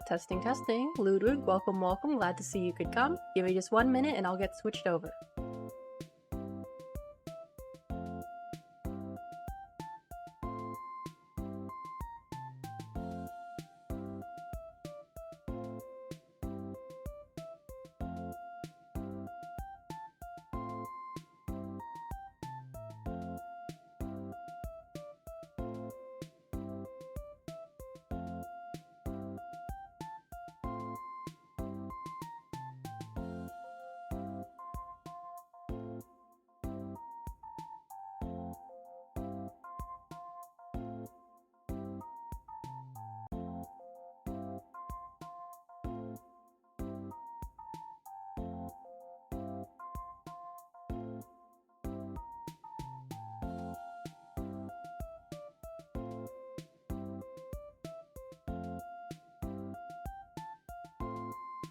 Testing, testing. Ludwig, welcome, welcome. Glad to see you could come. Give me just 1 minute and I'll get switched over.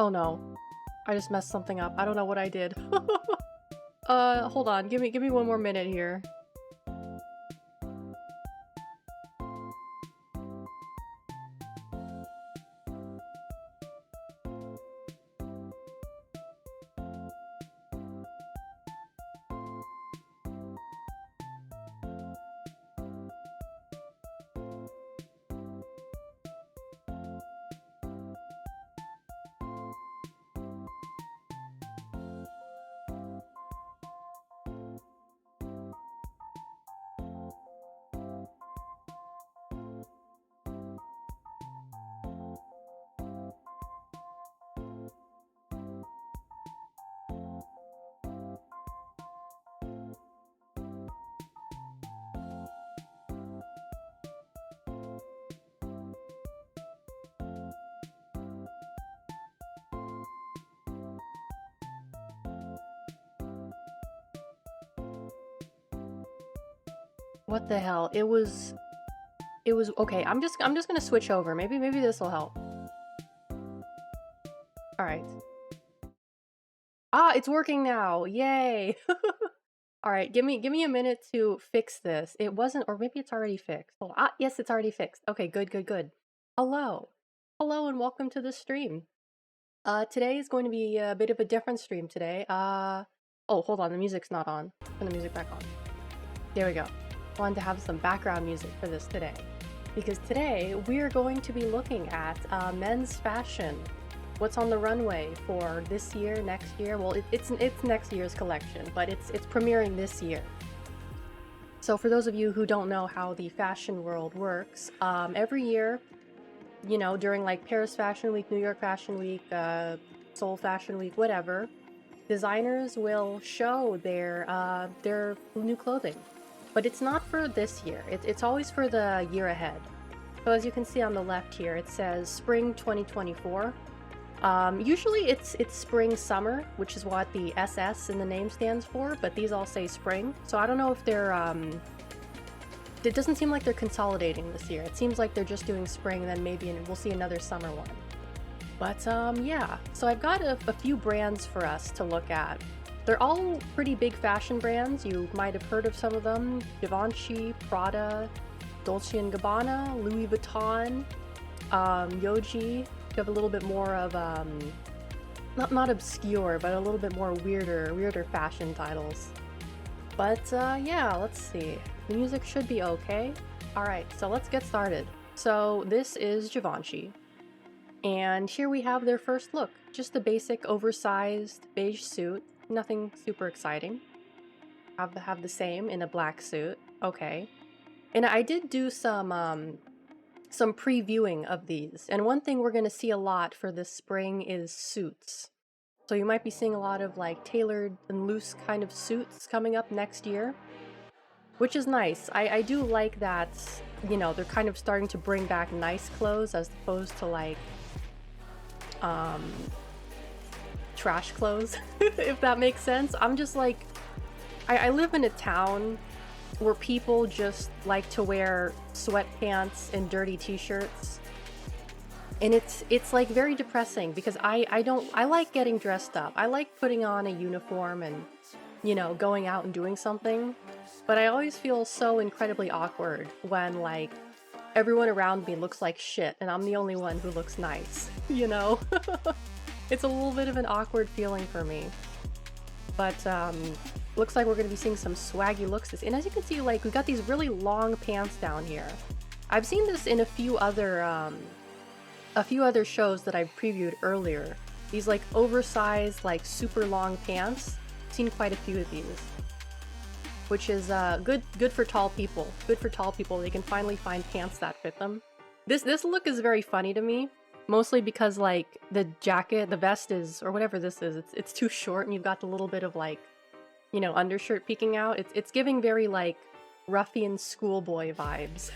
Oh no, I just messed something up. I don't know what I did. Hold on. Give me 1 more minute here. What the hell? It was okay. I'm just gonna switch over. Maybe this will help. All right. It's working now. Yay. All right, give me a minute to fix this. It wasn't, or maybe it's already fixed. Oh, yes, it's already fixed. Okay, good, good, good. Hello. Hello and welcome to the stream. Today is going to be a bit of a different stream today. Oh, hold on, the music's not on. Turn the music back on. There we go. Wanted to have some background music for this today. Because today, we're going to be looking at men's fashion. What's on the runway for this year, next year? Well, it's next year's collection, but it's premiering this year. So for those of you who don't know how the fashion world works, every year, you know, during like Paris Fashion Week, New York Fashion Week, Seoul Fashion Week, whatever, designers will show their new clothing. But it's not for this year. It's always for the year ahead. So as you can see on the left here, it says Spring 2024. Usually it's spring summer, which is what the SS in the name stands for, but these all say spring. So I don't know if they're, it doesn't seem like they're consolidating this year. It seems like they're just doing spring and then maybe we'll see another summer one. But yeah, so I've got a few brands for us to look at. They're all pretty big fashion brands. You might have heard of some of them. Givenchy, Prada, Dolce & Gabbana, Louis Vuitton, Yohji. You have a little bit more of, not obscure, but a little bit more weirder fashion titles. But yeah, let's see. The music should be okay. Alright, so let's get started. So this is Givenchy. And here we have their first look. Just a basic oversized beige suit. Nothing super exciting. Have the same in a black suit. Okay. And I did do some previewing of these. And one thing we're going to see a lot for this spring is suits. So you might be seeing a lot of like tailored and loose kind of suits coming up next year, which is nice. I do like that, you know, they're kind of starting to bring back nice clothes as opposed to like trash clothes, if that makes sense. I'm just like, I live in a town where people just like to wear sweatpants and dirty t-shirts, and it's like very depressing because I like getting dressed up. I like putting on a uniform and, you know, going out and doing something, but I always feel so incredibly awkward when like everyone around me looks like shit and I'm the only one who looks nice, you know? It's a little bit of an awkward feeling for me. But looks like we're gonna be seeing some swaggy looks. And as you can see, like, we got these really long pants down here. I've seen this in a few other shows that I've previewed earlier. These like oversized, like super long pants. I've seen quite a few of these, which is good for tall people. Good for tall people. They can finally find pants that fit them. This look is very funny to me, mostly because like the jacket, the vest is, or whatever this is, it's too short, and you've got the little bit of like, you know, undershirt peeking out. It's giving very like ruffian schoolboy vibes.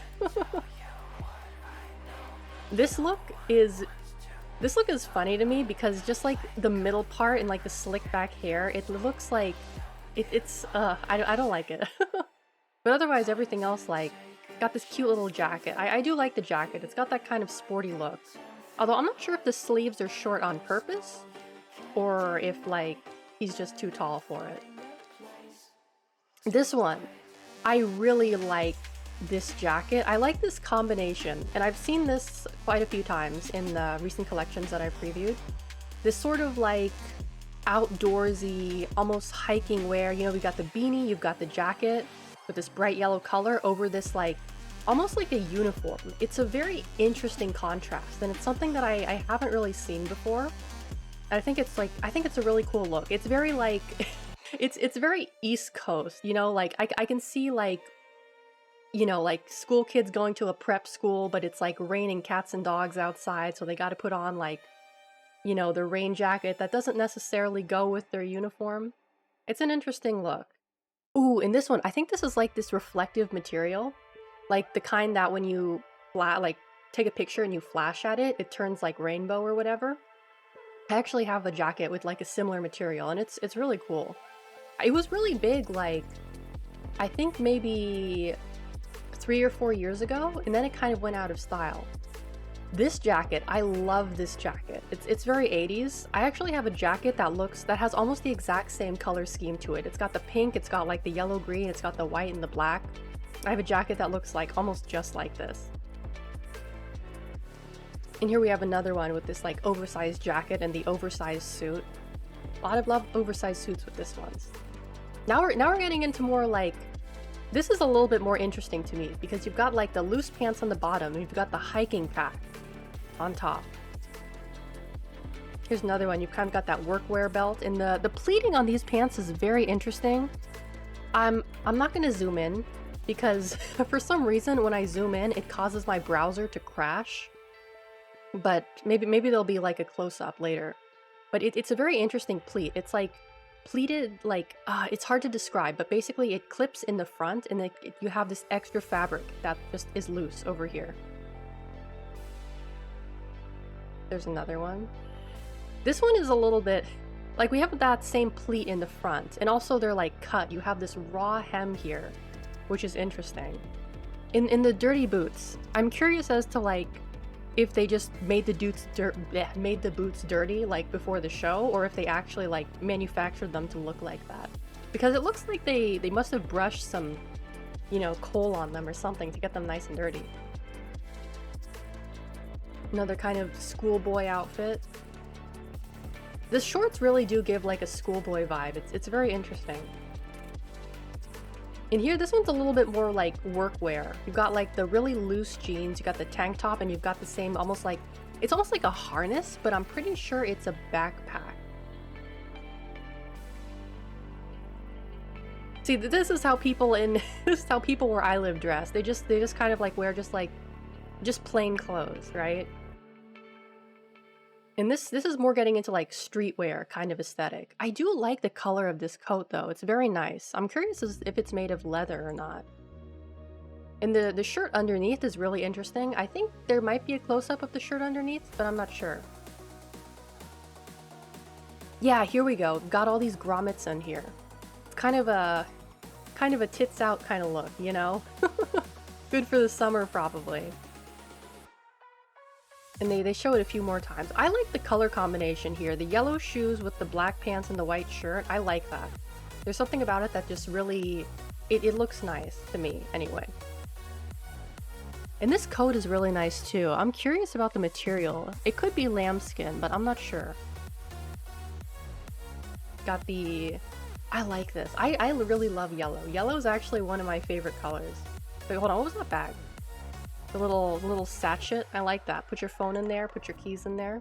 This look is funny to me because just like the middle part and like the slick back hair, it looks like I don't like it. But otherwise everything else, like, got this cute little jacket. I do like the jacket. It's got that kind of sporty look. Although I'm not sure if the sleeves are short on purpose or if like he's just too tall for it. This one, I really like this jacket. I like this combination, and I've seen this quite a few times in the recent collections that I've previewed. This sort of like outdoorsy, almost hiking wear. You know, we got the beanie, you've got the jacket with this bright yellow color over this like almost like a uniform. It's a very interesting contrast, and it's something that I haven't really seen before. I think it's a really cool look. It's very like it's very East Coast, you know, like I can see like, you know, like school kids going to a prep school, but it's like raining cats and dogs outside, so they got to put on like, you know, the rain jacket that doesn't necessarily go with their uniform. It's an interesting look. Ooh, in this one, I think this is like this reflective material, like the kind that when you like take a picture and you flash at it, it turns like rainbow or whatever. I actually have a jacket with like a similar material, and it's really cool. It was really big, like I think maybe 3 or 4 years ago, and then it kind of went out of style. This jacket, I love this jacket. It's very 80s. I actually have a jacket that has almost the exact same color scheme to it. It's got the pink, it's got like the yellow green, it's got the white and the black. I have a jacket that looks like almost just like this. And here we have another one with this like oversized jacket and the oversized suit. A lot of oversized suits with this one. Now we're getting into more like, this is a little bit more interesting to me because you've got like the loose pants on the bottom and you've got the hiking pack on top. Here's another one. You've kind of got that workwear belt, and the pleating on these pants is very interesting. I'm not going to zoom in because for some reason when I zoom in it causes my browser to crash. But maybe there'll be like a close-up later. But it's a very interesting pleat. It's like pleated, like it's hard to describe, but basically it clips in the front, and you have this extra fabric that just is loose over here. There's another one. This one is a little bit like, we have that same pleat in the front, and also they're like cut. You have this raw hem here, which is interesting. In the dirty boots, I'm curious as to like if they just made the boots dirty like before the show, or if they actually like manufactured them to look like that. Because it looks like they must have brushed some, you know, coal on them or something to get them nice and dirty. Another kind of schoolboy outfit. The shorts really do give like a schoolboy vibe. It's very interesting. In here, this one's a little bit more like workwear. You've got like the really loose jeans, you got the tank top, and you've got the same it's almost like a harness, but I'm pretty sure it's a backpack. See, this is how people where I live dress. They just kind of like wear just plain clothes, right? And this is more getting into like streetwear kind of aesthetic. I do like the color of this coat though. It's very nice. I'm curious if it's made of leather or not. And the shirt underneath is really interesting. I think there might be a close-up of the shirt underneath, but I'm not sure. Yeah, here we go. We've got all these grommets in here. It's kind of a tits out kind of look, you know? Good for the summer probably. And they show it a few more times. I like the color combination here. The yellow shoes with the black pants and the white shirt. I like that. There's something about it that just really, it looks nice to me anyway. And this coat is really nice too. I'm curious about the material. It could be lambskin, but I'm not sure. Got the... I like this. I really love yellow. Yellow is actually one of my favorite colors. Wait, hold on. What was that bag? The little sachet. I like that. Put your phone in there. Put your keys in there.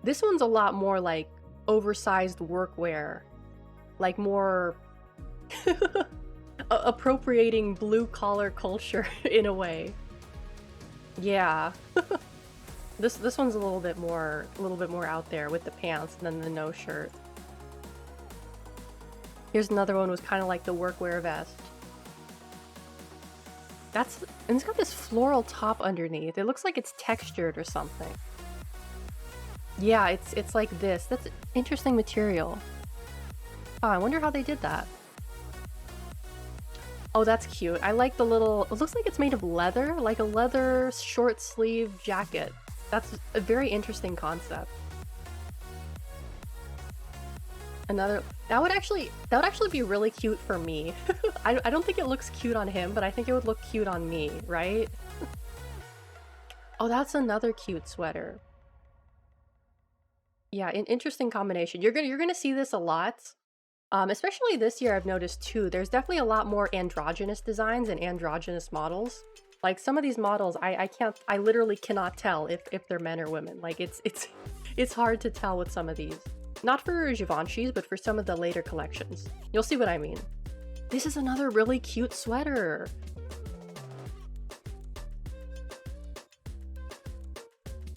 This one's a lot more like oversized workwear. Like more appropriating blue collar culture in a way. Yeah. This one's a little bit more out there with the pants and then the no shirt. Here's another one with kind of like the workwear vest. And it's got this floral top underneath. It looks like it's textured or something. Yeah, it's like this. That's interesting material. Oh, I wonder how they did that. Oh, that's cute. I like the little... It looks like it's made of leather, like a leather short sleeve jacket. That's a very interesting concept. Another... That would actually be really cute for me. I don't think it looks cute on him, but I think it would look cute on me, right? Oh, that's another cute sweater. Yeah, an interesting combination. You're gonna see this a lot. Especially this year, I've noticed too, there's definitely a lot more androgynous designs and androgynous models. Like some of these models, I literally cannot tell if they're men or women. Like it's hard to tell with some of these. Not for Givenchy's, but for some of the later collections. You'll see what I mean. This is another really cute sweater.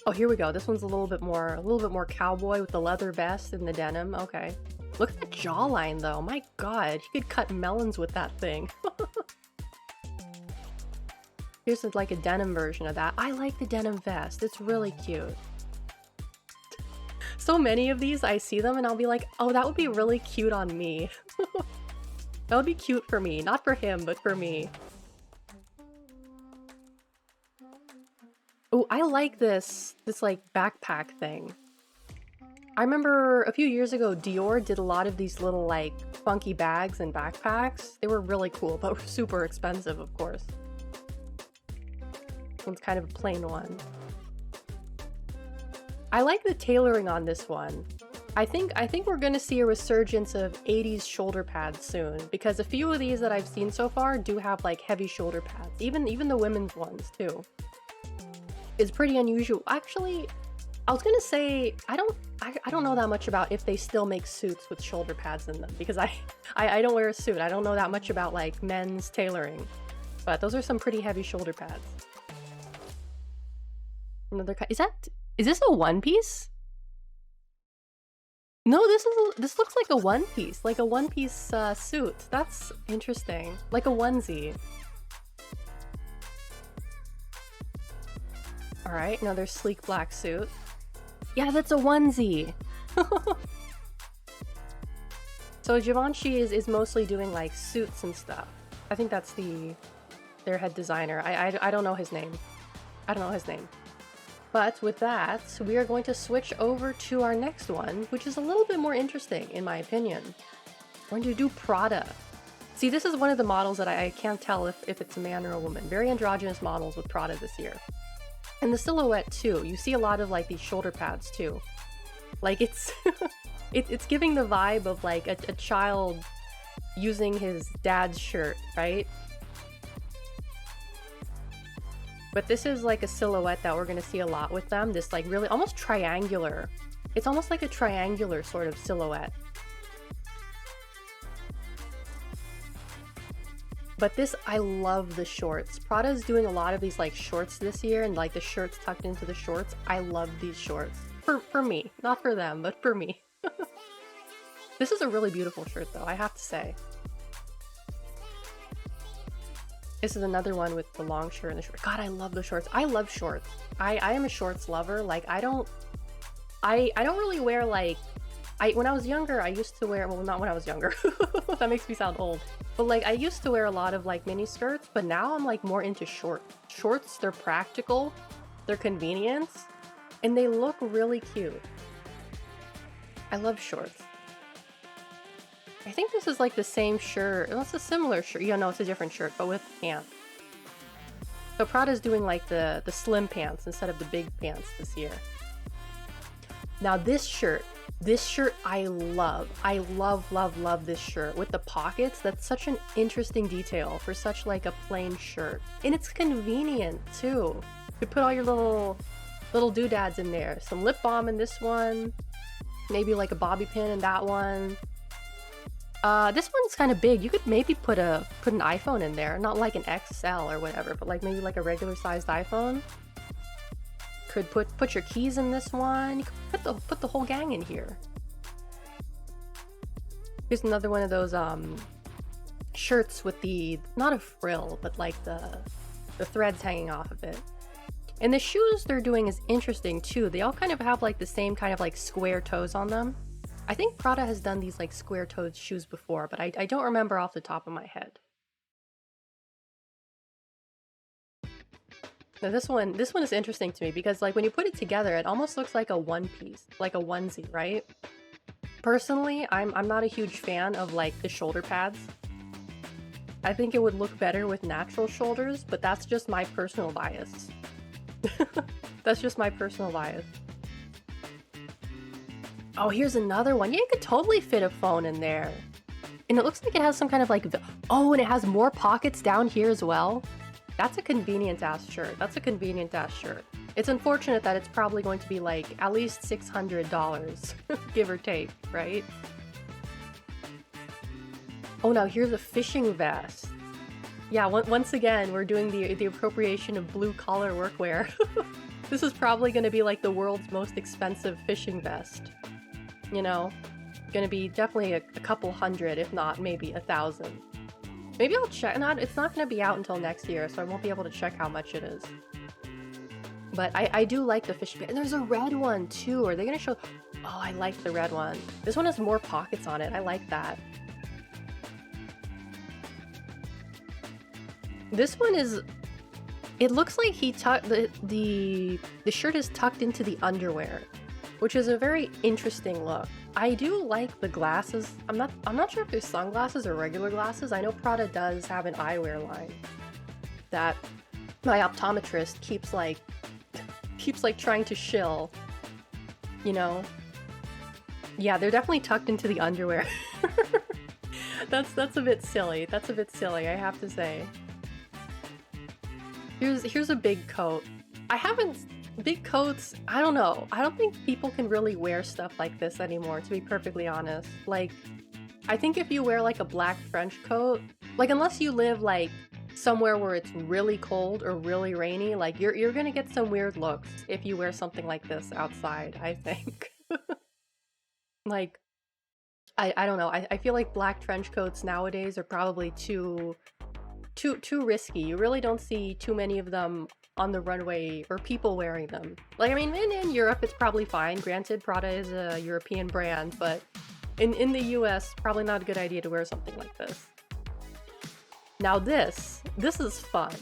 Oh, here we go. This one's a little bit more cowboy with the leather vest and the denim. Okay. Look at that jawline though. My god, he could cut melons with that thing. Here's like a denim version of that. I like the denim vest. It's really cute. So many of these, I see them and I'll be like, oh, that would be really cute on me. That would be cute for me. Not for him, but for me. Oh, I like this like backpack thing. I remember a few years ago, Dior did a lot of these little like funky bags and backpacks. They were really cool, but were super expensive, of course. This one's kind of a plain one. I like the tailoring on this one. I think we're gonna see a resurgence of 80s shoulder pads soon, because a few of these that I've seen so far do have like heavy shoulder pads. Even the women's ones too. It's pretty unusual. Actually, I was gonna say I don't know that much about if they still make suits with shoulder pads in them, because I don't wear a suit. I don't know that much about like men's tailoring, but those are some pretty heavy shoulder pads. Another is this a one piece? No, this looks like a one piece, like a one piece suit. That's interesting, like a onesie. All right, another sleek black suit. Yeah, that's a onesie. So Givenchy is mostly doing like suits and stuff. I think that's their head designer. I don't know his name. I don't know his name. But with that, we are going to switch over to our next one, which is a little bit more interesting in my opinion. We're going to do Prada. See, this is one of the models that I can't tell if it's a man or a woman. Very androgynous models with Prada this year. And the silhouette too. You see a lot of like these shoulder pads too. Like it's it's giving the vibe of like a child using his dad's shirt, right? But this is like a silhouette that we're gonna see a lot with them. This like really almost triangular. It's almost like a triangular sort of silhouette. But this, I love the shorts. Prada's doing a lot of these like shorts this year, and like the shirts tucked into the shorts. I love these shorts. For me. Not for them, but for me. This is a really beautiful shirt though, I have to say. This is another one with the long shirt and the short. God, I love the shorts. I love shorts. I am a shorts lover. Like I don't really wear like when I was younger, I used to wear, well, not when I was younger. That makes me sound old. But like I used to wear a lot of like mini skirts, but now I'm like more into shorts. Shorts, they're practical, they're convenient, and they look really cute. I love shorts. I think this is like the same shirt. Well, it's a similar shirt. Yeah, no, it's a different shirt, but with pants. So Prada's doing like the slim pants instead of the big pants this year. Now this shirt I love. I love this shirt with the pockets. That's such an interesting detail for such like a plain shirt. And it's convenient too. You put all your little doodads in there. Some lip balm in this one. Maybe like a bobby pin in that one. This one's kind of big. You could maybe put an iPhone in there. Not like an XL or whatever, but like maybe like a regular sized iPhone. Could put your keys in this one. You could put the whole gang in here. Here's another one of those shirts with the, not a frill, but like the threads hanging off of it. And the shoes they're doing is interesting too. They all kind of have like the same kind of like square toes on them. I think Prada has done these like square-toed shoes before, but I don't remember off the top of my head. Now this one is interesting to me because like when you put it together, it almost looks like a one piece, like a onesie, right? Personally, I'm not a huge fan of like the shoulder pads. I think it would look better with natural shoulders, but that's just my personal bias. That's just my personal bias. Oh, here's another one. Yeah, you could totally fit a phone in there. And it looks like it has some kind of like... Oh, and it has more pockets down here as well. That's a convenient-ass shirt. That's a convenient-ass shirt. It's unfortunate that it's probably going to be like at least $600, give or take, right? Oh, now here's a fishing vest. Yeah, once again, we're doing the appropriation of blue-collar workwear. This is probably going to be like the world's most expensive fishing vest. You know, gonna be definitely a couple hundred, if not maybe 1,000. Maybe I'll check. It's not gonna be out until next year, so I won't be able to check how much it is. But I do like the fishing vest. And there's a red one too. Are they gonna show? Oh, I like the red one. This one has more pockets on it. I like that. This one is... It looks like he tucked the shirt is tucked into the underwear, which is a very interesting look. I do like the glasses. I'm not sure if they're sunglasses or regular glasses. I know Prada does have an eyewear line that my optometrist keeps like trying to shill, you know. Yeah, they're definitely tucked into the underwear. That's a bit silly. That's a bit silly, I have to say. Here's a big coat. Big coats, I don't know. I don't think people can really wear stuff like this anymore, to be perfectly honest. Like, I think if you wear like a black trench coat, like unless you live like somewhere where it's really cold or really rainy, like you're gonna get some weird looks if you wear something like this outside, I think. Like, I don't know. I feel like black trench coats nowadays are probably too risky. You really don't see too many of them on the runway or people wearing them. Like, I mean, in Europe it's probably fine. Granted, Prada is a European brand, but in the US, probably not a good idea to wear something like this. Now this is fun.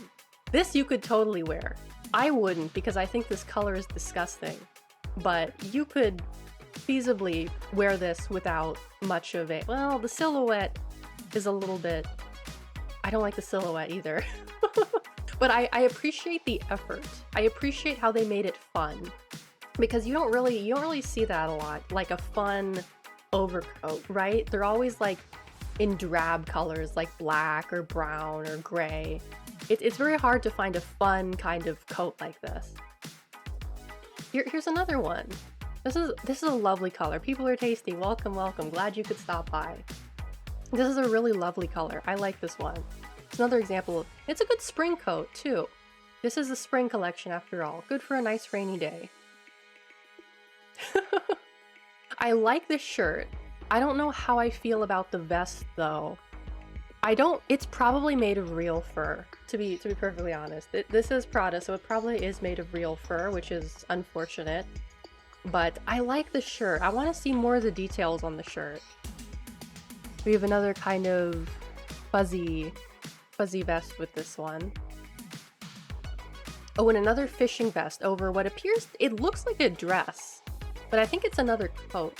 This you could totally wear. I wouldn't because I think this color is disgusting, but you could feasibly wear this without much of it. Well, the silhouette is a little bit... I don't like the silhouette either. But I appreciate the effort. I appreciate how they made it fun. Because you don't really see that a lot. Like a fun overcoat, right? They're always like in drab colors like black or brown or gray. It's very hard to find a fun kind of coat like this. Here's another one. This is a lovely color. People are tasty. Welcome, welcome. Glad you could stop by. This is a really lovely color. I like this one. It's another example. It's a good spring coat too. This is a spring collection after all. Good for a nice rainy day. I like this shirt. I don't know how I feel about the vest though. It's probably made of real fur, to be perfectly honest. This is Prada, so it probably is made of real fur, which is unfortunate. But I like the shirt. I want to see more of the details on the shirt. We have another kind of fuzzy vest with this one. Oh, and another fishing vest over what appears, it looks like a dress, but I think it's another coat.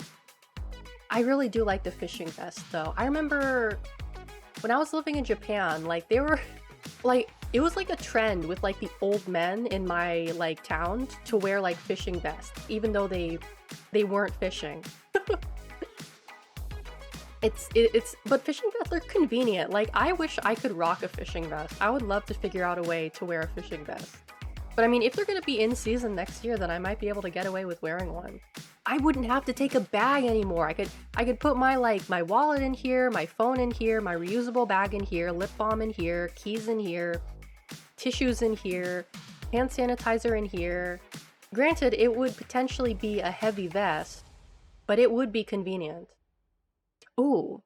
I really do like the fishing vest though. I remember when I was living in Japan, like they were, like It was like a trend with like the old men in my like town to wear like fishing vests, even though they weren't fishing. But fishing vests are convenient. Like, I wish I could rock a fishing vest. I would love to figure out a way to wear a fishing vest. But I mean, if they're gonna be in season next year, then I might be able to get away with wearing one. I wouldn't have to take a bag anymore. I could put my my wallet in here, my phone in here, my reusable bag in here, lip balm in here, keys in here, tissues in here, hand sanitizer in here. Granted, it would potentially be a heavy vest, but it would be convenient. Ooh,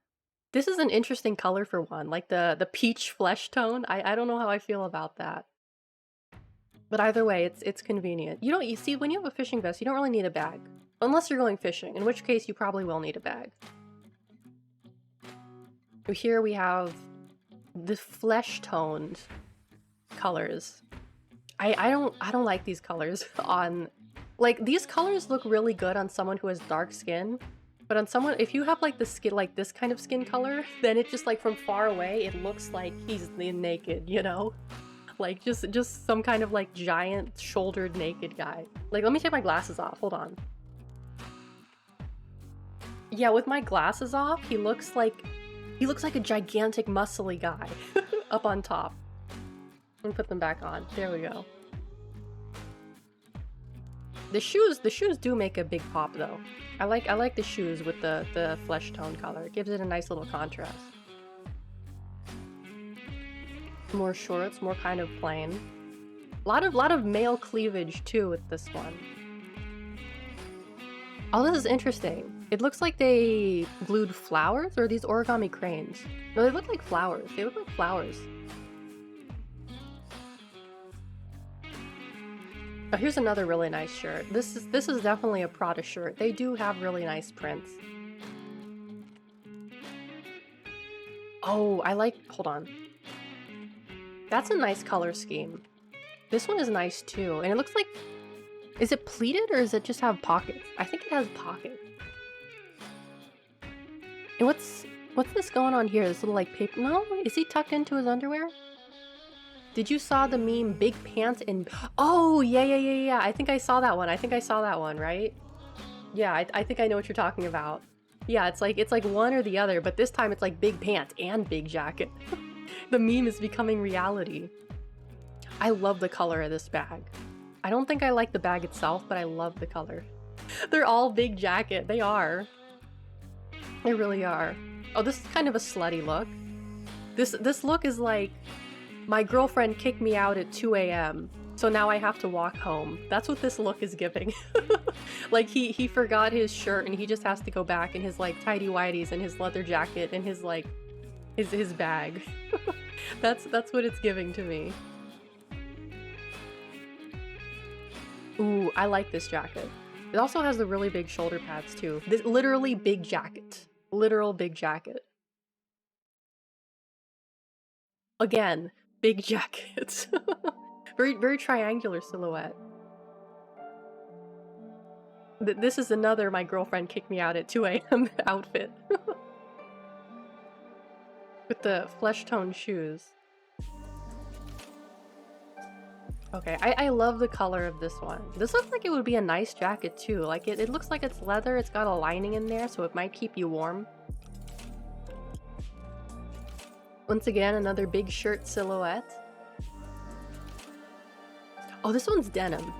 this is an interesting color for one, like the peach flesh tone. I don't know how I feel about that. But either way, it's convenient. You see, when you have a fishing vest, you don't really need a bag. Unless you're going fishing, in which case you probably will need a bag. Here we have the flesh toned colors. I don't like these colors on, like, these colors look really good on someone who has dark skin, but on someone, if you have like the skin, like this kind of skin color, then it just like from far away, it looks like he's naked, you know? Like just some kind of like giant shouldered naked guy. Like, let me take my glasses off, hold on. Yeah, with my glasses off, he looks like a gigantic muscly guy up on top. Let me put them back on. There we go. The shoes do make a big pop though. I like the shoes with the flesh tone color. It gives it a nice little contrast. More shorts, more kind of plain. Lot of male cleavage too with this one. Oh, this is interesting. It looks like they glued flowers, or are these origami cranes? No, they look like flowers. They look like flowers. Oh, here's another really nice shirt. This is definitely a Prada shirt. They do have really nice prints. Oh, hold on. That's a nice color scheme. This one is nice too, and it looks like, is it pleated or does it just have pockets? I think it has pockets. And what's this going on here? This little like paper, no? Is he tucked into his underwear? Did you saw the meme big pants and, oh yeah, I think I saw that one, right? Yeah, I think I know what you're talking about. Yeah, it's like one or the other, but this time it's like big pants and big jacket. The meme is becoming reality. I love the color of this bag. I don't think I like the bag itself, but I love the color. They're all big jacket. They are. They really are. Oh, this is kind of a slutty look. This look is like, my girlfriend kicked me out at 2 a.m. so now I have to walk home. That's what this look is giving. Like he forgot his shirt and he just has to go back in his like tidy whities and his leather jacket and his like his bag. That's what it's giving to me. Ooh, I like this jacket. It also has the really big shoulder pads too. This literally big jacket. Literal big jacket. Again, big jacket. Very triangular silhouette. This is another my girlfriend kicked me out at 2 a.m. outfit. With the flesh tone shoes. Okay, I love the color of this one. This looks like it would be a nice jacket too. Like it looks like it's leather, it's got a lining in there, so it might keep you warm. Once again, another big shirt silhouette. Oh, this one's denim.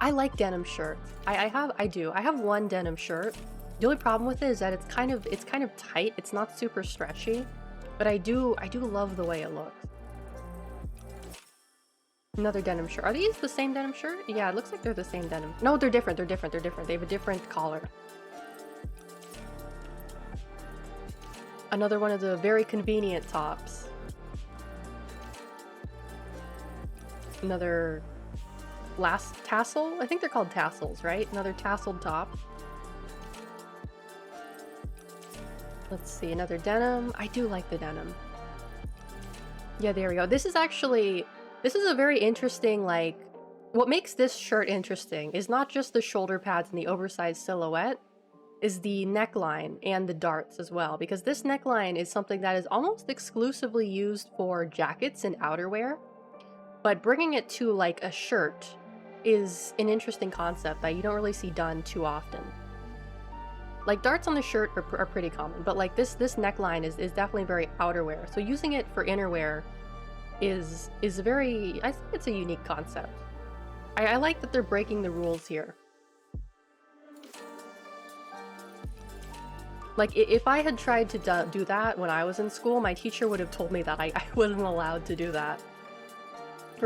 I like denim shirts. I have one denim shirt. The only problem with it is that it's kind of tight. It's not super stretchy, but I do love the way it looks. Another denim shirt. Are these the same denim shirt? Yeah, it looks like they're the same denim. No, they're different. They have a different collar. Another one of the very convenient tops. Another last tassel? I think they're called tassels, right? Another tasseled top. Let's see, another denim. I do like the denim. Yeah, there we go. This is a very interesting, like, what makes this shirt interesting is not just the shoulder pads and the oversized silhouette, is the neckline and the darts as well, because this neckline is something that is almost exclusively used for jackets and outerwear. But bringing it to like a shirt is an interesting concept that you don't really see done too often. Like darts on the shirt are pretty common, but like this neckline is definitely very outerwear. So using it for innerwear is very, I think it's a unique concept. I like that they're breaking the rules here. Like if I had tried to do that when I was in school, my teacher would have told me that I wasn't allowed to do that.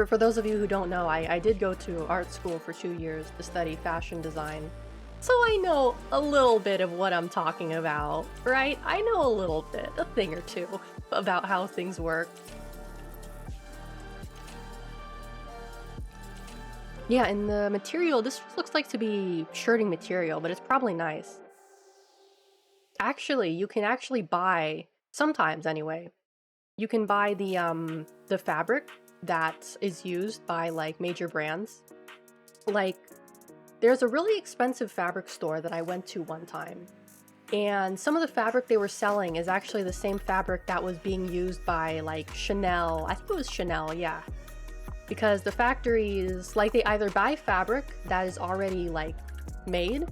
For those of you who don't know, I did go to art school for 2 years to study fashion design. So I know a little bit of what I'm talking about, right? I know a little bit, a thing or two, about how things work. Yeah, and the material, this just looks like to be shirting material, but it's probably nice. Actually, you can actually buy, sometimes anyway, you can buy the fabric that is used by like major brands. Like, there's a really expensive fabric store that I went to one time, and some of the fabric they were selling is actually the same fabric that was being used by like Chanel. I think it was Chanel, yeah. Because the factories, like, they either buy fabric that is already like made,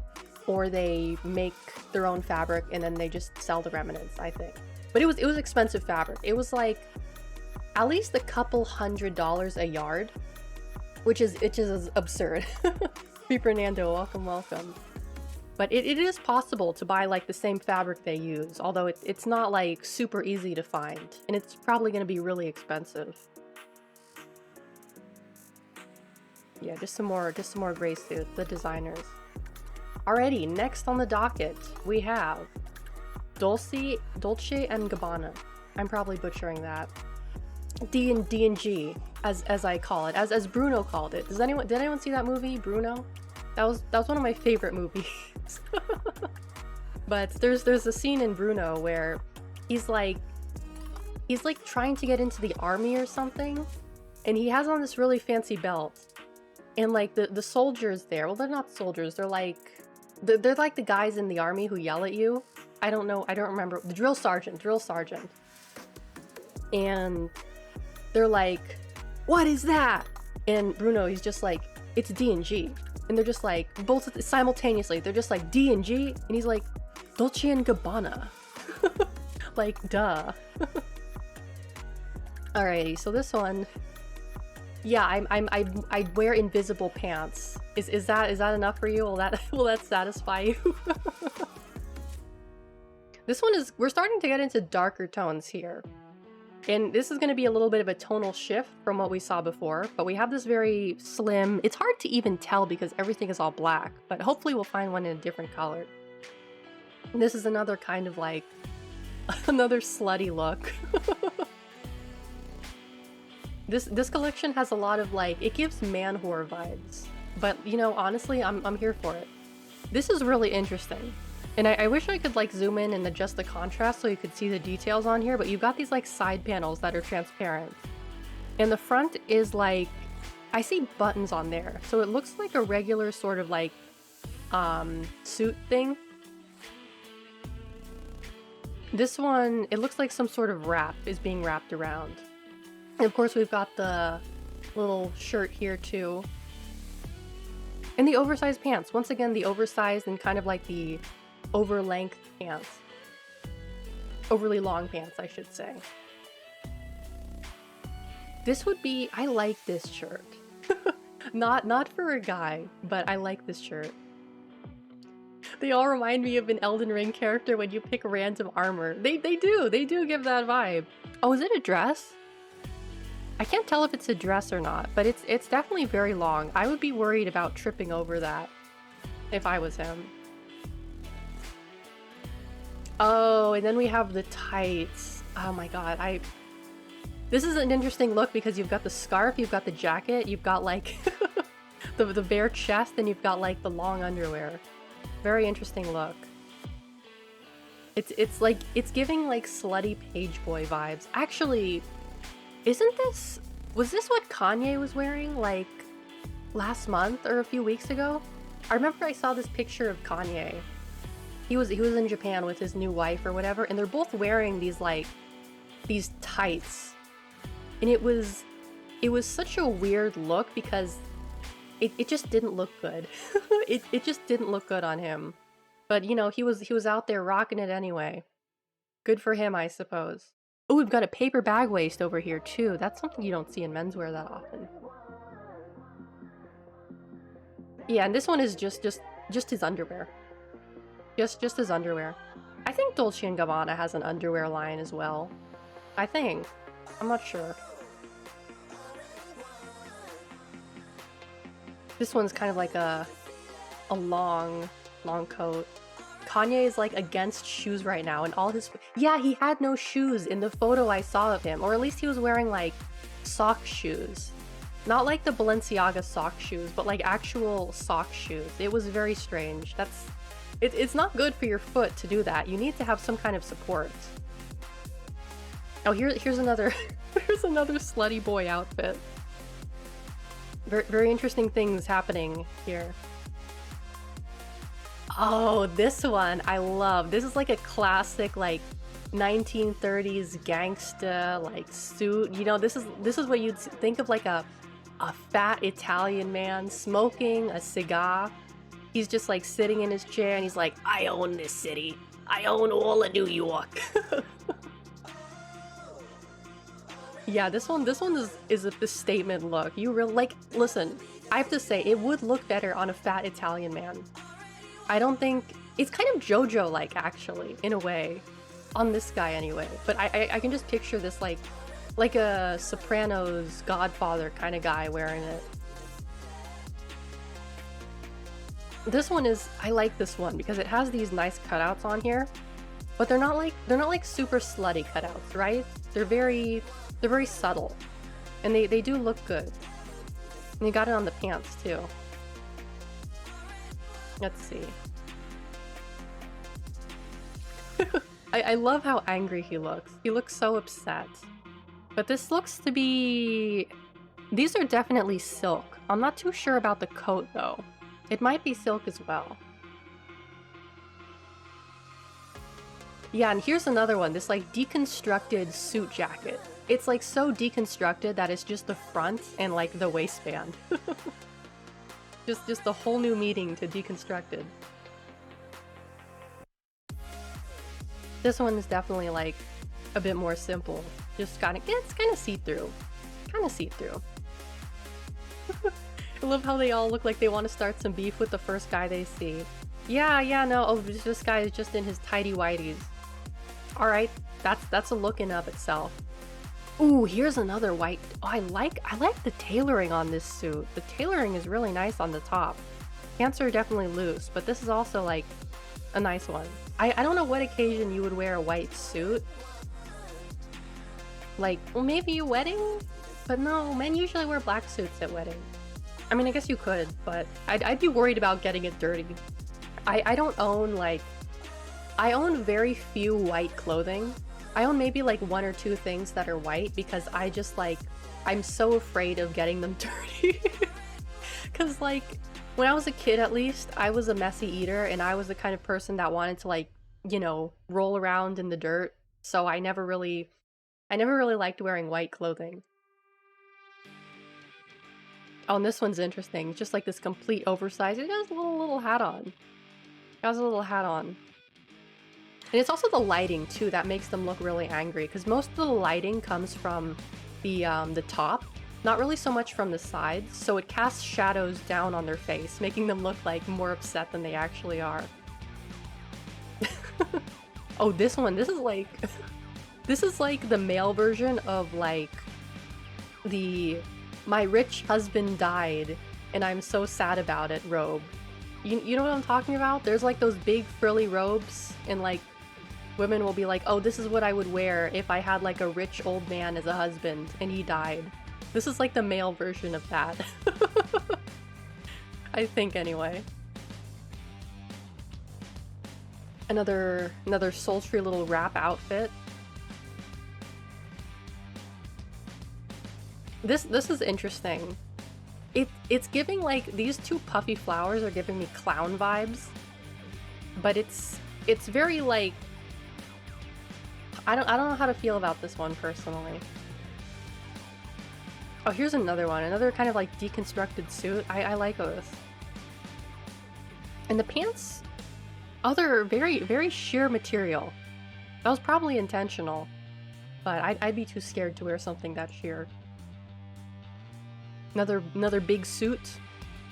or they make their own fabric and then they just sell the remnants, I think. But it was expensive fabric. It was like at least a couple $100 a yard, which is absurd. Free Fernando, welcome. But it is possible to buy like the same fabric they use, although it's not like super easy to find, and it's probably going to be really expensive. Yeah, just some more gray suits, the designers. Alrighty, next on the docket we have Dolce and Gabbana. I'm probably butchering that. D&G, as I call it, as Bruno called it. Did anyone see that movie, Bruno? That was one of my favorite movies. But there's a scene in Bruno where he's like trying to get into the army or something, and he has on this really fancy belt, and like the soldiers there, well, they're not soldiers, they're like the guys in the army who yell at you. I don't remember, the drill sergeant. And they're like, what is that? And Bruno, he's just like, it's D&G. And they're just like, both simultaneously, they're just like, D&G? And he's like, Dolce and Gabbana. Like, duh. Alrighty, so this one, yeah, I wear invisible pants. Is that enough for you? Will that satisfy you? This one we're starting to get into darker tones here. And this is going to be a little bit of a tonal shift from what we saw before, but we have this very slim, it's hard to even tell because everything is all black, but hopefully we'll find one in a different color. And this is another kind of like, another slutty look. This collection has a lot of like, it gives man whore vibes, but you know, honestly, I'm here for it. This is really interesting. And I wish I could like zoom in and adjust the contrast so you could see the details on here, but you've got these like side panels that are transparent. And the front is like, I see buttons on there. So it looks like a regular sort of like suit thing. This one, it looks like some sort of wrap is being wrapped around. And of course we've got the little shirt here too. And the oversized pants. Once again, the oversized and kind of like the over-length pants. Overly long pants, I should say. This would be, I like this shirt. Not for a guy, but I like this shirt. They all remind me of an Elden Ring character when you pick random armor. They do give that vibe. Oh, is it a dress? I can't tell if it's a dress or not, but it's definitely very long. I would be worried about tripping over that if I was him. Oh, and then we have the tights. Oh my god, this is an interesting look because you've got the scarf, you've got the jacket, you've got like the bare chest, and you've got like the long underwear. Very interesting look. It's like, it's giving like slutty page boy vibes. Actually, was this what Kanye was wearing like last month or a few weeks ago? I remember I saw this picture of Kanye. He was in Japan with his new wife or whatever, and they're both wearing these like, these tights. And it was it was such a weird look because it just didn't look good. It just didn't look good on him. But you know, he was out there rocking it anyway. Good for him, I suppose. Oh, we've got a paper bag waist over here too. That's something you don't see in menswear that often. Yeah, and this one is just his underwear. Just his underwear. I think Dolce & Gabbana has an underwear line as well. I think. I'm not sure. This one's kind of like a long coat. Kanye is like against shoes right now, and all his... Yeah, he had no shoes in the photo I saw of him, or at least he was wearing like sock shoes. Not like the Balenciaga sock shoes, but like actual sock shoes. It was very strange. It's not good for your foot to do that. You need to have some kind of support. Oh, here's another here's another slutty boy outfit. Very interesting things happening here. Oh, this one I love. This is like a classic like 1930s gangsta like suit. You know, this is what you'd think of like a fat Italian man smoking a cigar. He's just like sitting in his chair and he's like, I own this city. I own all of New York. Yeah, this one is a statement look. You really like, listen, I have to say it would look better on a fat Italian man. I don't think it's kind of JoJo like actually in a way, on this guy anyway. But I can just picture this like a Sopranos Godfather kind of guy wearing it. This one is, I like this one because it has these nice cutouts on here, but they're not like super slutty cutouts, right? They're very subtle, and they do look good. And you got it on the pants too. Let's see. I love how angry he looks. He looks so upset. But this looks to be... These are definitely silk. I'm not too sure about the coat though. It might be silk as well. Yeah, and here's another one. This like deconstructed suit jacket. It's like so deconstructed that it's just the front and like the waistband. just a whole new meaning to deconstructed. This one is definitely like a bit more simple. Just kind of, it's kind of see-through. Kind of see-through. I love how they all look like they want to start some beef with the first guy they see. Yeah, no, oh, this guy is just in his tighty-whities. Alright, that's a look in of itself. Ooh, here's another white... Oh, I like the tailoring on this suit. The tailoring is really nice on the top. Pants are definitely loose, but this is also like a nice one. I don't know what occasion you would wear a white suit. Like, well, maybe a wedding? But no, men usually wear black suits at weddings. I mean, I guess you could, but I'd be worried about getting it dirty. I don't own, like... I own very few white clothing. I own maybe, like, one or two things that are white because I just, like... I'm so afraid of getting them dirty. Because, like, when I was a kid, at least, I was a messy eater, and I was the kind of person that wanted to, like, you know, roll around in the dirt. So I never really liked wearing white clothing. Oh, and this one's interesting. Just like this complete oversized. It has a little hat on. It has a little hat on. And it's also the lighting too that makes them look really angry, because most of the lighting comes from the top, not really so much from the sides. So it casts shadows down on their face, making them look like more upset than they actually are. Oh, this one. This is like this is like the male version of like the "my rich husband died and I'm so sad about it" robe. You know what I'm talking about? There's like those big frilly robes, and like women will be like, oh, this is what I would wear if I had like a rich old man as a husband and he died. This is like the male version of that. I think anyway. Another sultry little wrap outfit. This is interesting. It's giving like, these two puffy flowers are giving me clown vibes, but it's very like, I don't know how to feel about this one personally. Oh, here's another one. Another kind of like deconstructed suit. I like this. And the pants, other very, very sheer material. That was probably intentional, but I'd be too scared to wear something that sheer. Another big suit.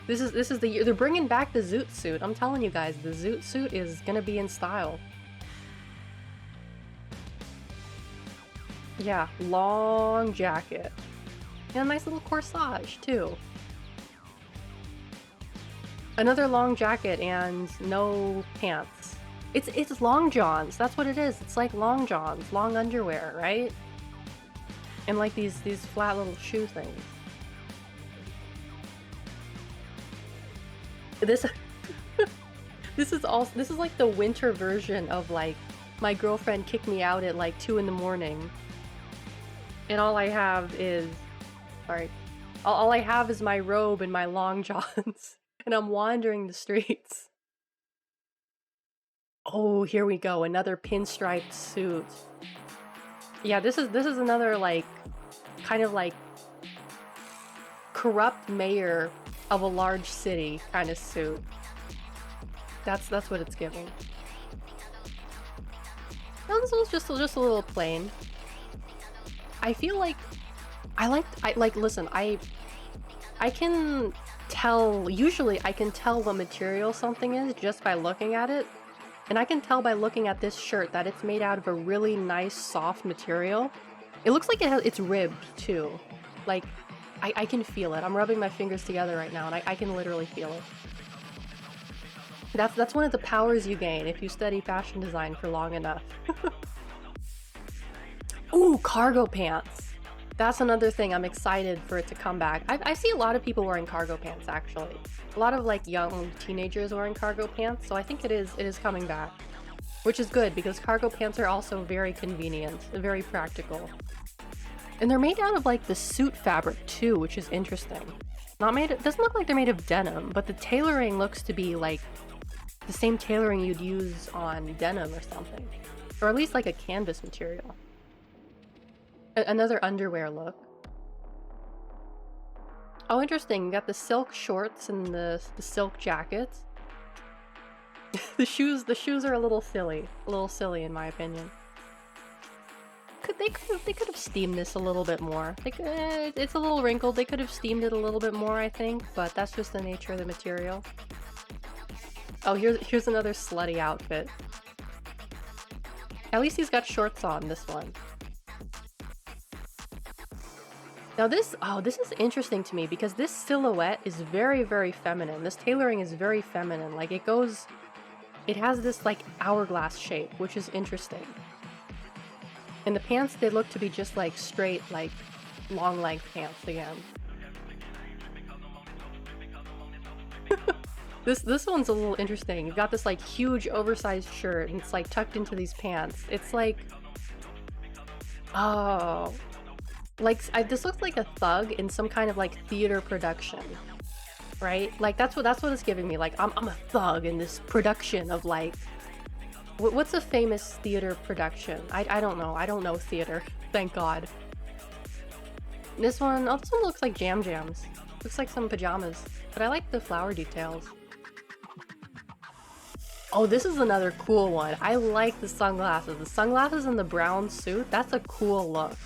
This is they're bringing back the zoot suit. I'm telling you guys, the zoot suit is gonna be in style. Yeah, long jacket. And a nice little corsage too. Another long jacket and no pants. It's long johns. That's what it is. It's like long johns, long underwear, right? And like these flat little shoe things. This this is like the winter version of like my girlfriend kicked me out at like 2 in the morning. And all I have is sorry. All I have is my robe and my long johns. And I'm wandering the streets. Oh, here we go. Another pinstriped suit. Yeah, this is another like kind of like corrupt mayor of a large city kind of suit. That's what it's giving. No, this one's just a little plain. I feel like listen, I can tell, usually I can tell what material something is just by looking at it. And I can tell by looking at this shirt that it's made out of a really nice soft material. It looks like it's ribbed too. Like, I can feel it. I'm rubbing my fingers together right now and I can literally feel it. That's one of the powers you gain if you study fashion design for long enough. Ooh, cargo pants. That's another thing I'm excited for it to come back. I see a lot of people wearing cargo pants actually. A lot of like young teenagers wearing cargo pants, so I think it is coming back. Which is good because cargo pants are also very convenient, very practical. And they're made out of like the suit fabric too, which is interesting. It doesn't look like they're made of denim, but the tailoring looks to be like the same tailoring you'd use on denim or something. Or at least like a canvas material. Another underwear look. Oh, interesting. You got the silk shorts and the silk jackets. the shoes are a little silly in my opinion. They could have steamed this a little bit more. It's a little wrinkled. They could have steamed it a little bit more, I think, but that's just the nature of the material. Oh, here's another slutty outfit. At least he's got shorts on, this one. Now this is interesting to me because this silhouette is very, very feminine. This tailoring is very feminine. Like it has this like hourglass shape, which is interesting. And the pants, they look to be just like straight, like long length pants again. This one's a little interesting. You've got this like huge oversized shirt and it's like tucked into these pants. It's like, oh, like this looks like a thug in some kind of like theater production, right? Like that's what it's giving me. Like I'm a thug in this production of like, what's a famous theater production? I don't know. I don't know theater. Thank God. This one looks like Jam Jams. Looks like some pajamas, but I like the flower details. Oh, this is another cool one. I like the sunglasses. The sunglasses and the brown suit, that's a cool look.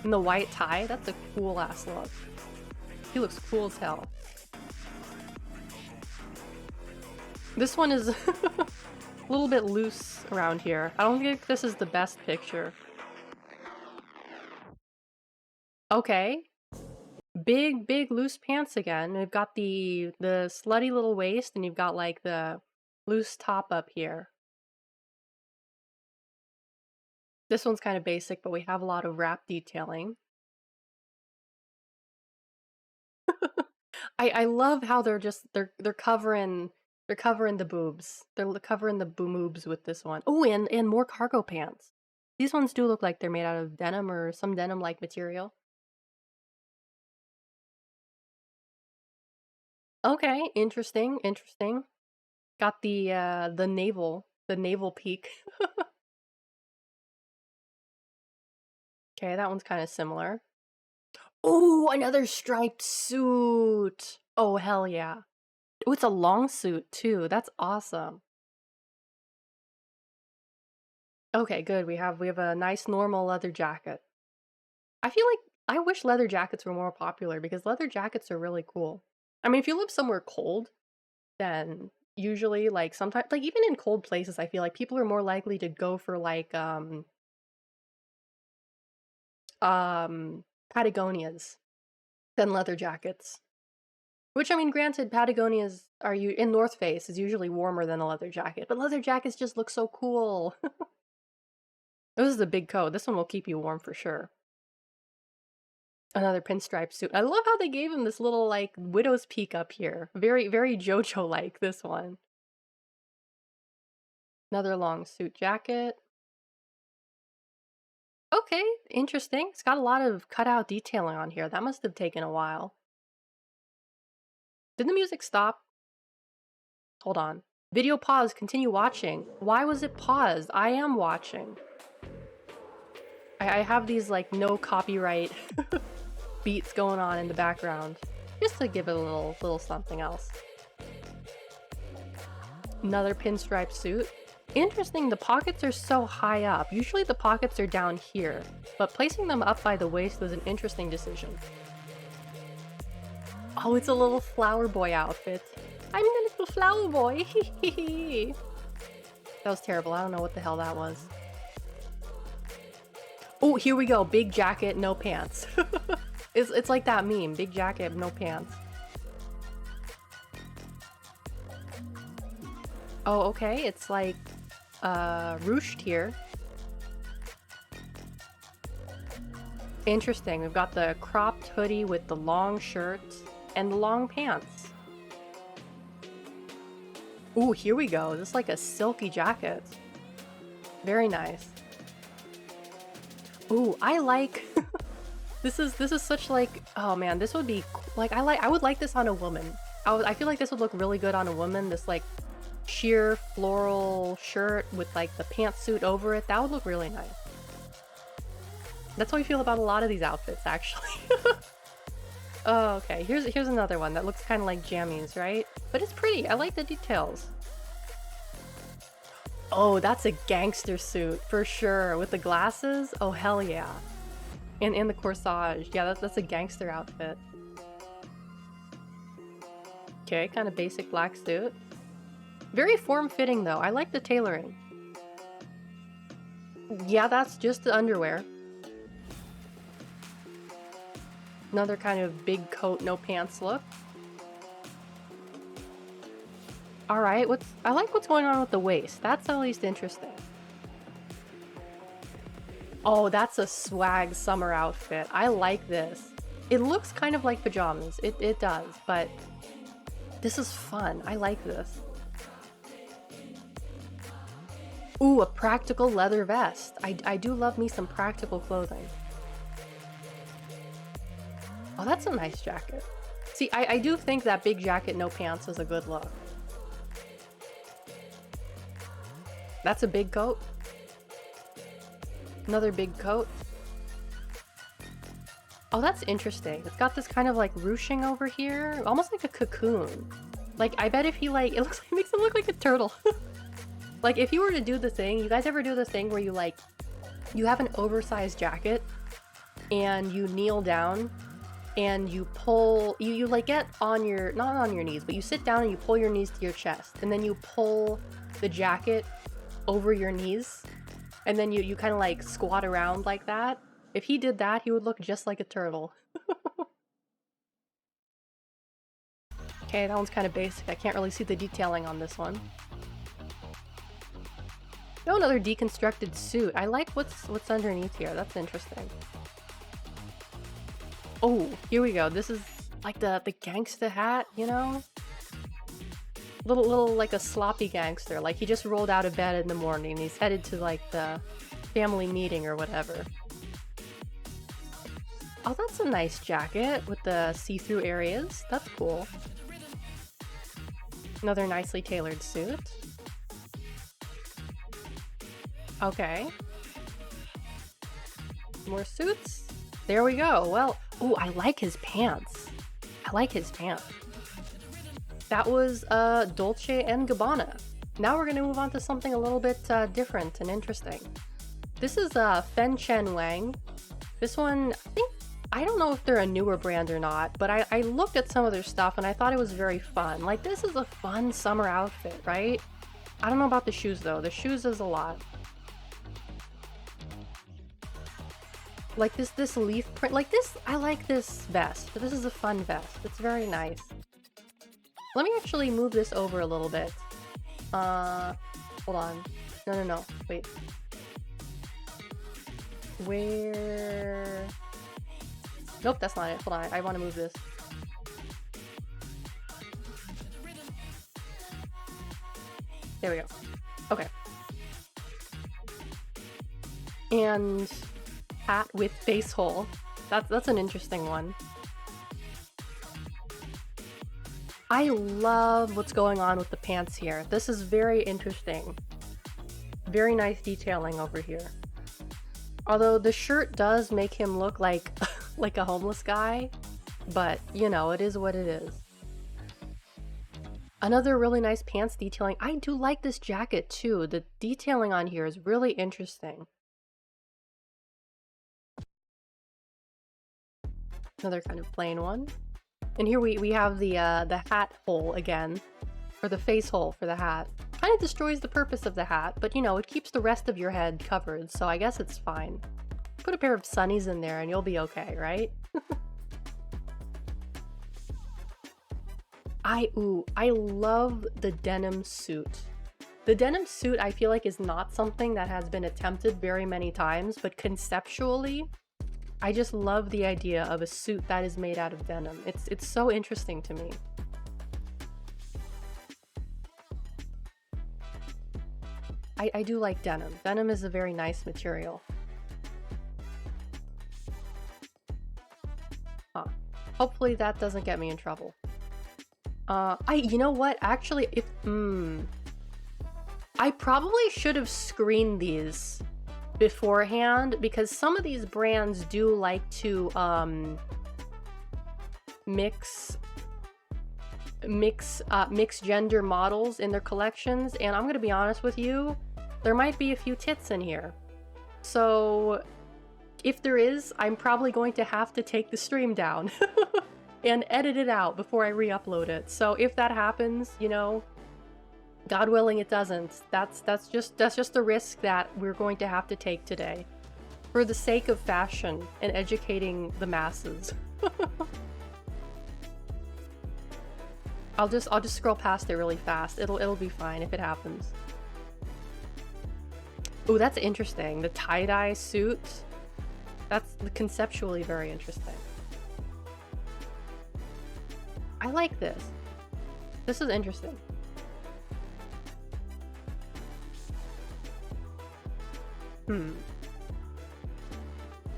And the white tie, that's a cool ass look. He looks cool as hell. This one is a little bit loose around here. I don't think this is the best picture. Okay. Big loose pants again. We've got the slutty little waist and you've got like the loose top up here. This one's kind of basic, but we have a lot of wrap detailing. I love how they're covering the boobs. They're covering the boobs with this one. Oh, and more cargo pants. These ones do look like they're made out of denim or some denim-like material. Okay, interesting. Got the navel peak. Okay, that one's kind of similar. Oh, another striped suit. Oh, hell yeah. Oh, it's a long suit too. That's awesome. Okay, good. We have a nice normal leather jacket. I feel like I wish leather jackets were more popular because leather jackets are really cool. I mean, if you live somewhere cold, then usually like sometimes like even in cold places, I feel like people are more likely to go for like Patagonias than leather jackets. Which I mean, granted, Patagonias are you in North Face is usually warmer than a leather jacket, but leather jackets just look so cool. This is a big coat. This one will keep you warm for sure. Another pinstripe suit. I love how they gave him this little like widow's peak up here. Very, very JoJo-like, this one. Another long suit jacket. Okay, interesting. It's got a lot of cutout detailing on here. That must have taken a while. Did the music stop? Hold on. Video pause, continue watching. Why was it paused? I am watching. I have these like no copyright beats going on in the background. Just to give it a little something else. Another pinstripe suit. Interesting, the pockets are so high up. Usually the pockets are down here, but placing them up by the waist was an interesting decision. Oh, it's a little flower boy outfit. I'm the little flower boy. That was terrible. I don't know what the hell that was. Oh, here we go. Big jacket, no pants. It's like that meme. Big jacket, no pants. Oh, okay. It's like ruched here. Interesting. We've got the cropped hoodie with the long shirt and the long pants. Ooh, here we go. This is like a silky jacket. Very nice. Ooh, I like this is such like, oh man, this would be like I would like this on a woman. I feel like this would look really good on a woman. This like sheer floral shirt with like the pantsuit over it. That would look really nice. That's how I feel about a lot of these outfits, actually. Oh, okay. Here's another one that looks kind of like jammies, right? But it's pretty. I like the details. Oh, that's a gangster suit for sure. With the glasses? Oh, hell yeah. And the corsage. Yeah, that's a gangster outfit. Okay, kind of basic black suit. Very form-fitting though. I like the tailoring. Yeah, that's just the underwear. Another kind of big coat, no pants look. Alright, I like what's going on with the waist. That's at least interesting. Oh, that's a swag summer outfit. I like this. It looks kind of like pajamas. It does, but this is fun. I like this. Ooh, a practical leather vest. I do love me some practical clothing. Oh, that's a nice jacket. See, I do think that big jacket, no pants is a good look. That's a big coat. Another big coat. Oh, that's interesting. It's got this kind of like ruching over here, almost like a cocoon. Like, I bet if he like, it makes him look like a turtle. Like, if you were to do the thing, you guys ever do the thing where you like, you have an oversized jacket and you kneel down and you pull, you like get on your, not on your knees, but you sit down and you pull your knees to your chest and then you pull the jacket over your knees and then you kind of like squat around like that. If he did that, he would look just like a turtle. Okay, that one's kind of basic. I can't really see the detailing on this one. Oh, another deconstructed suit. I like what's underneath here. That's interesting. Oh, here we go. This is like the gangsta hat, you know? Little like a sloppy gangster. Like he just rolled out of bed in the morning. He's headed to like the family meeting or whatever. Oh, that's a nice jacket with the see-through areas. That's cool. Another nicely tailored suit. Okay. More suits. There we go. Well, Oh, I like his pants. I like his pants. That was Dolce & Gabbana. Now we're gonna move on to something a little bit different and interesting. This is Fen Chen Wang. This one, I don't know if they're a newer brand or not, but I looked at some of their stuff and I thought it was very fun. Like, this is a fun summer outfit, right? I don't know about the shoes though. The shoes is a lot. Like this leaf print, like this, I like this vest. This is a fun vest. It's very nice. Let me actually move this over a little bit. Hold on. No, wait. Where? Nope, that's not it. Hold on, I want to move this. There we go. Okay. And hat with face hole. That's an interesting one. I love what's going on with the pants here. This is very interesting. Very nice detailing over here. Although the shirt does make him look like like a homeless guy, but you know, it is what it is. Another really nice pants detailing. I do like this jacket too. The detailing on here is really interesting. Another kind of plain one. And here we have the hat hole again, or the face hole for the hat. Kind of destroys the purpose of the hat, but you know, it keeps the rest of your head covered, so I guess it's fine. Put a pair of sunnies in there and you'll be okay, right? I love the denim suit. The denim suit I feel like is not something that has been attempted very many times, but conceptually, I just love the idea of a suit that is made out of denim. It's so interesting to me. I do like denim. Denim is a very nice material. Huh. Hopefully that doesn't get me in trouble. You know what? Actually, if I probably should have screened these beforehand, because some of these brands do like to mix gender models in their collections, and I'm gonna be honest with you, there might be a few tits in here. So if there is, I'm probably going to have to take the stream down and edit it out before I re-upload it. So if that happens, you know, God willing it doesn't. That's just a risk that we're going to have to take today, for the sake of fashion and educating the masses. I'll just scroll past it really fast. It'll be fine if it happens. Ooh, that's interesting. The tie-dye suit. That's conceptually very interesting. I like this. This is interesting.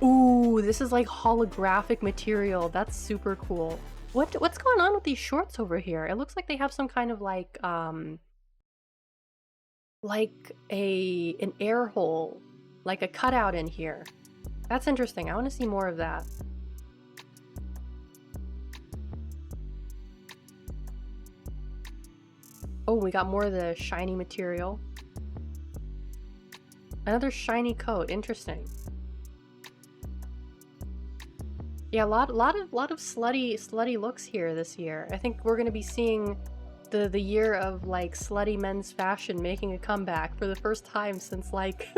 Ooh, this is like holographic material. That's super cool. What's going on with these shorts over here? It looks like they have some kind of like an air hole, like a cutout in here. That's interesting. I want to see more of that. Oh, we got more of the shiny material. Another shiny coat. Interesting. Yeah, a lot of slutty looks here this year. I think we're gonna be seeing the year of like slutty men's fashion making a comeback for the first time since like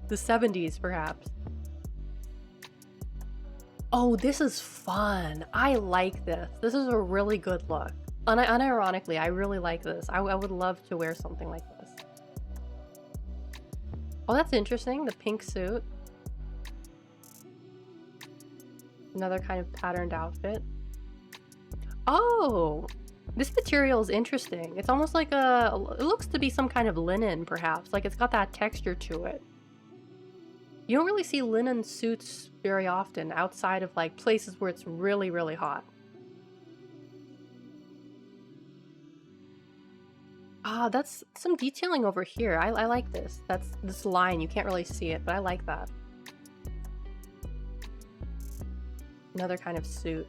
the 70s, perhaps. Oh, this is fun. I like this. This is a really good look. Unironically, I really like this. I would love to wear something like this. Oh, that's interesting. The pink suit. Another kind of patterned outfit. Oh, this material is interesting. It's almost like it looks to be some kind of linen, perhaps. Like it's got that texture to it. You don't really see linen suits very often outside of like places where it's really, really hot. Ah, that's some detailing over here. I like this. That's this line. You can't really see it, but I like that. Another kind of suit.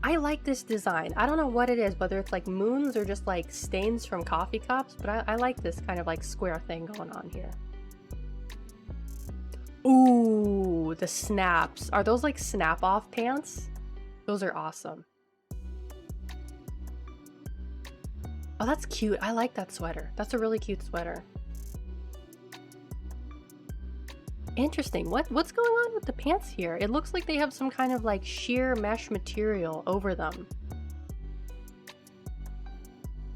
I like this design. I don't know what it is, whether it's like moons or just like stains from coffee cups, but I like this kind of like square thing going on here. Ooh, the snaps. Are those like snap-off pants? Those are awesome. Oh, that's cute. I like that sweater. That's a really cute sweater. Interesting. What's going on with the pants here? It looks like they have some kind of like sheer mesh material over them.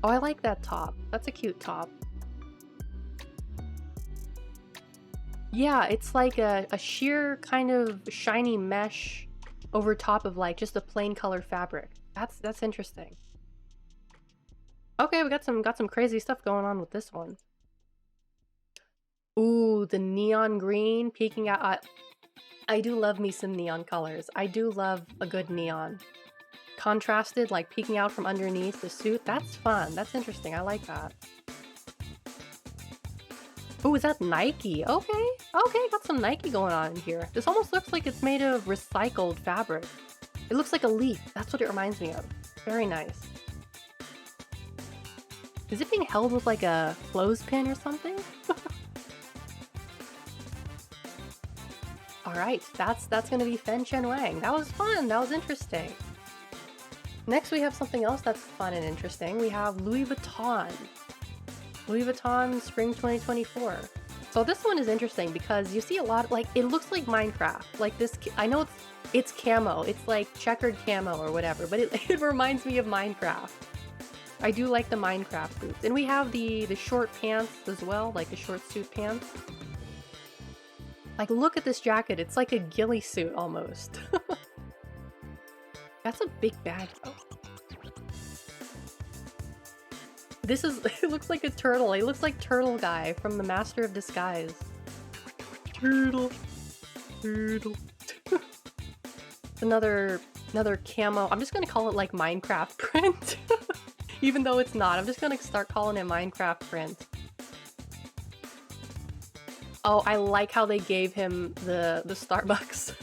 Oh, I like that top. That's a cute top. Yeah, it's like a sheer kind of shiny mesh over top of like just a plain color fabric. That's interesting. Okay, we got some crazy stuff going on with this one. Ooh, the neon green peeking out. I do love me some neon colors. I do love a good neon. Contrasted, like peeking out from underneath the suit. That's fun. That's interesting. I like that. Ooh, is that Nike? Okay. Okay, got some Nike going on in here. This almost looks like it's made of recycled fabric. It looks like a leaf. That's what it reminds me of. Very nice. Is it being held with like a clothespin or something? Alright, that's gonna be Fen Chen Wang. That was fun, that was interesting. Next we have something else that's fun and interesting. We have Louis Vuitton. Louis Vuitton Spring 2024. So this one is interesting because you see a lot of, like, it looks like Minecraft. Like this, I know it's camo, it's like checkered camo or whatever, but it reminds me of Minecraft. I do like the Minecraft boots. And we have the short pants as well, like the short suit pants. Like, look at this jacket. It's like a ghillie suit almost. That's a big bag though. This is, it looks like a turtle. He looks like Turtle Guy from the Master of Disguise. Turtle. Turtle. Another camo. I'm just gonna call it like Minecraft print. Even though it's not. I'm just gonna start calling it Minecraft print. Oh, I like how they gave him the Starbucks.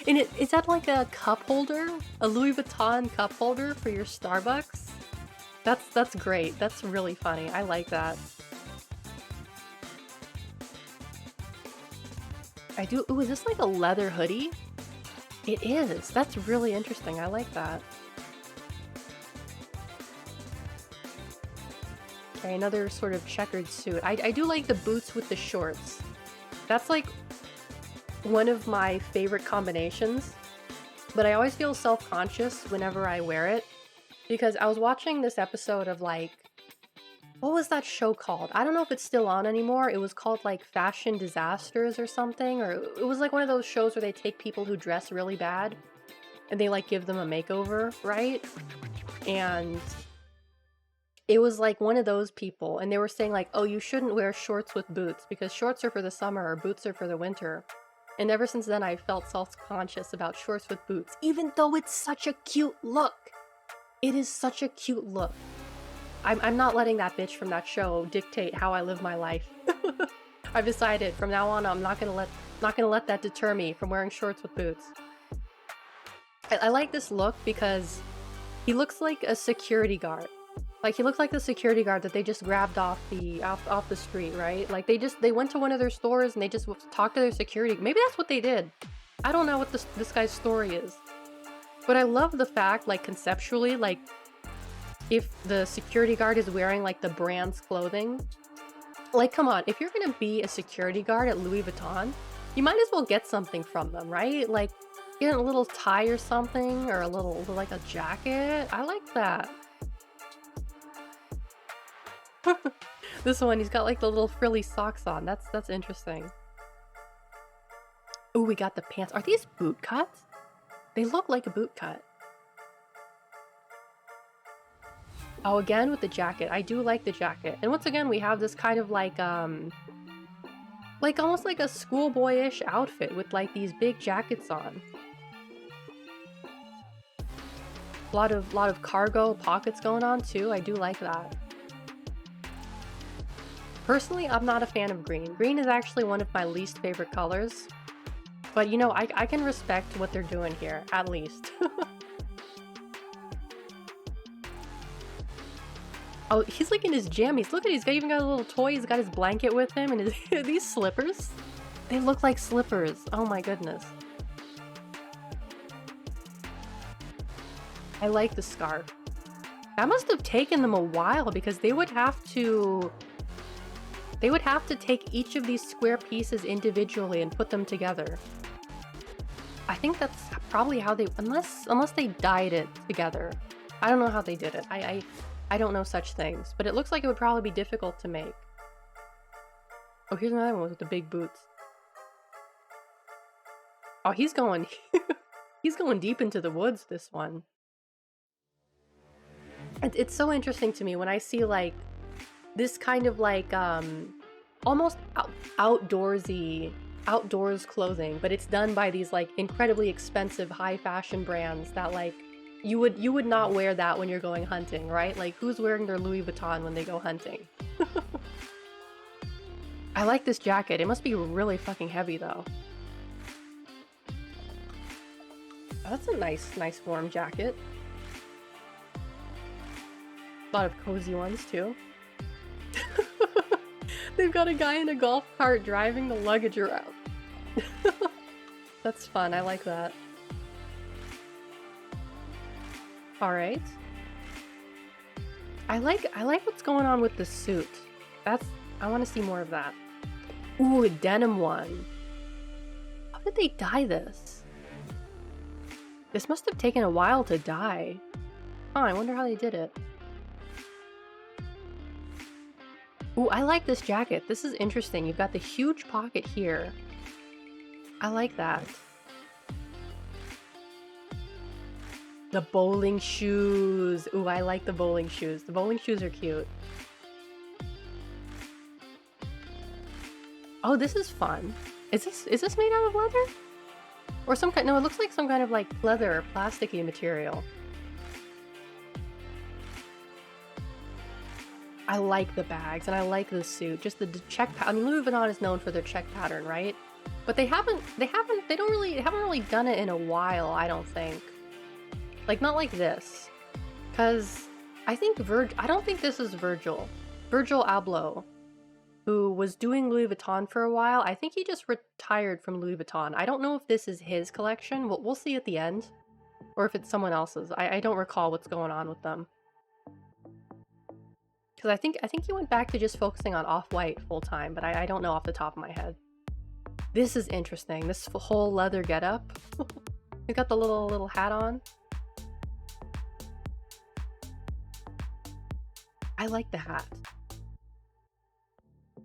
And is that like a cup holder? A Louis Vuitton cup holder for your Starbucks? That's great. That's really funny. I like that. I do. Ooh, is this like a leather hoodie? It is. That's really interesting. I like that. Okay, another sort of checkered suit. I do like the boots with the shorts. That's like one of my favorite combinations, but I always feel self-conscious whenever I wear it because I was watching this episode of like, what was that show called? I don't know if it's still on anymore. It was called like Fashion Disasters or something, or it was like one of those shows where they take people who dress really bad and they like give them a makeover, right? And it was like one of those people, and they were saying like, oh, you shouldn't wear shorts with boots because shorts are for the summer or boots are for the winter. And ever since then, I felt self-conscious about shorts with boots, even though it's such a cute look. It is such a cute look. I'm not letting that bitch from that show dictate how I live my life. I've decided from now on, I'm not gonna let that deter me from wearing shorts with boots. I like this look because he looks like a security guard. Like, he looks like the security guard that they just grabbed off the street, right? Like, they went to one of their stores and they just talked to their security. Maybe that's what they did. I don't know what this guy's story is. But I love the fact, like, conceptually, like, if the security guard is wearing, like, the brand's clothing, like, come on, if you're gonna be a security guard at Louis Vuitton, you might as well get something from them, right? Like, get a little tie or something, or like, a jacket. I like that. This one, he's got like the little frilly socks on. That's interesting. Oh, we got the pants. Are these boot cuts? They look like a boot cut. Oh, again with the jacket. I do like the jacket. And once again, we have this kind of like almost like a schoolboyish outfit with like these big jackets on. A lot of cargo pockets going on too. I do like that. Personally, I'm not a fan of green. Green is actually one of my least favorite colors. But you know, I can respect what they're doing here, at least. Oh, he's like in his jammies. Look at he's even got a little toy. He's got his blanket with him and his these slippers. They look like slippers. Oh my goodness. I like the scarf. That must have taken them a while because they would have to take each of these square pieces individually and put them together. I think that's probably how they, unless they dyed it together. I don't know how they did it. I don't know such things, but it looks like it would probably be difficult to make. Oh, here's another one with the big boots. Oh, he's going he's going deep into the woods, this one. It's so interesting to me when I see like this kind of like almost outdoors clothing, but it's done by these like incredibly expensive high fashion brands that like you would not wear that when you're going hunting, right? Like who's wearing their Louis Vuitton when they go hunting? I like this jacket. It must be really fucking heavy though. Oh, that's a nice warm jacket. A lot of cozy ones too. They've got a guy in a golf cart driving the luggage around. That's fun. I like that. All right. I like what's going on with the suit. I want to see more of that. Ooh, a denim one. How did they dye this? This must have taken a while to dye. Oh, I wonder how they did it. Ooh, I like this jacket. This is interesting. You've got the huge pocket here. I like that. The bowling shoes. Ooh, I like the bowling shoes. The bowling shoes are cute. Oh, this is fun. Is this made out of leather? Or some kind? No, it looks like some kind of like leather or plasticky material. I like the bags and I like the suit. Just the check. I mean, Louis Vuitton is known for their check pattern, right? But they haven't really done it in a while. I don't think. Like not like this, because I don't think this is Virgil Abloh, who was doing Louis Vuitton for a while. I think he just retired from Louis Vuitton. I don't know if this is his collection. We'll see at the end, or if it's someone else's. I don't recall what's going on with them. Because I think he went back to just focusing on Off-White full time, but I don't know off the top of my head. This is interesting. This whole leather getup. He got the little hat on. I like the hat.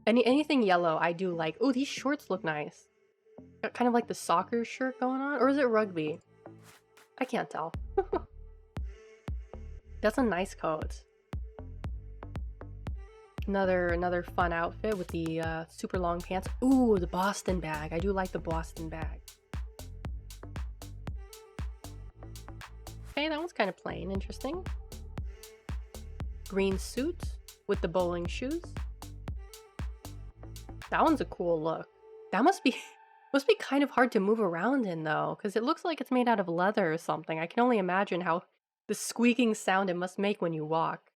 Anything yellow, I do like. Oh, these shorts look nice. Got kind of like the soccer shirt going on, or is it rugby? I can't tell. That's a nice coat. Another fun outfit with the super long pants. Ooh, the Boston bag. I do like the Boston bag. Okay, that one's kind of plain. Interesting. Green suit with the bowling shoes. That one's a cool look. That must be kind of hard to move around in though, because it looks like it's made out of leather or something. I can only imagine how the squeaking sound it must make when you walk.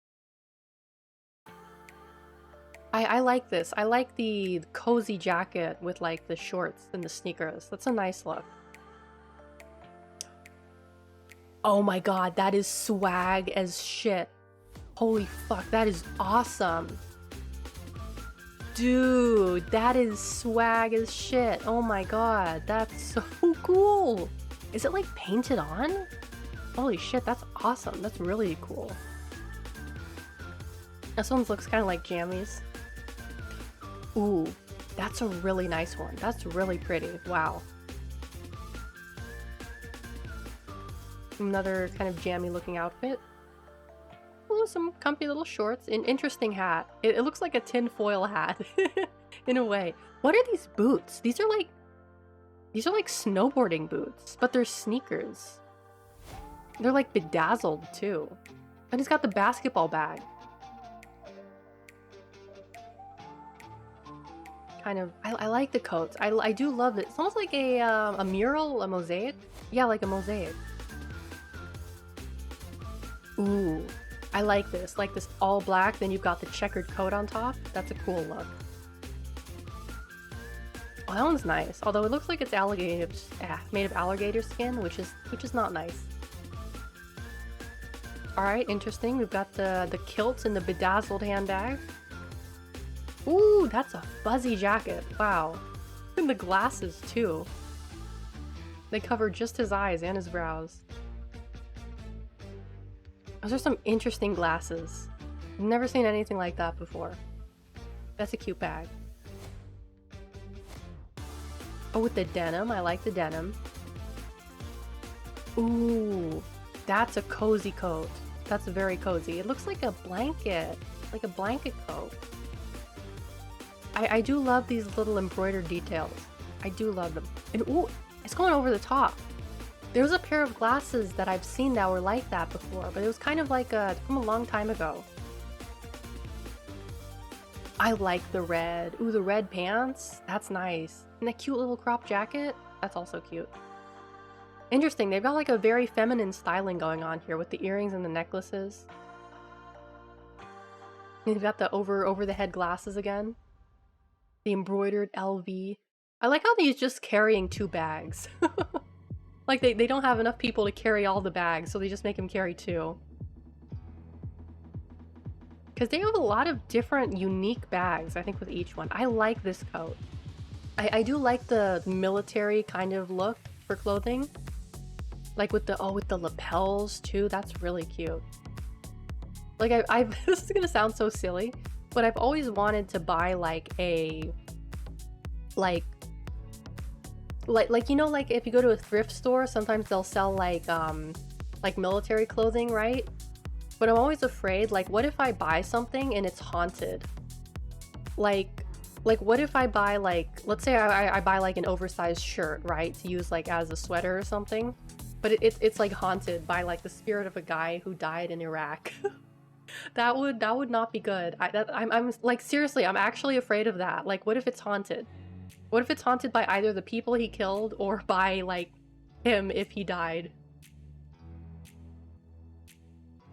I like this. I like the cozy jacket with like the shorts and the sneakers. That's a nice look. Oh my god, that is swag as shit. Holy fuck, that is awesome. Dude, that is swag as shit. Oh my god, that's so cool. Is it like painted on? Holy shit, that's awesome. That's really cool. This one looks kind of like jammies. Ooh, that's a really nice one. That's really pretty. Wow. Another kind of jammy looking outfit. Ooh, some comfy little shorts. An interesting hat. It looks like a tinfoil hat in a way. What are these boots? These are like snowboarding boots, but they're sneakers. They're like bedazzled too. And he's got the basketball bag. kind of... I like the coats. I do love it. It's almost like a mural, a mosaic. Yeah, like a mosaic. Ooh, I like this. Like this all black, then you've got the checkered coat on top. That's a cool look. Oh, that one's nice. Although it looks like it's made of alligator skin, which is not nice. All right, interesting. We've got the kilts and the bedazzled handbag. Ooh, that's a fuzzy jacket. Wow. And the glasses too. They cover just his eyes and his brows. Those are some interesting glasses. I've never seen anything like that before. That's a cute bag. Oh, with the denim. I like the denim. Ooh, that's a cozy coat. That's very cozy. It looks like a blanket. Like a blanket coat. I do love these little embroidered details. I do love them. And ooh, it's going over the top. There was a pair of glasses that I've seen that were like that before, but it was kind of like from a long time ago. I like the red. Ooh, the red pants. That's nice. And that cute little crop jacket. That's also cute. Interesting. They've got like a very feminine styling going on here with the earrings and the necklaces. And they've got the over the head glasses again. The embroidered LV. I like how he's just carrying 2 bags. Like they don't have enough people to carry all the bags, so they just make him carry 2. Because they have a lot of different unique bags, I think, with each one. I like this coat. I do like the military kind of look for clothing. Like with the lapels too. That's really cute. Like I've this is gonna sound so silly, but I've always wanted to buy like a like you know, like if you go to a thrift store, sometimes they'll sell like military clothing, right? But I'm always afraid, like, what if I buy something and it's haunted? Like what if I buy like, let's say I buy like an oversized shirt, right, to use like as a sweater or something, but it's like haunted by like the spirit of a guy who died in Iraq. That would not be good. I'm like, seriously, I'm actually afraid of that. Like, what if it's haunted? What if it's haunted by either the people he killed or by like him if he died?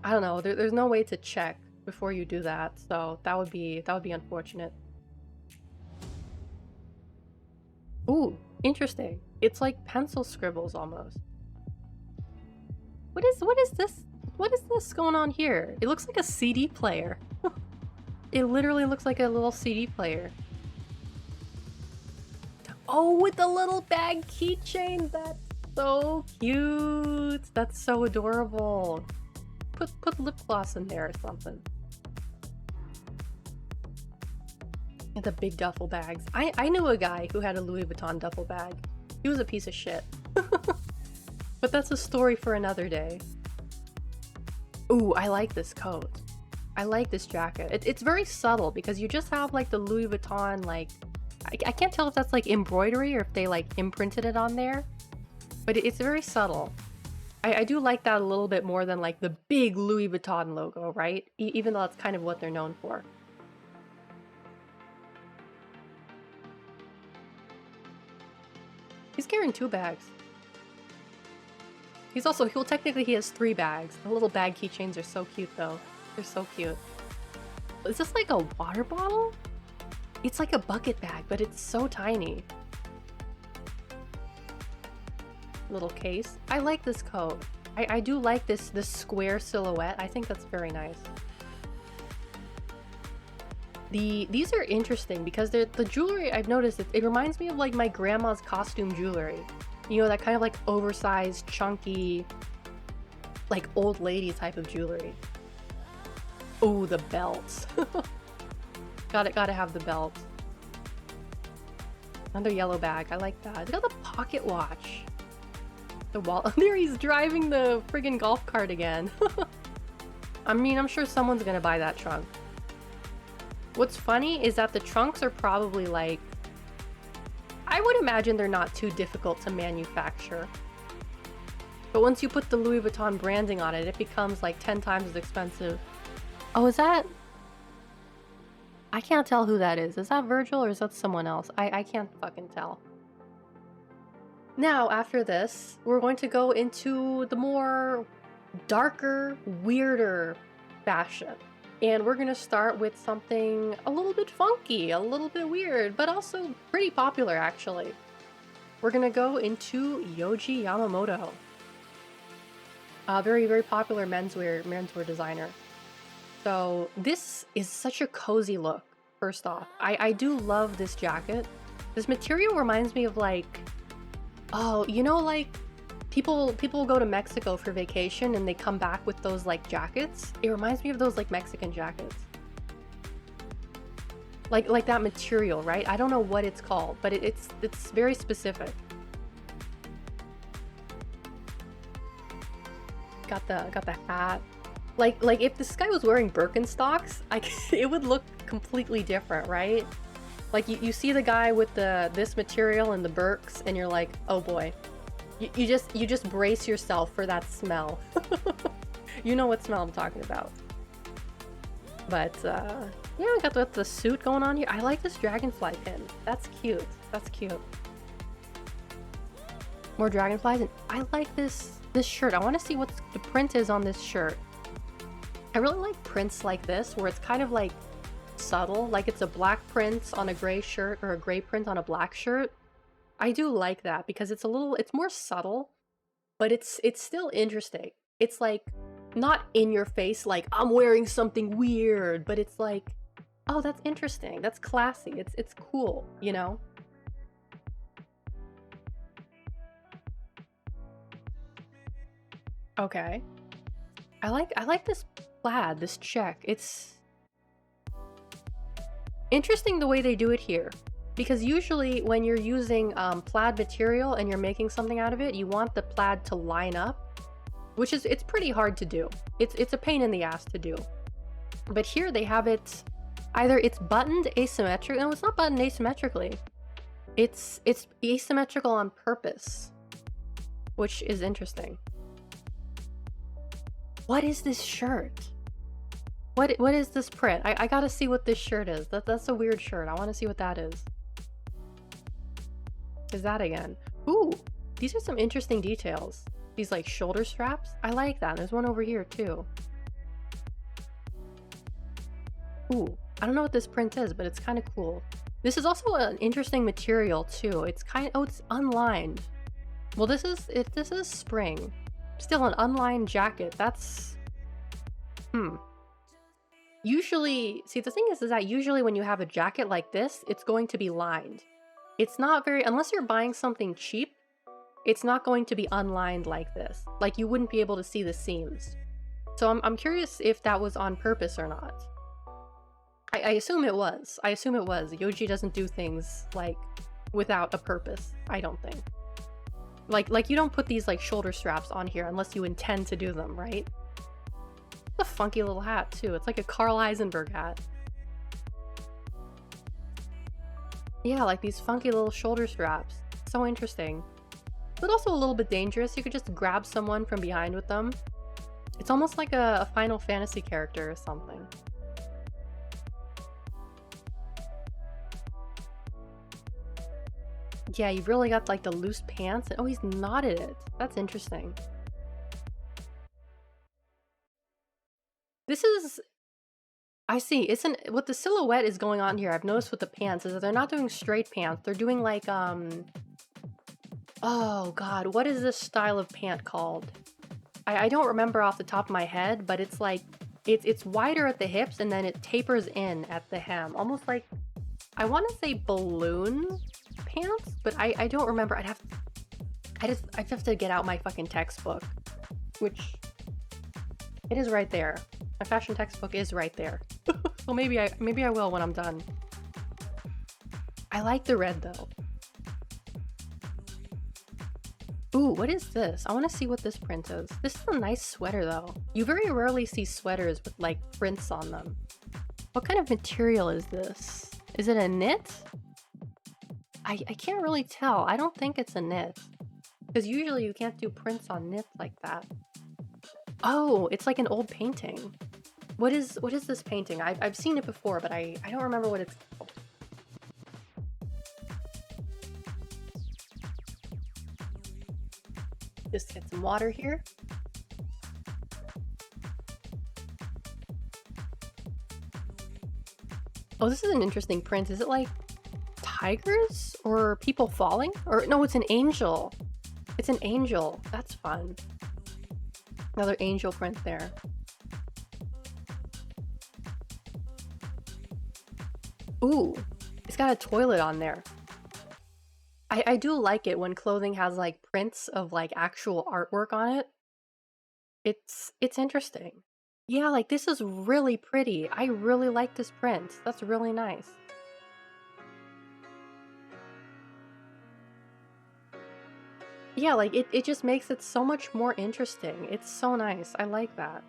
I don't know. There's no way to check before you do that, so that would be unfortunate. Ooh, interesting. It's like pencil scribbles almost. What is this? What is this going on here? It looks like a CD player. It literally looks like a little CD player. Oh, with the little bag keychain. That's so cute. That's so adorable. Put lip gloss in there or something. And the big duffel bags. I knew a guy who had a Louis Vuitton duffel bag. He was a piece of shit. But that's a story for another day. Ooh, I like this coat. I like this jacket. It's very subtle because you just have like the Louis Vuitton, like, I can't tell if that's like embroidery or if they like imprinted it on there, but it's very subtle. I do like that a little bit more than like the big Louis Vuitton logo, right? Even though that's kind of what they're known for. He's carrying 2 bags. Technically he has 3 bags. The little bag keychains are so cute though. They're so cute. Is this like a water bottle? It's like a bucket bag, but it's so tiny. Little case. I like this coat. I do like this square silhouette. I think that's very nice. These are interesting because the jewelry, I've noticed it reminds me of like my grandma's costume jewelry. You know, that kind of like oversized, chunky, like old lady type of jewelry. Oh, the belts. Gotta have the belt. Another yellow bag. I like that. Look at the pocket watch. The wall. There, he's driving the friggin' golf cart again. I mean, I'm sure someone's gonna buy that trunk. What's funny is that the trunks are probably like, I would imagine they're not too difficult to manufacture. But once you put the Louis Vuitton branding on it, it becomes like 10 times as expensive. Oh, is that? I can't tell who that is. Is that Virgil or is that someone else? I can't fucking tell. Now, after this, we're going to go into the more darker, weirder fashion. And we're gonna start with something a little bit funky, a little bit weird, but also pretty popular actually. We're gonna go into Yohji Yamamoto. A very, very popular menswear designer. So this is such a cozy look, first off. I do love this jacket. This material reminds me of like, oh, you know, like people go to Mexico for vacation and they come back with those like jackets. It reminds me of those like Mexican jackets. Like that material, right? I don't know what it's called, but it's very specific. Got the hat. Like if this guy was wearing Birkenstocks, it would look completely different, right? Like you see the guy with this material and the Birks, and you're like, oh boy. You just brace yourself for that smell. You know what smell I'm talking about. But yeah, I got the suit going on here. I like this dragonfly pin. That's cute. That's cute. More dragonflies, and I like this shirt. I want to see what the print is on this shirt. I really like prints like this, where it's kind of like subtle, like it's a black print on a gray shirt or a gray print on a black shirt. I do like that because it's more subtle, but it's still interesting. It's like not in your face, like I'm wearing something weird, but it's like, oh, that's interesting. That's classy. It's cool, you know? Okay. I like this plaid, this check. It's interesting the way they do it here. Because usually when you're using plaid material and you're making something out of it, you want the plaid to line up, which is, it's pretty hard to do. It's a pain in the ass to do. But here they have it, either it's buttoned asymmetric, no, it's not buttoned asymmetrically. It's asymmetrical on purpose, which is interesting. What is this shirt? What is this print? I gotta see what this shirt is. That's a weird shirt. I want to see what that is. Is that again? Ooh, these are some interesting details. These like shoulder straps. I like that. There's one over here too. Ooh, I don't know what this print is, but it's kind of cool. This is also an interesting material too. It's it's unlined. Well, this is spring. Still an unlined jacket. That's usually, see, the thing is that usually when you have a jacket like this, it's going to be lined. It's not very, unless you're buying something cheap, it's not going to be unlined like this. Like you wouldn't be able to see the seams. So I'm curious if that was on purpose or not. I assume it was. I assume it was. Yohji doesn't do things like without a purpose, I don't think. Like you don't put these like shoulder straps on here unless you intend to do them, right? It's a funky little hat too. It's like a Carl Eisenberg hat. Yeah, like these funky little shoulder straps. So interesting. But also a little bit dangerous. You could just grab someone from behind with them. It's almost like a Final Fantasy character or something. Yeah, you've really got like the loose pants. Oh, he's knotted it. That's interesting. This is... I see. What the silhouette is going on here, I've noticed with the pants, is that they're not doing straight pants. They're doing like, oh god, what is this style of pant called? I don't remember off the top of my head, but it's like, it's wider at the hips and then it tapers in at the hem. Almost like, I want to say balloon pants, but I don't remember. I'd have to get out my fucking textbook, which it is right there. My fashion textbook is right there. So maybe I will when I'm done. I like the red though. Ooh, what is this? I want to see what this print is. This is a nice sweater though. You very rarely see sweaters with like prints on them. What kind of material is this? Is it a knit? I can't really tell. I don't think it's a knit. Because usually you can't do prints on knit like that. Oh, it's like an old painting. what is this painting? I've seen it before, but I don't remember what it's called. Just get some water here. Oh, this is an interesting print. Is it like tigers or people falling? Or no, it's an angel. It's an angel. That's fun. Another angel print there. Ooh, it's got a toilet on there. I do like it when clothing has like prints of like actual artwork on it. It's interesting. Yeah, like this is really pretty. I really like this print. That's really nice. Yeah, like it just makes it so much more interesting. It's so nice. I like that.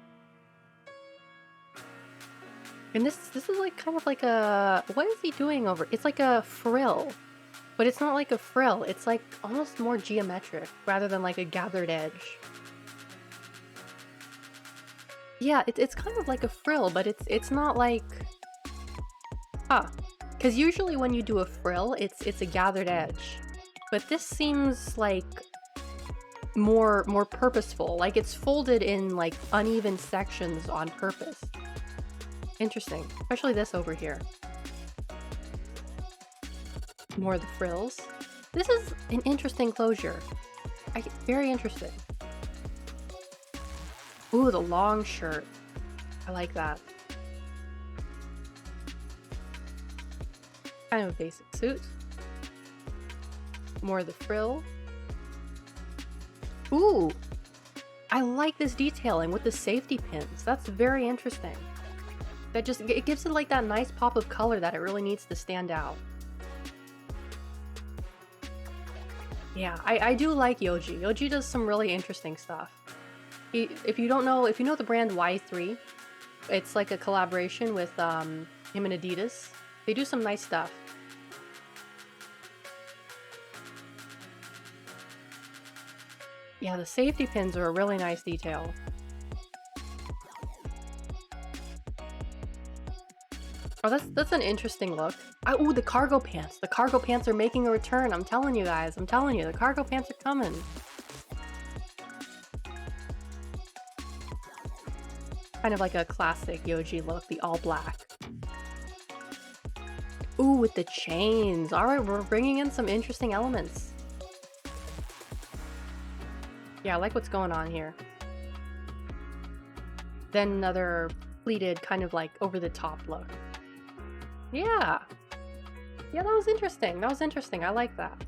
And this is like kind of like a, what is he doing over? It's like a frill. But it's not like a frill, it's like almost more geometric rather than like a gathered edge. Yeah, it's kind of like a frill, but it's not like... Huh. Because usually when you do a frill, it's a gathered edge. But this seems like more purposeful. Like it's folded in like uneven sections on purpose. Interesting. Especially this over here. More of the frills. This is an interesting closure. Very interesting. Ooh, the long shirt. I like that. Kind of a basic suit. More of the frill. Ooh! I like this detailing with the safety pins. That's very interesting. That just, it gives it like that nice pop of color that it really needs to stand out. Yeah, I do like Yoji. Yoji does some really interesting stuff. If you know the brand Y3, it's like a collaboration with him and Adidas. They do some nice stuff. Yeah, the safety pins are a really nice detail. Oh, that's an interesting look. Ooh, the cargo pants. The cargo pants are making a return. I'm telling you guys. I'm telling you, the cargo pants are coming. Kind of like a classic Yoji look, the all black. Ooh, with the chains. All right, we're bringing in some interesting elements. Yeah, I like what's going on here. Then another pleated, kind of like over the top look. Yeah. Yeah, that was interesting. That was interesting. I like that.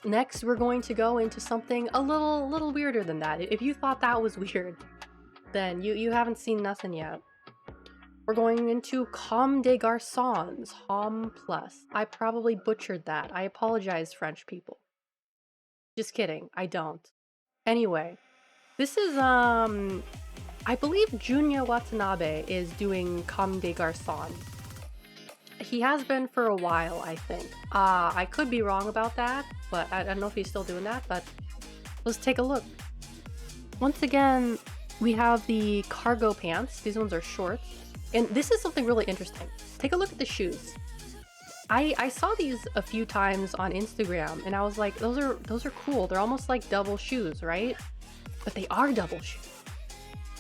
Next, we're going to go into something a little weirder than that. If you thought that was weird, then you haven't seen nothing yet. We're going into Comme des Garçons, Homme Plus. I probably butchered that. I apologize, French people. Just kidding. I don't. Anyway, this is, I believe Junya Watanabe is doing Comme des Garçons. He has been for a while, I think. I could be wrong about that, but I don't know if he's still doing that, but let's take a look. Once again, we have the cargo pants. These ones are shorts. And this is something really interesting. Take a look at the shoes. I saw these a few times on Instagram, and I was like, those are cool. They're almost like double shoes, right? But they are double shoes.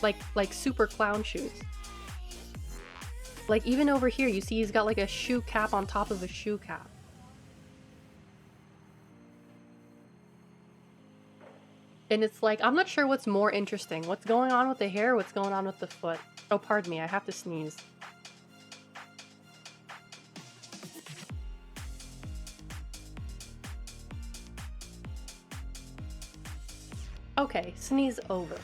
Like super clown shoes. Like, even over here, you see he's got like a shoe cap on top of a shoe cap. And it's like, I'm not sure what's more interesting. What's going on with the hair, what's going on with the foot. Oh, pardon me, I have to sneeze. Okay, sneeze over.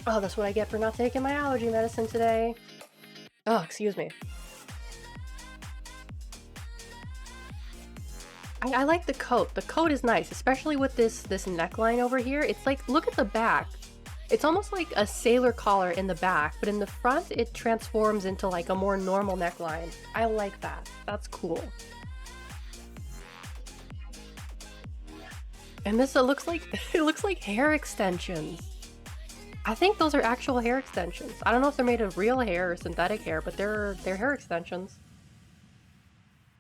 Oh, that's what I get for not taking my allergy medicine today. Oh, excuse me. I like the coat. The coat is nice, especially with this neckline over here. It's like, look at the back. It's almost like a sailor collar in the back, but in the front, it transforms into like a more normal neckline. I like that. That's cool. And this, it looks like hair extensions. I think those are actual hair extensions. I don't know if they're made of real hair or synthetic hair, but they're hair extensions.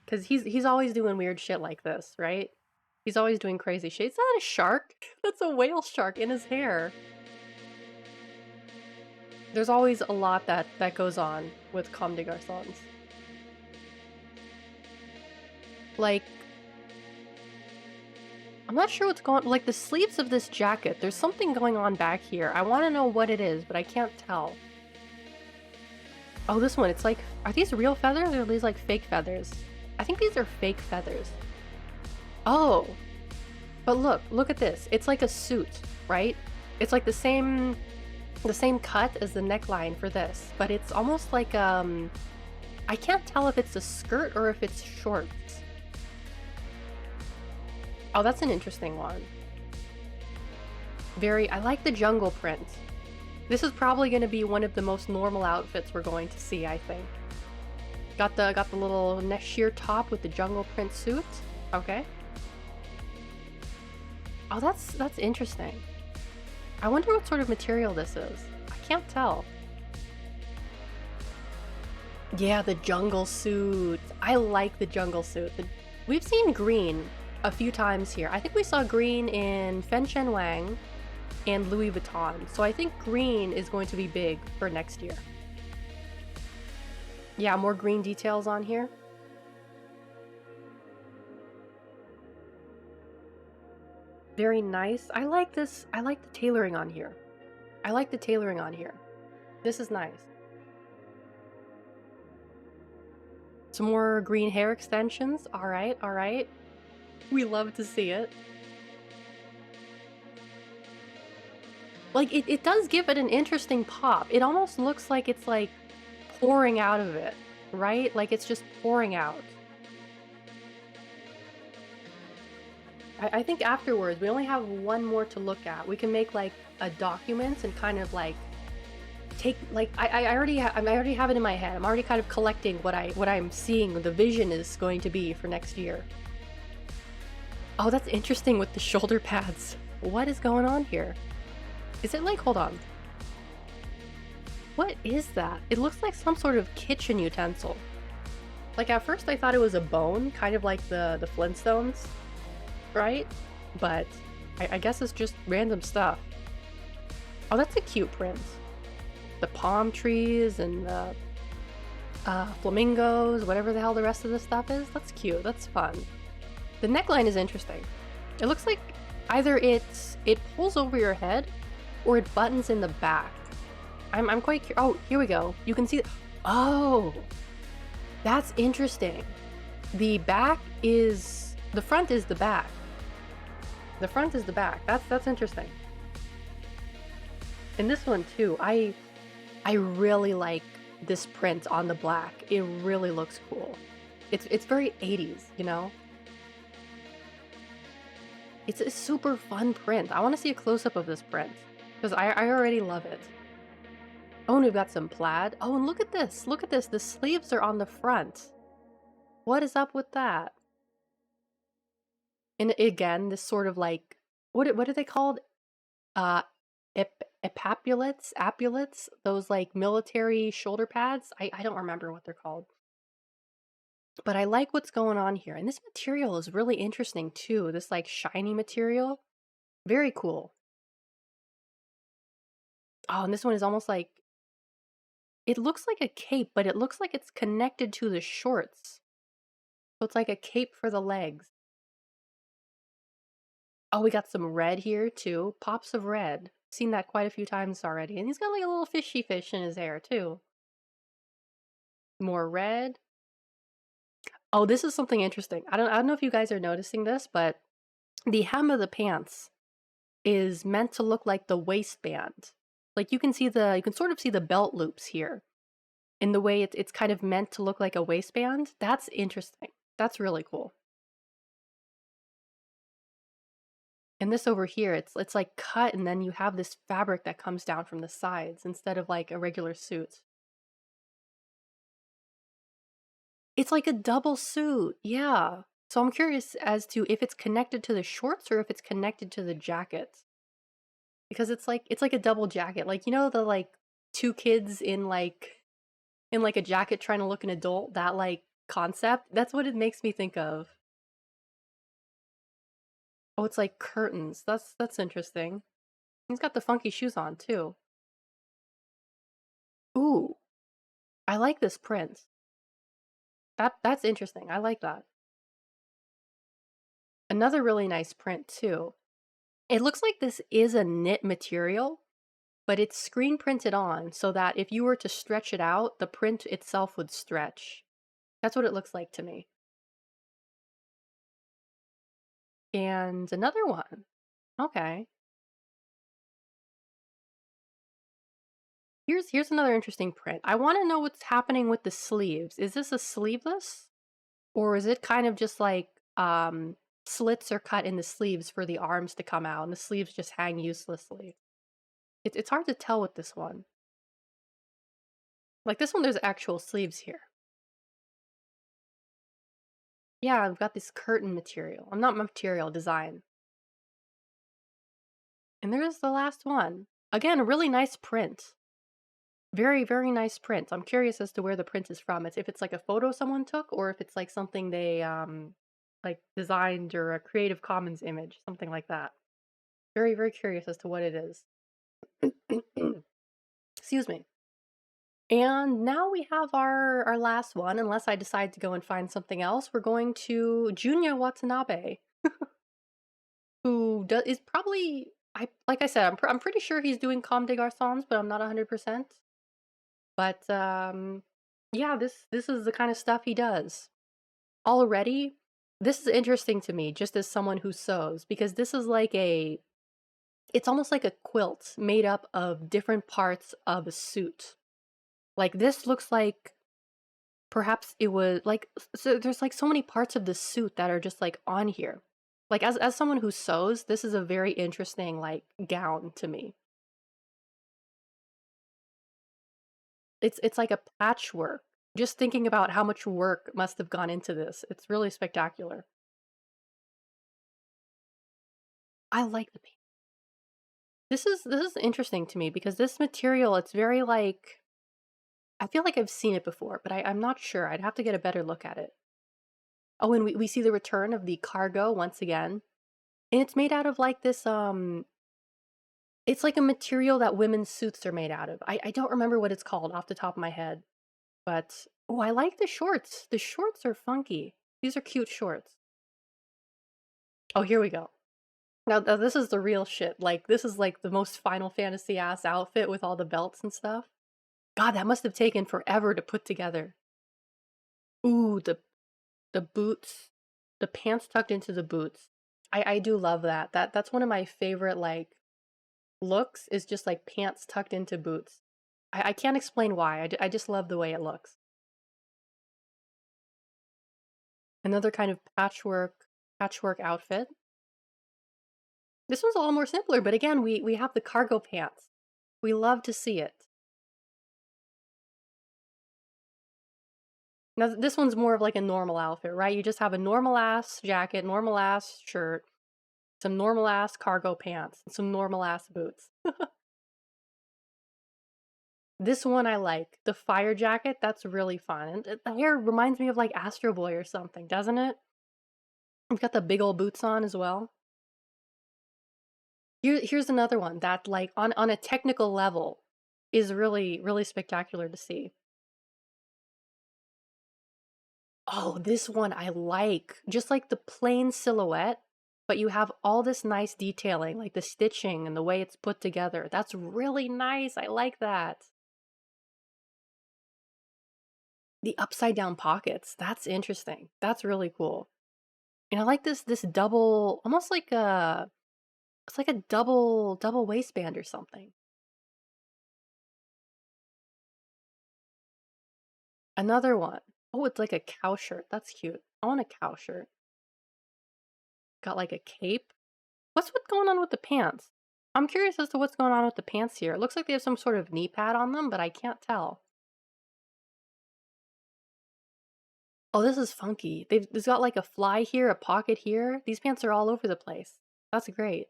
Cause he's always doing weird shit like this, right? He's always doing crazy shit. It's not a shark. That's a whale shark in his hair. There's always a lot that goes on with Comme des Garçons. Like, I'm not sure what's going. Like the sleeves of this jacket, there's something going on back here. I want to know what it is, but I can't tell. Oh, this one. It's like, are these real feathers or are these like fake feathers? I think these are fake feathers. Oh, but look at this. It's like a suit, right? It's like the same cut as the neckline for this, but it's almost like I can't tell if it's a skirt or if it's shorts. Oh, that's an interesting one. I like the jungle print. This is probably going to be one of the most normal outfits we're going to see, I think. Got the little sheer top with the jungle print suit. Okay. Oh, that's interesting. I wonder what sort of material this is. I can't tell. Yeah, the jungle suit. I like the jungle suit. We've seen green a few times here. I think we saw green in Fen Shen Wang and Louis Vuitton. So I think green is going to be big for next year. Yeah, more green details on here. Very nice. I like this. I like the tailoring on here. I like the tailoring on here. This is nice. Some more green hair extensions. All right, all right. We love to see it. Like, it does give it an interesting pop. It almost looks like it's, like, pouring out of it, right? Like, it's just pouring out. I think afterwards, we only have one more to look at. We can make, like, a document and kind of, like, take, like, I already have it in my head. I'm already kind of collecting what I'm seeing, the vision is going to be for next year. Oh, that's interesting with the shoulder pads. What is going on here? Is it like, hold on. What is that? It looks like some sort of kitchen utensil. Like at first I thought it was a bone, kind of like the Flintstones, right? But I guess it's just random stuff. Oh, that's a cute print. The palm trees and the flamingos, whatever the hell the rest of this stuff is. That's cute, that's fun. The neckline is interesting. It looks like either it pulls over your head or it buttons in the back. I'm quite curious. Oh, here we go. You can see. Oh, that's interesting. The front is the back. The front is the back. That's interesting. And this one too. I really like this print on the black. It really looks cool. It's very 80s, you know? It's a super fun print. I want to see a close-up of this print because I already love it. Oh, and we've got some plaid. Oh, and look at this. Look at this. The sleeves are on the front. What is up with that? And again, this sort of like, what are they called? Uh, Apulets? Those like military shoulder pads? I don't remember what they're called. But I like what's going on here. And this material is really interesting too. This like shiny material. Very cool. Oh, and this one is almost like, it looks like a cape, but it looks like it's connected to the shorts. So it's like a cape for the legs. Oh, we got some red here too. Pops of red. Seen that quite a few times already. And he's got like a little fishy fish in his hair too. More red. Oh, this is something interesting. I don't know if you guys are noticing this, but the hem of the pants is meant to look like the waistband. Like you can sort of see the belt loops here. In the way it's kind of meant to look like a waistband. That's interesting. That's really cool. And this over here, it's like cut and then you have this fabric that comes down from the sides instead of like a regular suit. It's like a double suit, yeah. So I'm curious as to if it's connected to the shorts or if it's connected to the jacket. because it's like a double jacket. Like, you know the, like, 2 kids in, like, a jacket trying to look an adult, that, like, concept? That's what it makes me think of. Oh, it's like curtains. That's interesting. He's got the funky shoes on too. Ooh, I like this print. That's interesting. I like that. Another really nice print too. It looks like this is a knit material, but it's screen printed on so that if you were to stretch it out, the print itself would stretch. That's what it looks like to me. And another one. Okay. Here's another interesting print. I want to know what's happening with the sleeves. Is this a sleeveless? Or is it kind of just like slits are cut in the sleeves for the arms to come out and the sleeves just hang uselessly? It's hard to tell with this one. Like this one, there's actual sleeves here. Yeah, I've got this curtain material. I'm not material design. And there's the last one. Again, a really nice print. Very, very nice print. I'm curious as to where the print is from. It's if it's like a photo someone took or if it's like something they like designed or a Creative Commons image, something like that. Very, very curious as to what it is. Excuse me. And now we have our last one. Unless I decide to go and find something else, we're going to Junya Watanabe, who is probably I like I said, I'm pretty sure he's doing Comme des Garçons, but I'm not 100%. But yeah, this is the kind of stuff he does. Already, this is interesting to me, just as someone who sews, because this is like a it's almost like a quilt made up of different parts of a suit. Like this looks like perhaps it was like so there's like so many parts of the suit that are just like on here. Like as someone who sews, this is a very interesting like gown to me. It's like a patchwork. Just thinking about how much work must have gone into this. It's really spectacular. I like the paint. This is interesting to me because this material, it's very like I feel like I've seen it before, but I'm not sure. I'd have to get a better look at it. Oh, and we see the return of the cargo once again. And it's made out of like this it's like a material that women's suits are made out of. I don't remember what it's called off the top of my head. But oh, I like the shorts. The shorts are funky. These are cute shorts. Oh, here we go. Now this is the real shit. Like this is like the most Final Fantasy ass outfit with all the belts and stuff. God, that must have taken forever to put together. Ooh, the boots, the pants tucked into the boots. I do love that. That's one of my favorite like looks is just like pants tucked into boots. I can't explain why. I just love the way it looks. Another kind of patchwork outfit. This one's a little more simpler, but again, we have the cargo pants. We love to see it. Now this one's more of like a normal outfit, right? You just have a normal ass jacket, normal ass shirt, some normal ass cargo pants, and some normal ass boots. This one I like. The fire jacket, that's really fun. And the hair reminds me of like Astro Boy or something, doesn't it? We've got the big old boots on as well. Here's another one that like on a technical level is really, really spectacular to see. Oh, this one I like. Just like the plain silhouette, but you have all this nice detailing, like the stitching and the way it's put together. That's really nice. I like that. The upside down pockets. That's interesting. That's really cool. And I like this double, almost like a it's like a double waistband or something. Another one. Oh, it's like a cow shirt. That's cute. I want a cow shirt. Got like a cape. What's going on with the pants? I'm curious as to what's going on with the pants here. It looks like they have some sort of knee pad on them, but I can't tell. Oh, this is funky. There's got like a fly here, a pocket here. These pants are all over the place. That's great.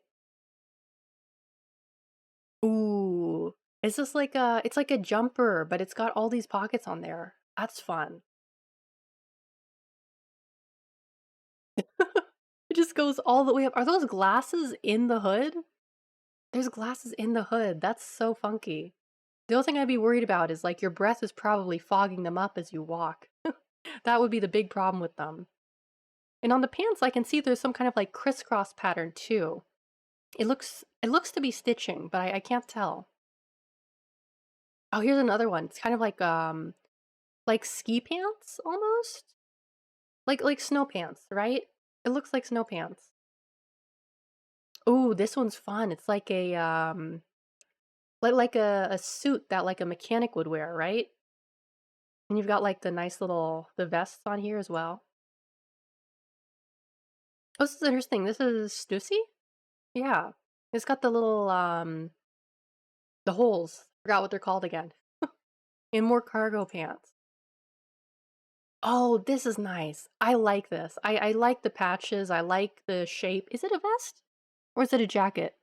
It's just it's like a jumper, but it's got all these pockets on there. That's fun. It just goes all the way up. Are those glasses in the hood? There's glasses in the hood. That's so funky. The only thing I'd be worried about is like your breath is probably fogging them up as you walk. That would be the big problem with them. And on the pants, I can see there's some kind of like crisscross pattern too. It looks to be stitching, but I can't tell. Oh, here's another one. It's kind of like ski pants almost? Like snow pants, right? It looks like snow pants. Ooh, this one's fun. It's like like a suit that like a mechanic would wear, right? And you've got like the nice little the vests on here as well. Oh, this is interesting. This is Stussy? Yeah. It's got the little the holes. Forgot what they're called again. And more cargo pants. Oh, this is nice. I like this. I like the patches. I like the shape. Is it a vest? Or is it a jacket?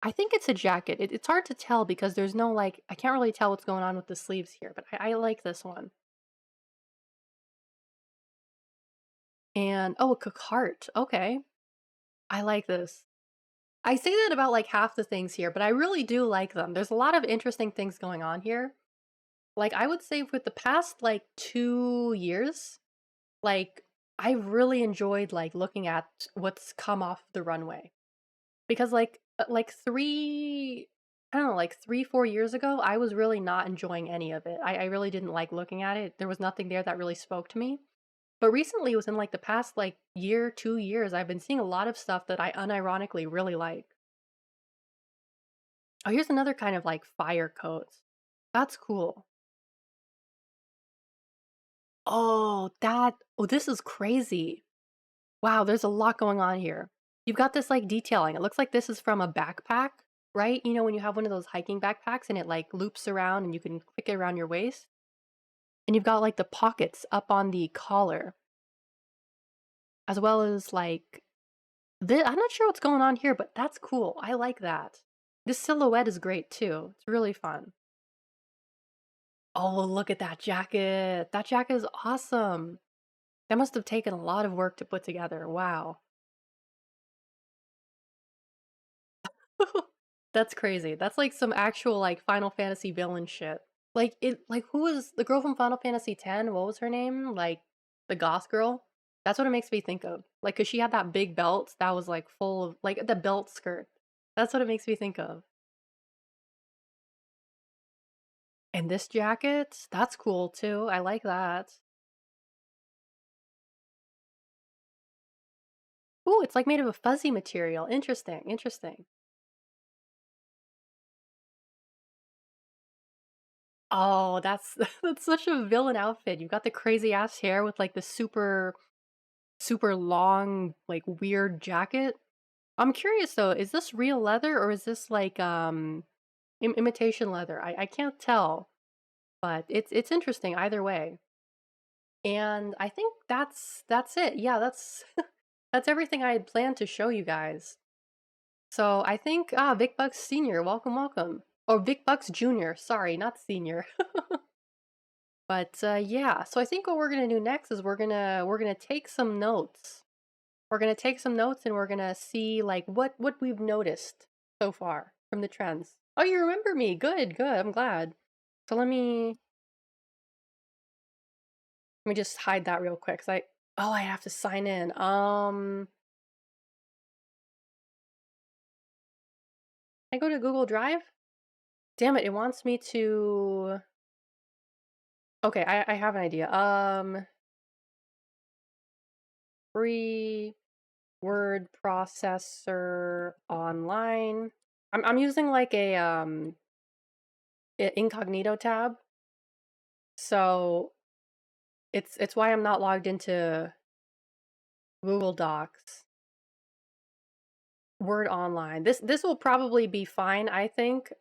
I think it's a jacket. It's hard to tell because there's no like, I can't really tell what's going on with the sleeves here, but I like this one. And oh, a Cocart. Okay. I like this. I say that about like half the things here, but I really do like them. There's a lot of interesting things going on here. Like I would say with the past like 2 years, like I've really enjoyed like looking at what's come off the runway. Because like three I don't know, like 3, 4 years ago, I was really not enjoying any of it. I really didn't like looking at it. There was nothing there that really spoke to me. But recently, within like the past like year, 2 years, I've been seeing a lot of stuff that I unironically really like. Oh, here's another kind of like fire coat. That's cool. Oh, this is crazy. Wow, there's a lot going on here. You've got this like detailing. It looks like this is from a backpack, right? You know, when you have one of those hiking backpacks and it like loops around and you can click it around your waist. And you've got like the pockets up on the collar, as well as like this. I'm not sure what's going on here, but that's cool. I like that. This silhouette is great too. It's really fun. Oh, look at that jacket. That jacket is awesome. That must have taken a lot of work to put together. Wow. That's crazy. That's like some actual like Final Fantasy villain shit. Like who was the girl from Final Fantasy X? What was her name? Like the goth girl? That's what it makes me think of. Like cuz she had that big belt that was like full of like the belt skirt. That's what it makes me think of. And this jacket, that's cool too. I like that. Ooh, it's like made of a fuzzy material. Interesting, interesting. Oh, that's that's such a villain outfit. You've got the crazy ass hair with like the super long, like weird jacket. I'm curious though, is this real leather or is this like imitation leather? I can't tell, but it's interesting either way. And I think that's it. Yeah, that's that's everything I had planned to show you guys. So I think Vic Bucks Senior, welcome, welcome. Or Vic Bucks Junior, sorry, not Senior. But yeah, so I think what we're gonna do next is we're gonna take some notes. We're gonna take some notes and we're gonna see like what we've noticed so far from the trends. Oh, you remember me? Good, good. I'm glad. So let me just hide that real quick. 'Cause I have to sign in. I go to Google Drive. Damn it! It wants me to. Okay, I have an idea. Free word processor online. I'm using like a incognito tab, so it's why I'm not logged into Google Docs. Word online. This will probably be fine, I think.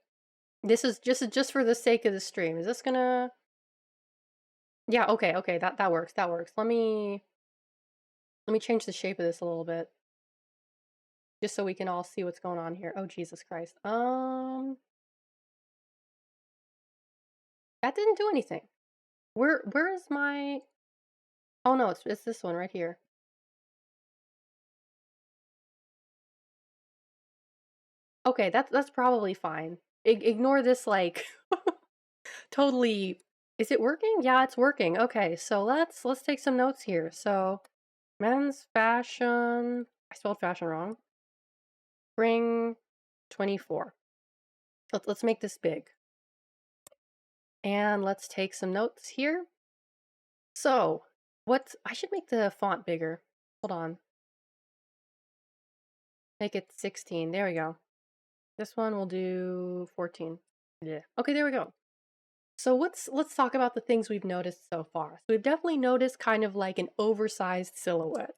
This is just for the sake of the stream. Is this gonna? Yeah, okay, okay. That works. That works. Let me change the shape of this a little bit just so we can all see what's going on here. Oh, Jesus Christ. That didn't do anything. Where is my... Oh no, it's this one right here. Okay, that's probably fine. Ignore this like totally... Is it working? Yeah, it's working. Okay, so let's take some notes here. So, men's fashion... I spelled fashion wrong. Spring 24. Let's make this big. And let's take some notes here. So, what... I should make the font bigger. Hold on. Make it 16. There we go. This one will do 14. Yeah. Okay, there we go. So let's talk about the things we've noticed so far. So we've definitely noticed kind of like an oversized silhouette.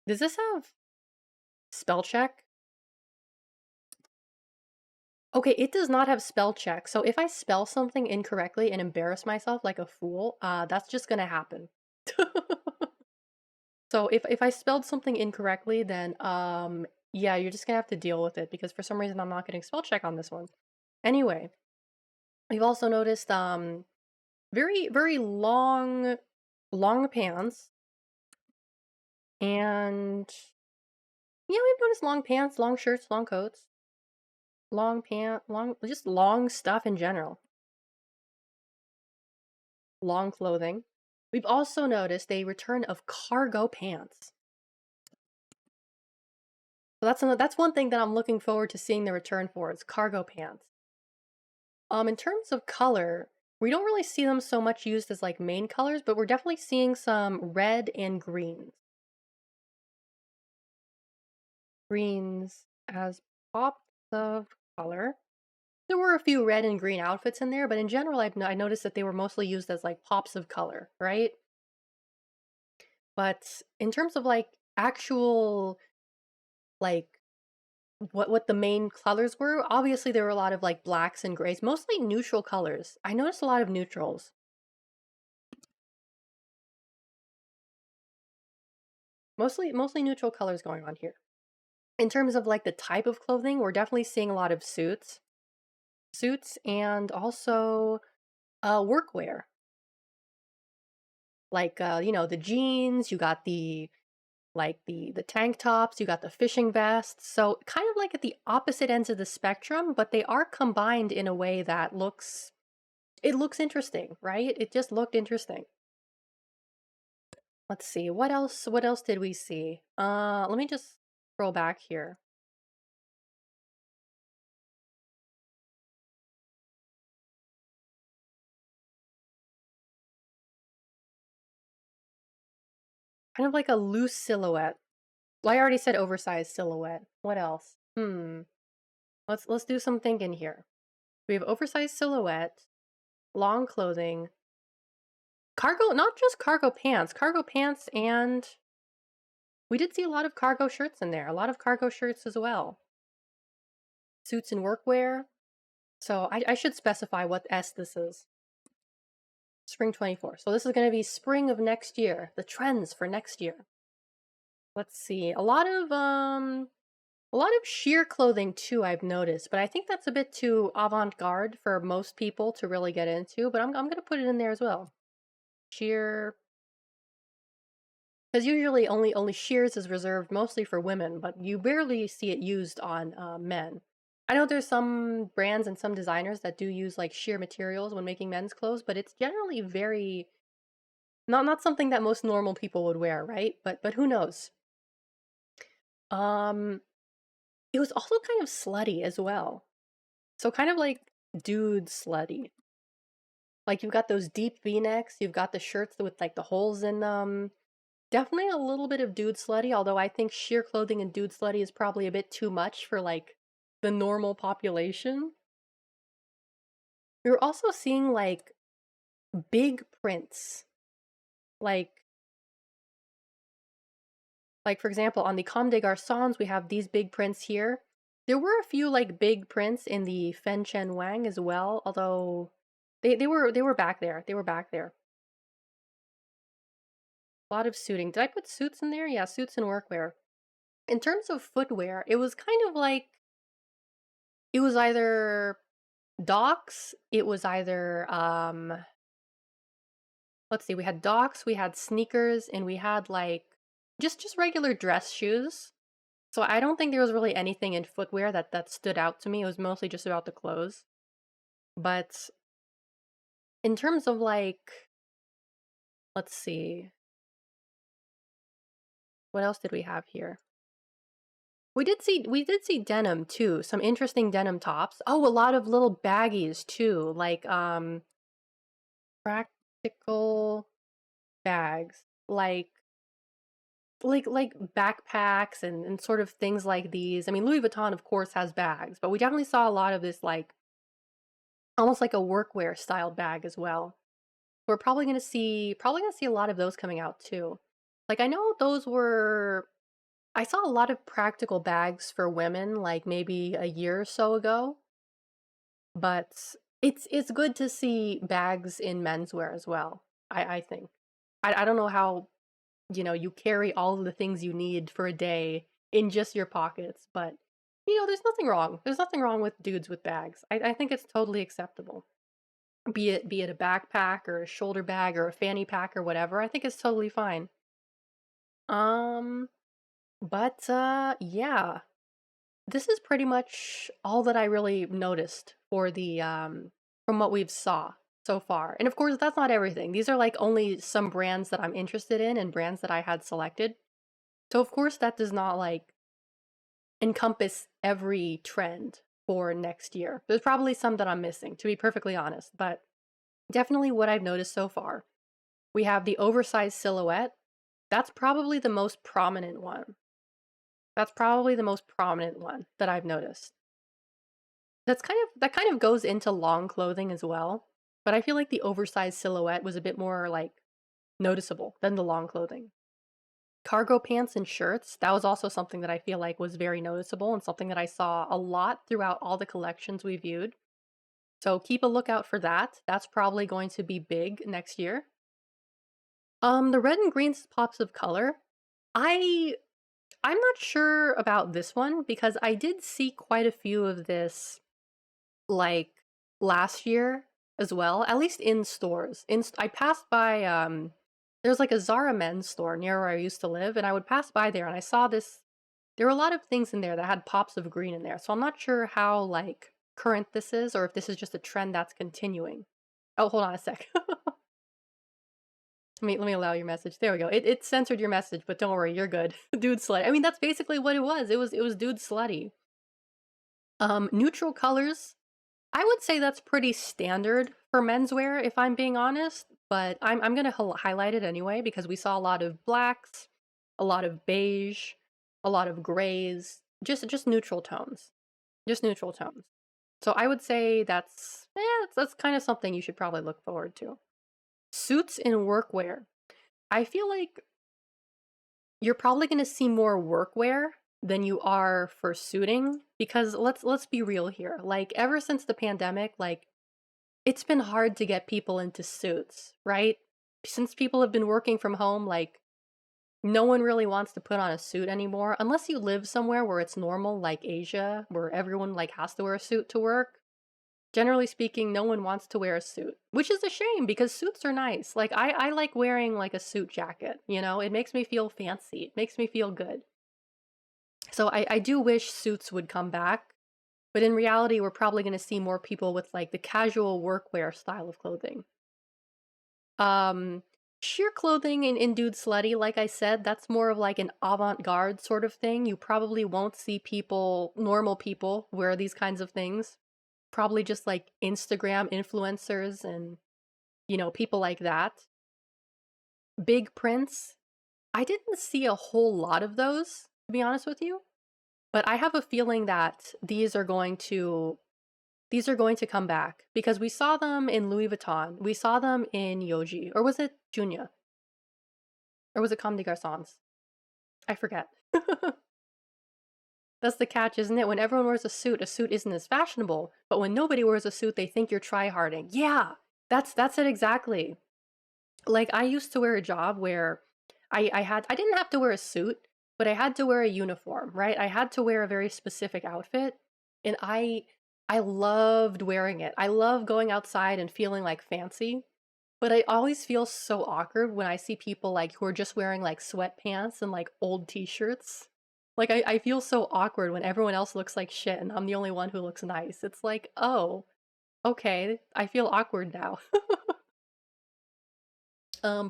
Does this have spell check? Okay, it does not have spell check. So if I spell something incorrectly and embarrass myself like a fool, that's just gonna happen. So if I spelled something incorrectly, then yeah, you're just gonna have to deal with it because for some reason I'm not getting spell check on this one. Anyway, we've also noticed very long pants, and yeah, we've noticed long pants, long shirts, long coats, long just long stuff in general, long clothing. We've also noticed a return of cargo pants. So that's one thing that I'm looking forward to seeing the return for is cargo pants. In terms of color, we don't really see them so much used as like main colors, but we're definitely seeing some red and greens. Greens as pops of color. There were a few red and green outfits in there, but in general, I noticed that they were mostly used as like pops of color, right? But in terms of like actual like what the main colors were, obviously there were a lot of like blacks and grays, mostly neutral colors. I noticed a lot of neutrals. Mostly neutral colors going on here. In terms of like the type of clothing, we're definitely seeing a lot of suits. Suits and also workwear. Like you know, the jeans, you got the like the tank tops, you got the fishing vests. So kind of like at the opposite ends of the spectrum, but they are combined in a way that looks it looks interesting, right? It just looked interesting. Let's see. What else did we see? Let me just scroll back here. Kind of like a loose silhouette. Well, I already said oversized silhouette. What else? Let's do some thinking here. We have oversized silhouette, long clothing, cargo, not just cargo pants, and we did see a lot of cargo shirts in there, a lot of cargo shirts as well. Suits and workwear. So I should specify what S this is. Spring 24. So this is going to be spring of next year, the trends for next year. Let's see. A lot of sheer clothing too, I've noticed, but I think that's a bit too avant-garde for most people to really get into, but I'm going to put it in there as well. Sheer, because usually only sheers is reserved mostly for women, but you barely see it used on men. I know there's some brands and some designers that do use like sheer materials when making men's clothes, but it's generally very not something that most normal people would wear, right? But who knows? Um, it was also kind of slutty as well. So kind of like dude slutty. Like you've got those deep V-necks, you've got the shirts with like the holes in them. Definitely a little bit of dude slutty, although I think sheer clothing and dude slutty is probably a bit too much for like the normal population. We were also seeing like big prints. Like for example, on the Comme des Garçons, we have these big prints here. There were a few like big prints in the Fen Chen Wang as well, although they were back there. They were back there. A lot of suiting. Did I put suits in there? Yeah, suits and workwear. In terms of footwear, it was kind of like it was either Docs, it was either let's see, we had Docs, we had sneakers, and we had like just regular dress shoes. So I don't think there was really anything in footwear that stood out to me. It was mostly just about the clothes. But in terms of like, let's see, what else did we have here? We did see denim too. Some interesting denim tops. Oh, a lot of little baggies too, like practical bags, like backpacks and sort of things like these. I mean, Louis Vuitton of course has bags, but we definitely saw a lot of this like almost like a workwear style bag as well. We're probably gonna see a lot of those coming out too. Like I know those were I saw a lot of practical bags for women like maybe a year or so ago, but it's good to see bags in menswear as well. I think. I don't know how, you carry all of the things you need for a day in just your pockets, but there's nothing wrong. There's nothing wrong with dudes with bags. I think it's totally acceptable. Be it a backpack or a shoulder bag or a fanny pack or whatever. I think it's totally fine. Um, but yeah, this is pretty much all that I really noticed for the from what we've saw so far. And of course, that's not everything. These are like only some brands that I'm interested in and brands that I had selected. So of course, that does not like encompass every trend for next year. There's probably some that I'm missing, to be perfectly honest, but definitely what I've noticed so far. We have the oversized silhouette. That's probably the most prominent one. That's probably the most prominent one that I've noticed. That kind of goes into long clothing as well, but I feel like the oversized silhouette was a bit more like noticeable than the long clothing. Cargo pants and shirts, that was also something that I feel like was very noticeable and something that I saw a lot throughout all the collections we viewed. So keep a lookout for that. That's probably going to be big next year. The red and green pops of color. I I'm not sure about this one because I did see quite a few of this like last year as well, at least in stores. I passed by there's like a Zara men's store near where I used to live, and I would pass by there and I saw this there were a lot of things in there that had pops of green in there. So I'm not sure how like current this is or if this is just a trend that's continuing. Oh, hold on a sec. Let me allow your message. There we go. It censored your message, but don't worry, you're good. Dude slutty. I mean, that's basically what it was. It was dude slutty. Neutral colors. I would say that's pretty standard for menswear, if I'm being honest. But I'm gonna highlight it anyway because we saw a lot of blacks, a lot of beige, a lot of grays, just neutral tones, just neutral tones. So I would say that's kind of something you should probably look forward to. Suits and workwear. I feel like you're probably going to see more workwear than you are for suiting because let's be real here. Like ever since the pandemic, like it's been hard to get people into suits, right? Since people have been working from home, like no one really wants to put on a suit anymore unless you live somewhere where it's normal like Asia, where everyone like has to wear a suit to work. Generally speaking, no one wants to wear a suit, which is a shame because suits are nice. Like I like wearing like a suit jacket, It makes me feel fancy. It makes me feel good. So I do wish suits would come back, but in reality, we're probably going to see more people with like the casual workwear style of clothing. Um, sheer clothing in Dude Slutty, like I said, that's more of like an avant-garde sort of thing. You probably won't see normal people, wear these kinds of things. Probably just like Instagram influencers and, people like that. Big prints. I didn't see a whole lot of those, to be honest with you, but I have a feeling that these are going to come back because we saw them in Louis Vuitton. We saw them in Yoji. Or was it Junya? Or was it Comme des Garçons? I forget. That's the catch, isn't it? When everyone wears a suit isn't as fashionable. But when nobody wears a suit, they think you're tryharding. Yeah, that's it exactly. Like I used to wear a job where I didn't have to wear a suit, but I had to wear a uniform, right? I had to wear a very specific outfit, and I loved wearing it. I love going outside and feeling like fancy, but I always feel so awkward when I see people like who are just wearing like sweatpants and like old t-shirts. Like I feel so awkward when everyone else looks like shit and I'm the only one who looks nice. It's like, oh, okay, I feel awkward now.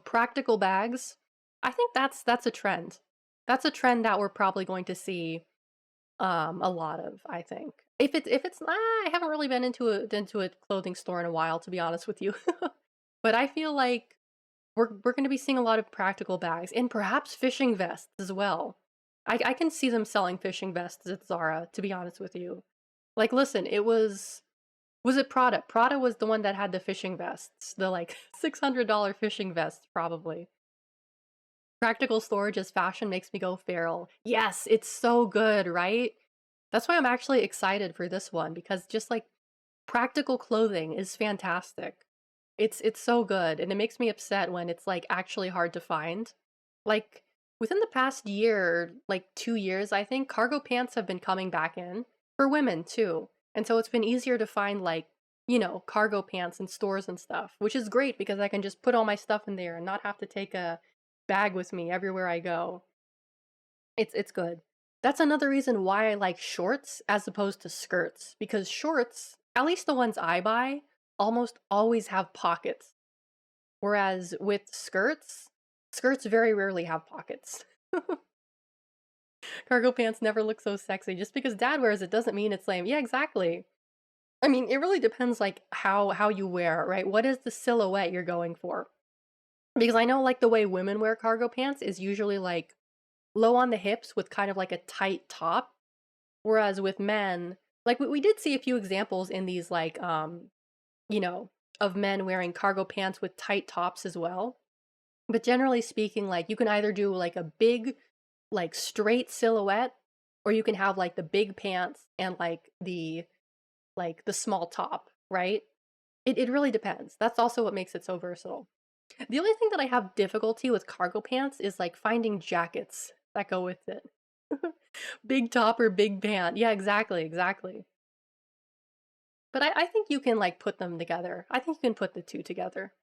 Practical bags. I think that's a trend. That's a trend that we're probably going to see a lot of, I think. If it's I haven't really been into a clothing store in a while, to be honest with you. But I feel like we're going to be seeing a lot of practical bags and perhaps fishing vests as well. I can see them selling fishing vests at Zara, to be honest with you. Like, listen, was it Prada? Prada was the one that had the fishing vests, the like $600 fishing vests, probably. Practical storage as fashion makes me go feral. Yes, it's so good, right? That's why I'm actually excited for this one because just like practical clothing is fantastic. It's so good and it makes me upset when it's like actually hard to find. Like within the past year, like 2 years, I think cargo pants have been coming back in for women too. And so it's been easier to find like, cargo pants in stores and stuff, which is great because I can just put all my stuff in there and not have to take a bag with me everywhere I go. It's good. That's another reason why I like shorts as opposed to skirts, because shorts, at least the ones I buy, almost always have pockets. Whereas with skirts very rarely have pockets. Cargo pants never look so sexy. Just because dad wears it doesn't mean it's lame. Yeah, exactly. I mean, it really depends like how you wear it, right? What is the silhouette you're going for? Because I know like the way women wear cargo pants is usually like low on the hips with kind of like a tight top. Whereas with men, like we did see a few examples in these like you know, of men wearing cargo pants with tight tops as well. But generally speaking, like you can either do like a big like straight silhouette or you can have like the big pants and like the small top, right? It really depends. That's also what makes it so versatile. The only thing that I have difficulty with cargo pants is like finding jackets that go with it. Big top or big pant. Yeah, exactly, exactly. But I think you can like put them together. I think you can put the two together.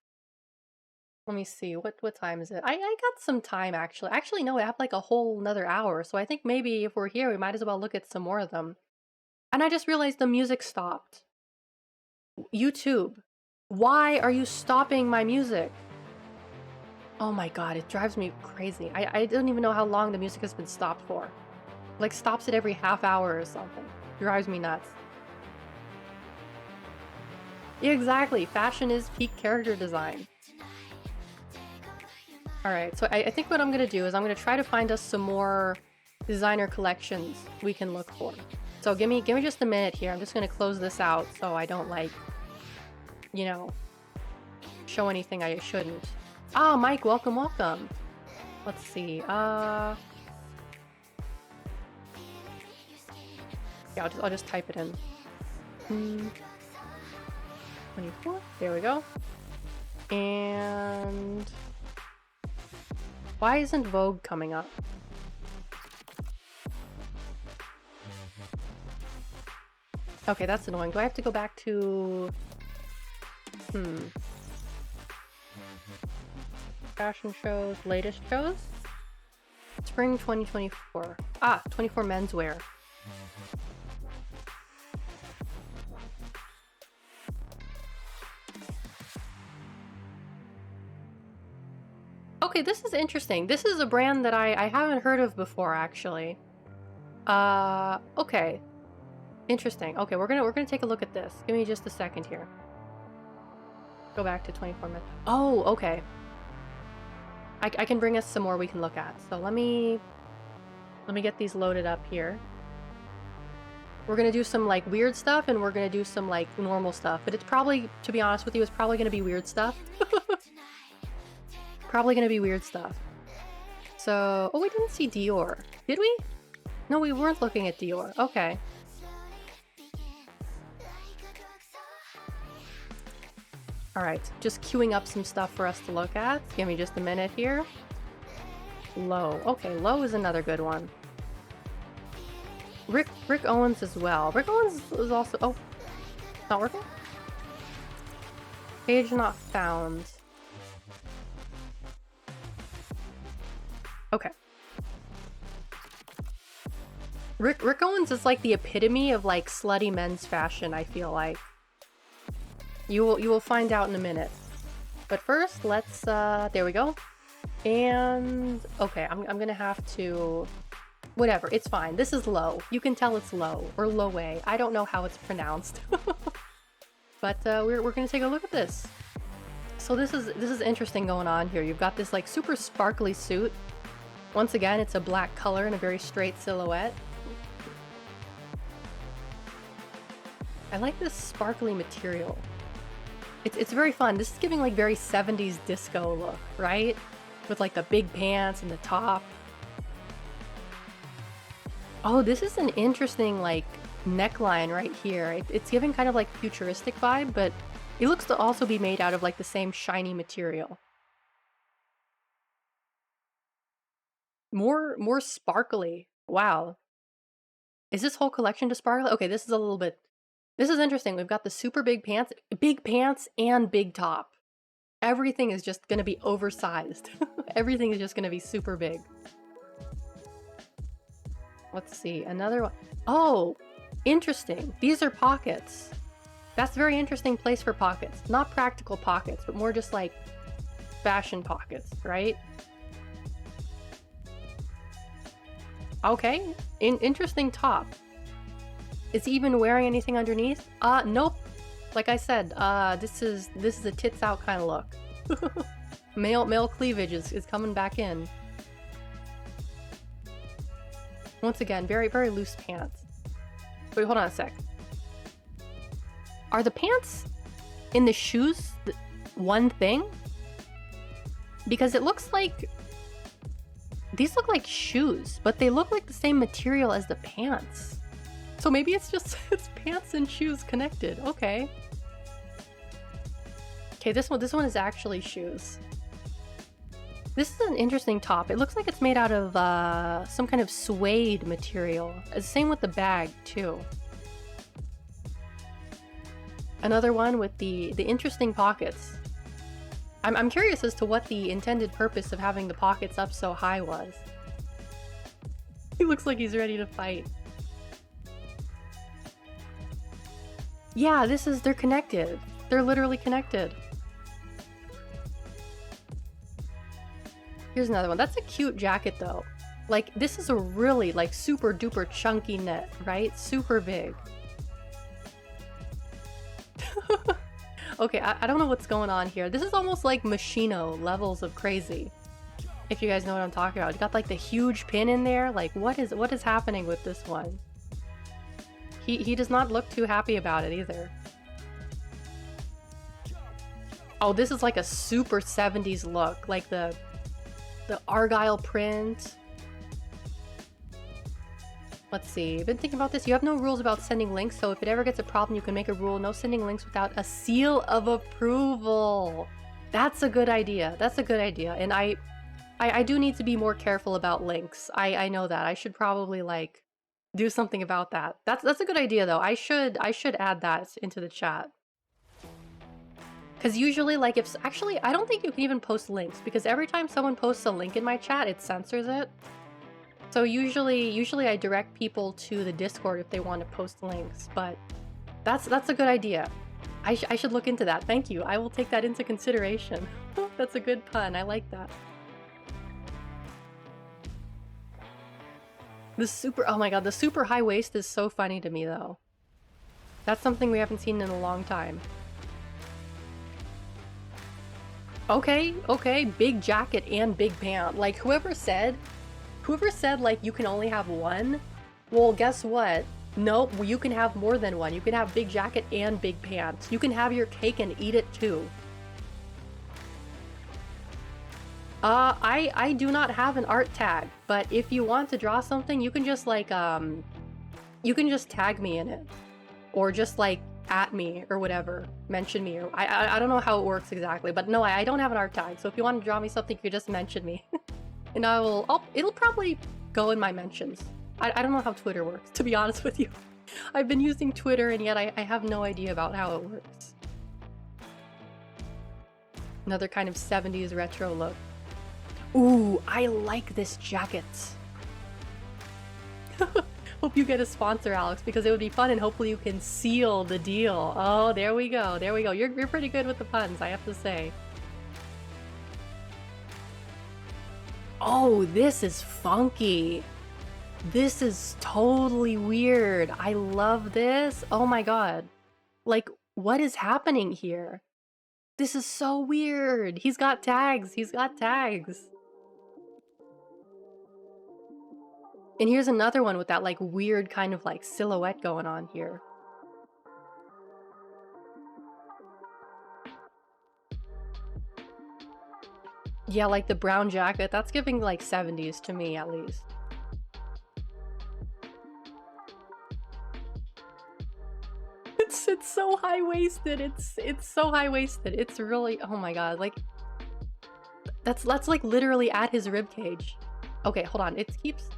Let me see. What time is it? I got some time actually. Actually, no, I have like a whole another hour. So I think maybe if we're here, we might as well look at some more of them. And I just realized the music stopped. YouTube, why are you stopping my music? Oh my god, it drives me crazy. I don't even know how long the music has been stopped for. Like stops it every half hour or something. Drives me nuts. Yeah, exactly. Fashion is peak character design. Alright, so I think what I'm gonna do is I'm gonna try to find us some more designer collections we can look for. So give me just a minute here. I'm just gonna close this out so I don't like, you know, show anything I shouldn't. Ah, Mike, welcome, welcome. Let's see. Yeah, I'll just type it in. 24. There we go. And why isn't Vogue coming up? Okay, that's annoying. Do I have to go back to... Fashion shows, latest shows? Spring 2024. Ah, 24 menswear. Okay, this is interesting. This is a brand that I haven't heard of before, actually. Okay. Interesting. Okay, we're gonna take a look at this. Give me just a second here. Go back to 24 minutes. Oh, okay. I can bring us some more we can look at. So let me get these loaded up here. We're gonna do some like weird stuff and we're gonna do some like normal stuff. But it's probably, to be honest with you, it's probably gonna be weird stuff. Probably gonna be weird stuff. So, oh, we didn't see Dior. Did we? No, we weren't looking at Dior. Okay. Alright, just queuing up some stuff for us to look at. Give me just a minute here. Low. Okay, Low is another good one. Rick Owens as well. Rick Owens is also... Oh, not working? Page not found. Okay. Rick Owens is like the epitome of like slutty men's fashion, I feel like. You will find out in a minute. But first, let's there we go. And okay, I'm gonna have to whatever, it's fine. This is Low. You can tell it's Low or Lowe. I don't know how it's pronounced. But we're gonna take a look at this. So this is interesting going on here. You've got this like super sparkly suit. Once again, it's a black color and a very straight silhouette. I like this sparkly material. It's very fun. This is giving like very 70s disco look, right? With like the big pants and the top. Oh, this is an interesting like neckline right here. It's giving kind of like futuristic vibe, but it looks to also be made out of like the same shiny material. More sparkly. Wow. Is this whole collection just sparkly? Okay, this is a little bit... This is interesting. We've got the super big pants and big top. Everything is just gonna be oversized. Everything is just gonna be super big. Let's see, another one. Oh, interesting. These are pockets. That's a very interesting place for pockets. Not practical pockets, but more just like fashion pockets, right? Okay, interesting top. Is he even wearing anything underneath? Nope. Like I said, this is a tits out kind of look. Male cleavage is coming back in. Once again, very loose pants. Wait, hold on a sec. Are the pants in the shoes one thing? Because it looks like these look like shoes, but they look like the same material as the pants. So maybe it's just it's pants and shoes connected. Okay. Okay, this one is actually shoes. This is an interesting top. It looks like it's made out of some kind of suede material. Same with the bag too. Another one with the interesting pockets. I'm curious as to what the intended purpose of having the pockets up so high was. He looks like he's ready to fight. Yeah, they're connected. They're literally connected. Here's another one. That's a cute jacket though. Like, this is a really like super duper chunky knit, right? Super big. Okay, I don't know what's going on here. This is almost like Machino levels of crazy. If you guys know what I'm talking about. It's got like the huge pin in there. Like, what is happening with this one? He does not look too happy about it either. Oh, this is like a super 70s look. Like the Argyle print. Let's see. I've been thinking about this. You have no rules about sending links, so if it ever gets a problem, you can make a rule. No sending links without a seal of approval. That's a good idea. That's a good idea. And I do need to be more careful about links. I know that. I should probably like do something about that. That's a good idea though. I should add that into the chat. Because usually, like, actually, I don't think you can even post links, because every time someone posts a link in my chat, it censors it. So usually I direct people to the Discord if they want to post links, but that's a good idea. I should look into that. Thank you. I will take that into consideration. That's a good pun. I like that. Oh my god, the super high waist is so funny to me though. That's something we haven't seen in a long time. Okay, big jacket and big pant. Like, whoever said like you can only have one, well, guess what? Nope, you can have more than one. You can have big jacket and big pants. You can have your cake and eat it too. I do not have an art tag, but if you want to draw something, you can just like, you can just tag me in it. Or just like, at me or whatever, mention me, or I don't know how it works exactly, but no, I don't have an art tag, so if you want to draw me something, you could just mention me. and it'll probably go in my mentions. I don't know how Twitter works, to be honest with you. I've been using Twitter and yet I have no idea about how it works. Another kind of 70s retro look. Ooh, I like this jacket. Hope you get a sponsor, Alex, because it would be fun and hopefully you can seal the deal. Oh, there we go. There we go. You're pretty good with the puns, I have to say. Oh, this is funky. This is totally weird. I love this. Oh my god. Like, what is happening here? This is so weird. He's got tags. He's got tags. And here's another one with that like weird kind of like silhouette going on here. Yeah, like the brown jacket. That's giving like 70s to me at least. It's so high-waisted. It's so high-waisted. It's really, oh my god, like that's like literally at his rib cage. Okay, hold on. It keeps,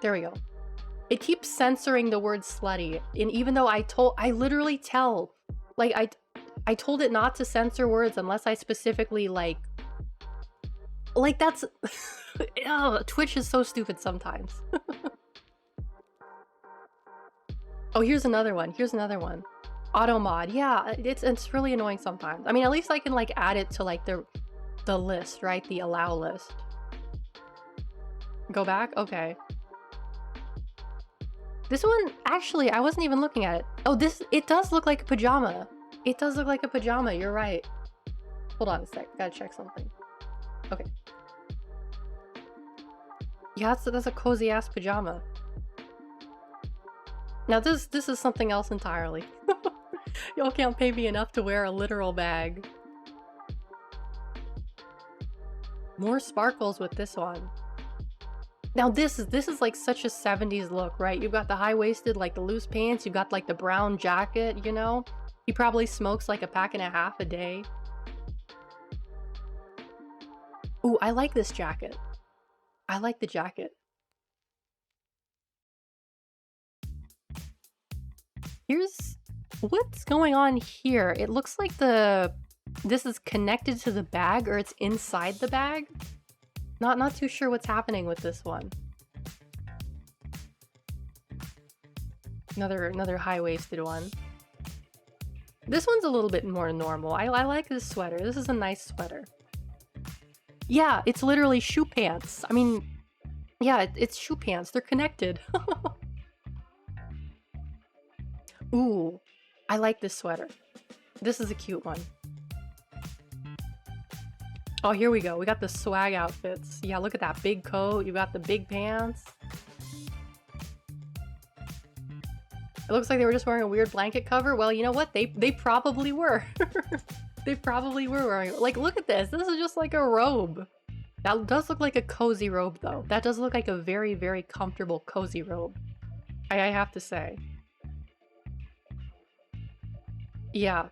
there we go. It keeps censoring the word slutty. And even though I literally tell, like I told it not to censor words unless I specifically like that's oh, Twitch is so stupid sometimes. Oh, here's another one. Here's another one. Auto mod. Yeah, it's really annoying sometimes. I mean, at least I can like add it to like the list, right? The allow list. Go back? Okay. This one, actually, I wasn't even looking at it. Oh, it does look like a pajama. It does look like a pajama, you're right. Hold on a sec, gotta check something. Okay. Yeah, that's a cozy ass pajama. Now this is something else entirely. Y'all can't pay me enough to wear a literal bag. More sparkles with this one. Now this is like such a 70s look, right? You've got the high-waisted, like the loose pants, you've got like the brown jacket, you know? He probably smokes like a pack and a half a day. Ooh, I like this jacket. I like the jacket. Here's what's going on here. It looks like this is connected to the bag or it's inside the bag. Not too sure what's happening with this one. Another high-waisted one. This one's a little bit more normal. I like this sweater. This is a nice sweater. Yeah, it's literally shoe pants. I mean, yeah, it's shoe pants. They're connected. Ooh, I like this sweater. This is a cute one. Oh, here we go. We got the swag outfits. Yeah, look at that big coat. You got the big pants. It looks like they were just wearing a weird blanket cover. Well, you know what? They probably were. They probably were wearing, like, look at this. This is just like a robe. That does look like a cozy robe, though. That does look like a very, very comfortable, cozy robe. I have to say. Yeah.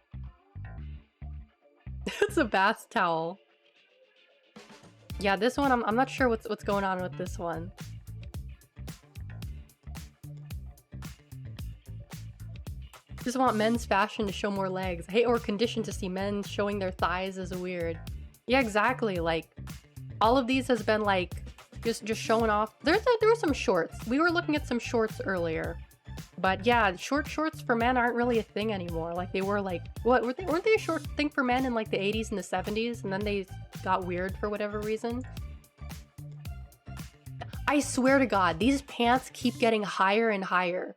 It's a bath towel. Yeah, this one, I'm not sure what's going on with this one. Just want men's fashion to show more legs. Hey, or condition to see men showing their thighs is weird. Yeah, exactly. Like, all of these has been like just showing off. There were some shorts. We were looking at some shorts earlier. But yeah, short shorts for men aren't really a thing anymore. Like they were like, weren't they a short thing for men in like the 80s and the 70s? And then they got weird for whatever reason. I swear to God, these pants keep getting higher and higher.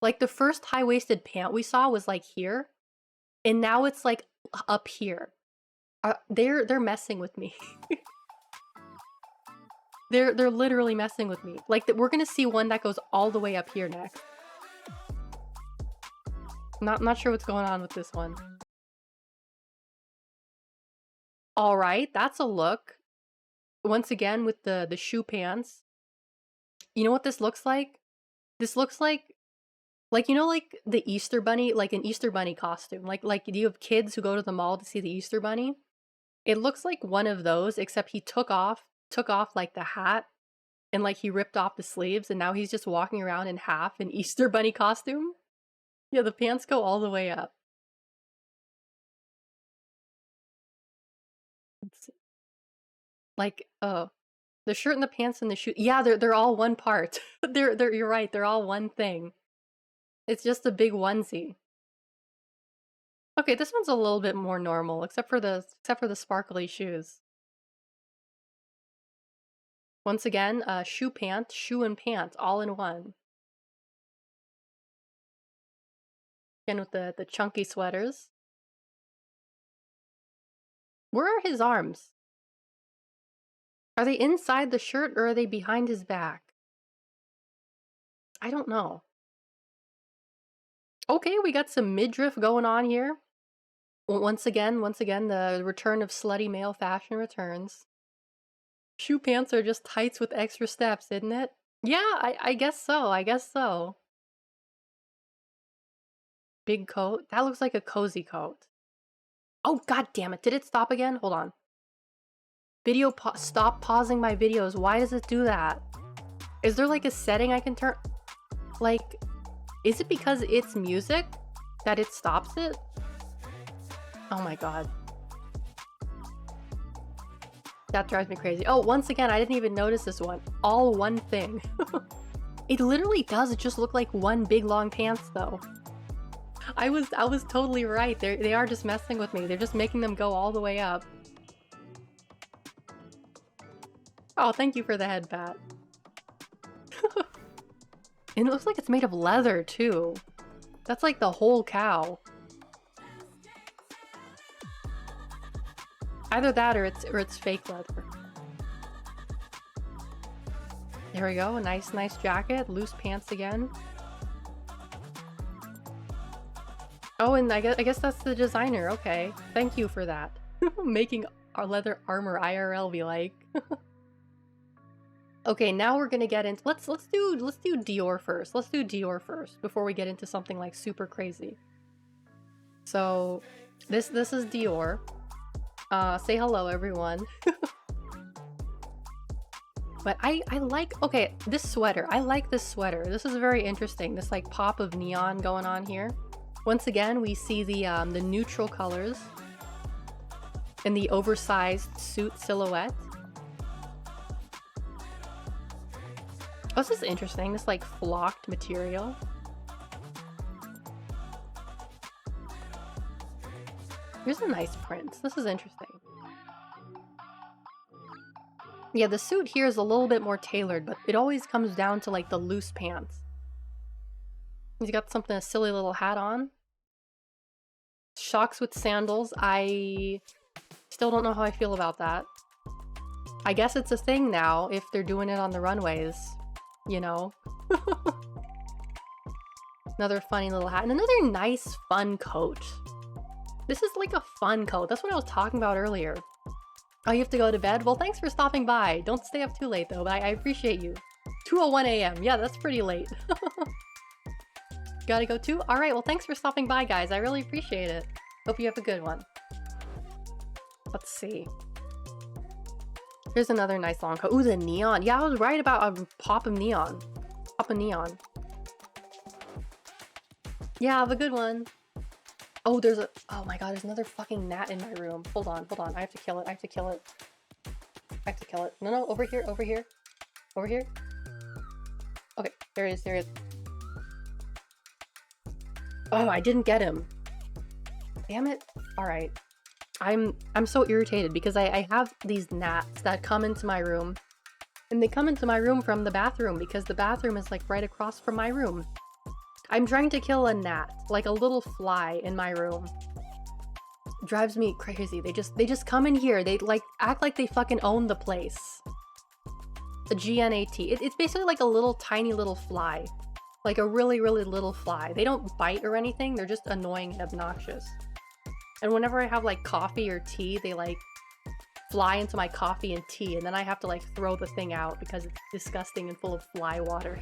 Like the first high-waisted pant we saw was like here. And now it's like up here. They're messing with me. They're literally messing with me. Like we're gonna see one that goes all the way up here next. Not sure what's going on with this one. All right, that's a look. Once again with the shoe pants. You know what this looks like? This looks like you know, like the Easter Bunny, like an Easter Bunny costume. Like do you have kids who go to the mall to see the Easter Bunny? It looks like one of those, except he took off like the hat and like he ripped off the sleeves and now he's just walking around in half an Easter bunny costume. Yeah, the pants go all the way up. It's like, oh, the shirt and the pants and the shoe. Yeah, they're all one part. They're you're right, they're all one thing. It's just a big onesie. Okay, this one's a little bit more normal, except for the sparkly shoes. Once again, shoe and pants, all in one. Again with the chunky sweaters. Where are his arms? Are they inside the shirt or are they behind his back? I don't know. Okay, we got some midriff going on here. Once again, the return of slutty male fashion returns. Shoe pants are just tights with extra steps, isn't it? Yeah, I guess so. I guess so. Big coat. That looks like a cozy coat. Oh, god damn it. Did it stop again? Hold on. Stop pausing my videos. Why does it do that? Is there like a setting I can turn? Like, is it because it's music that it stops it? Oh my god. That drives me crazy. Oh, once again, I didn't even notice this one. All one thing. It literally does just look like one big long pants though. I was totally right. They are just messing with me. They're just making them go all the way up. Oh, thank you for the head pat. And it looks like it's made of leather too. That's like the whole cow. Either that or it's fake leather. There we go. A nice jacket. Loose pants again. Oh, and I guess that's the designer. Okay. Thank you for that. Making our leather armor IRL be like. Okay, now we're gonna get into let's do Dior first. Let's do Dior first before we get into something like super crazy. So this is Dior. Say hello everyone. But I like, okay, this sweater. I like this sweater. This is very interesting. This like pop of neon going on here. Once again, we see the neutral colors in the oversized suit silhouette. Oh, this is interesting. This like flocked material. Here's a nice print. This is interesting. Yeah, the suit here is a little bit more tailored, but it always comes down to like the loose pants. He's got something, a silly little hat on. Shocks with sandals. I still don't know how I feel about that. I guess it's a thing now if they're doing it on the runways, you know? Another funny little hat and another nice fun coat. This is like a fun coat. That's what I was talking about earlier. Oh, you have to go to bed? Well, thanks for stopping by. Don't stay up too late though, but I appreciate you. 2:01 a.m. Yeah, that's pretty late. Gotta go too? Alright, well thanks for stopping by, guys. I really appreciate it. Hope you have a good one. Let's see. Here's another nice long coat. Ooh, the neon. Yeah, I was right about a pop of neon. Pop of neon. Yeah, have a good one. Oh, there's a... Oh my god, there's another fucking gnat in my room. Hold on. I have to kill it. I have to kill it. No, over here. Over here. Okay, there it is. Oh, I didn't get him. Damn it. Alright. I'm so irritated because I have these gnats that come into my room. And they come into my room from the bathroom because the bathroom is like right across from my room. I'm trying to kill a gnat, like a little fly in my room. It drives me crazy. They just come in here. They like act like they fucking own the place. The GNAT. It's basically like a little tiny little fly. Like a really little fly. They don't bite or anything. They're just annoying and obnoxious. And whenever I have like coffee or tea, they like fly into my coffee and tea, and then I have to like throw the thing out because it's disgusting and full of fly water.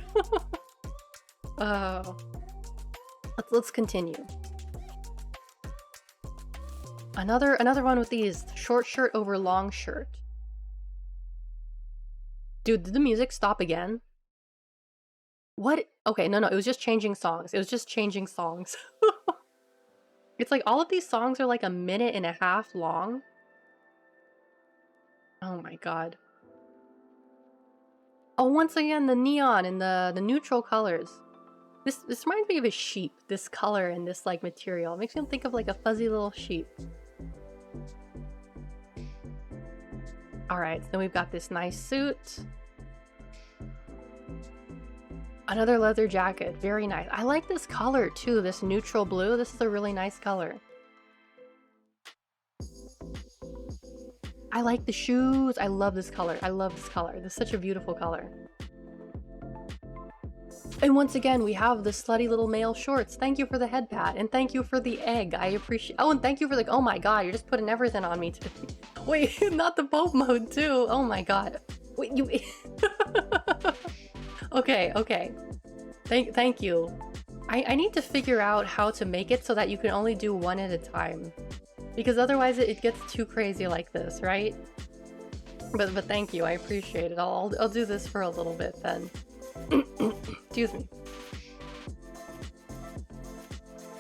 Let's continue. Another one with these. Short shirt over long shirt. Dude, did the music stop again? What? Okay, no, it was just changing songs. It was just changing songs. It's like all of these songs are like a minute and a half long. Oh my god. Oh, once again, the neon and the neutral colors. This reminds me of a sheep, this color and this like material. It makes me think of like a fuzzy little sheep. Alright, so then we've got this nice suit. Another leather jacket, very nice. I like this color too, this neutral blue. This is a really nice color. I like the shoes. I love this color. I love this color. This is such a beautiful color. And once again, we have the slutty little male shorts. Thank you for the head pat, and thank you for the egg. I appreciate- Oh, and thank you for the- Oh my god, you're just putting everything on me today. Wait, not the Pope mode too. Oh my god. Wait, you- Okay. Thank you. I need to figure out how to make it so that you can only do one at a time. Because otherwise it gets too crazy like this, right? But thank you, I appreciate it. I'll do this for a little bit then. Excuse me.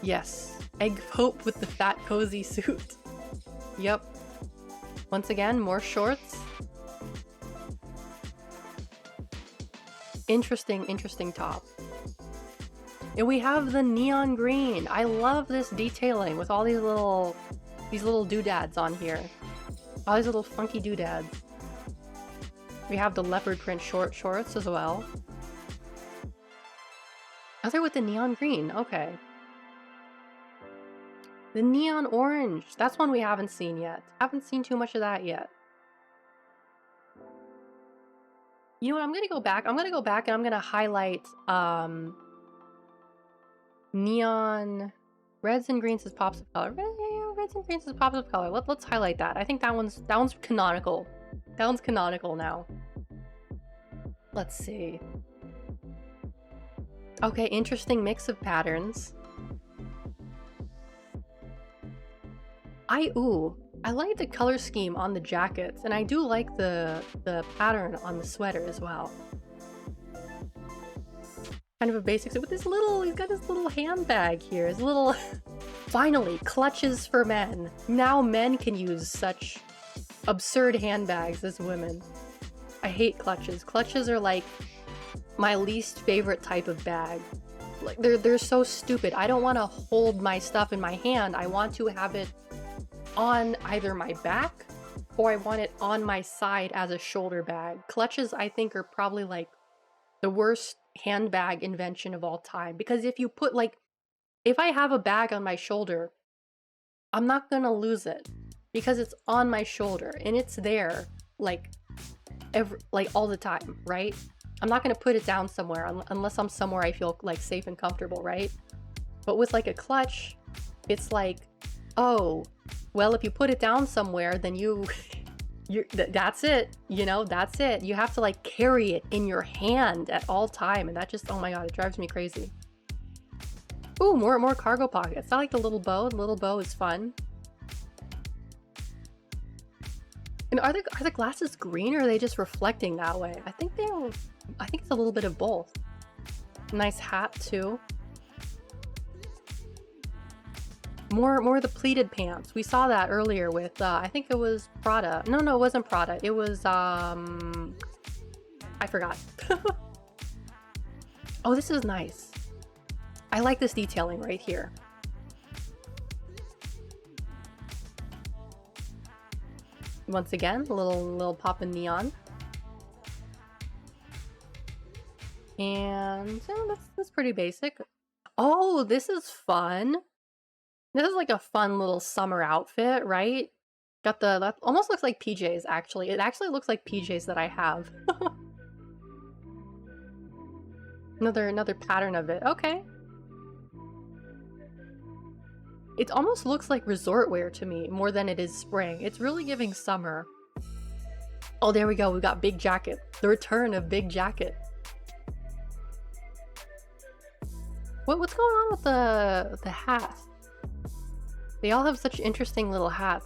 Yes. Egg Pope with the fat cozy suit. Yep. Once again, more shorts. Interesting top. And we have the neon green. I love this detailing with all these little doodads on here. All these little funky doodads. We have the leopard print short shorts as well. Oh, they're with the neon green. Okay. The neon orange. That's one we haven't seen yet. Haven't seen too much of that yet. You know what? I'm gonna go back. I'm gonna go back and I'm gonna highlight neon reds and greens as pops of color. Reds and greens as pops of color. Let's highlight that. I think that one's canonical. That one's canonical now. Let's see. Okay, interesting mix of patterns. I like the color scheme on the jackets, and I do like the pattern on the sweater as well. Kind of a basic suit with this little, he's got his little handbag here, his little, finally, clutches for men. Now men can use such absurd handbags as women. I hate clutches. Clutches are like my least favorite type of bag. Like they're so stupid. I don't want to hold my stuff in my hand. I want to have it on either my back or I want it on my side as a shoulder bag. Clutches, I think, are probably like the worst handbag invention of all time, because if you put like, if I have a bag on my shoulder, I'm not gonna lose it because it's on my shoulder and it's there like all the time, right? I'm not gonna put it down somewhere unless I'm somewhere I feel like safe and comfortable, right? But with like a clutch, it's like, oh, well, if you put it down somewhere, then that's it, you know, that's it. You have to like carry it in your hand at all time, and that just, oh my god, it drives me crazy. Ooh, more cargo pockets. I like the little bow. The little bow is fun. And are the glasses green or are they just reflecting that way? I think it's a little bit of both. Nice hat too. More of the pleated pants. We saw that earlier with I think it was Prada. No, it wasn't Prada. It was I forgot. Oh, this is nice. I like this detailing right here. Once again, a little pop of neon. And that's pretty basic. Oh, this is fun. This is like a fun little summer outfit, right? Got that almost looks like PJs, actually. It actually looks like PJs that I have. Another pattern of it. Okay. It almost looks like resort wear to me more than it is spring. It's really giving summer. Oh, there we go. We got Big Jacket. The return of Big Jacket. What's going on with the hat? They all have such interesting little hats.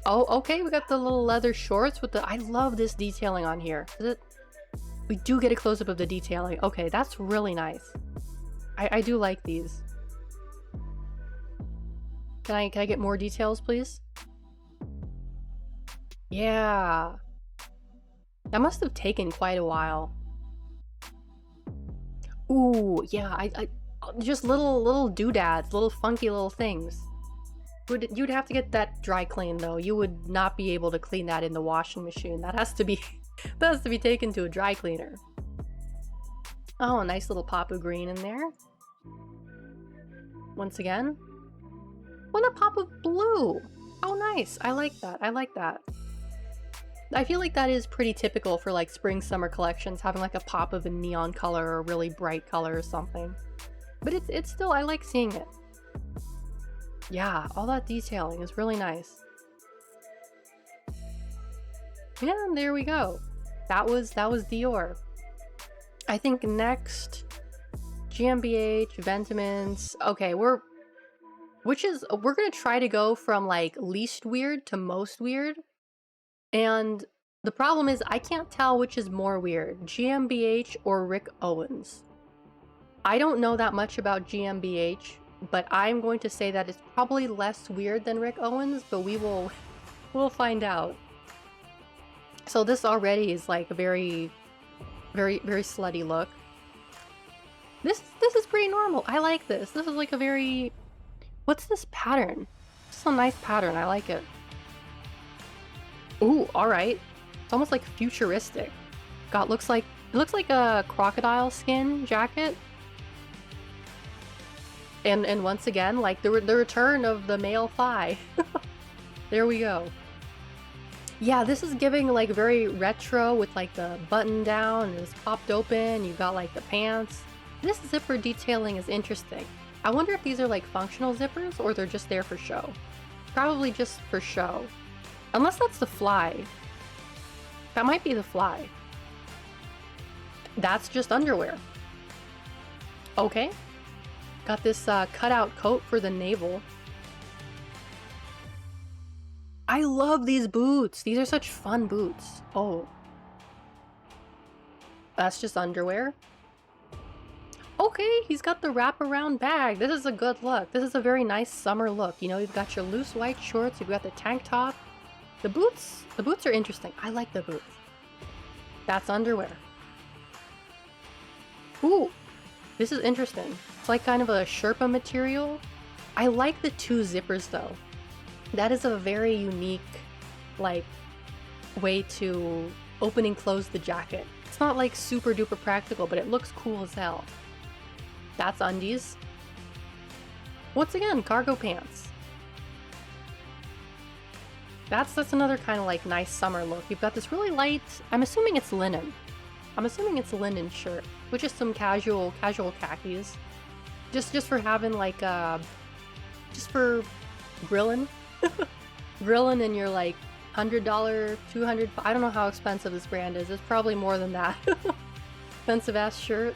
Oh, okay, we got the little leather shorts with the... I love this detailing on here. We do get a close-up of the detailing. Okay, that's really nice. I do like these. Can I get more details, please? Yeah. That must have taken quite a while. Ooh, yeah, I just little doodads, little funky little things. You'd have to get that dry clean though. You would not be able to clean that in the washing machine. That has to be that has to be taken to a dry cleaner. Oh, a nice little pop of green in there. Once again. What a pop of blue! Oh, nice. I like that. I like that. I feel like that is pretty typical for like spring summer collections, having like a pop of a neon color or a really bright color or something. But it's still, I like seeing it. Yeah, all that detailing is really nice. Yeah, and there we go. That was Dior. I think next GmbH, Ventimans. Okay, we're gonna try to go from like least weird to most weird. And the problem is I can't tell which is more weird, GmbH or Rick Owens. I don't know that much about GmbH, but I'm going to say that it's probably less weird than Rick Owens, but we'll find out. So this already is like a very slutty look. This is pretty normal. I like this. This is like a very... What's this pattern? This is a nice pattern. I like it. Ooh, alright. It's almost like futuristic. God, it looks like a crocodile skin jacket. And once again, like the return of the male thigh. There we go. Yeah, this is giving like very retro with like the button down and it's popped open. You've got like the pants. This zipper detailing is interesting. I wonder if these are like functional zippers or they're just there for show. Probably just for show. Unless that's the fly. That might be the fly. That's just underwear. Okay. Got this cutout coat for the navel. I love these boots. These are such fun boots. Oh. That's just underwear. Okay, he's got the wraparound bag. This is a good look. This is a very nice summer look. You know, you've got your loose white shorts, you've got the tank top. The boots are interesting. I like the boots. That's underwear. Ooh, this is interesting. It's like kind of a Sherpa material. I like the two zippers though. That is a very unique, like, way to open and close the jacket. It's not like super duper practical, but it looks cool as hell. That's undies. Once again, cargo pants. That's another kind of like nice summer look. You've got this really light, I'm assuming it's linen. I'm assuming it's a linen shirt, which is some casual khakis. Just for having like just for grilling. Grilling in your like $100, $200, I don't know how expensive this brand is. It's probably more than that. Expensive ass shirt.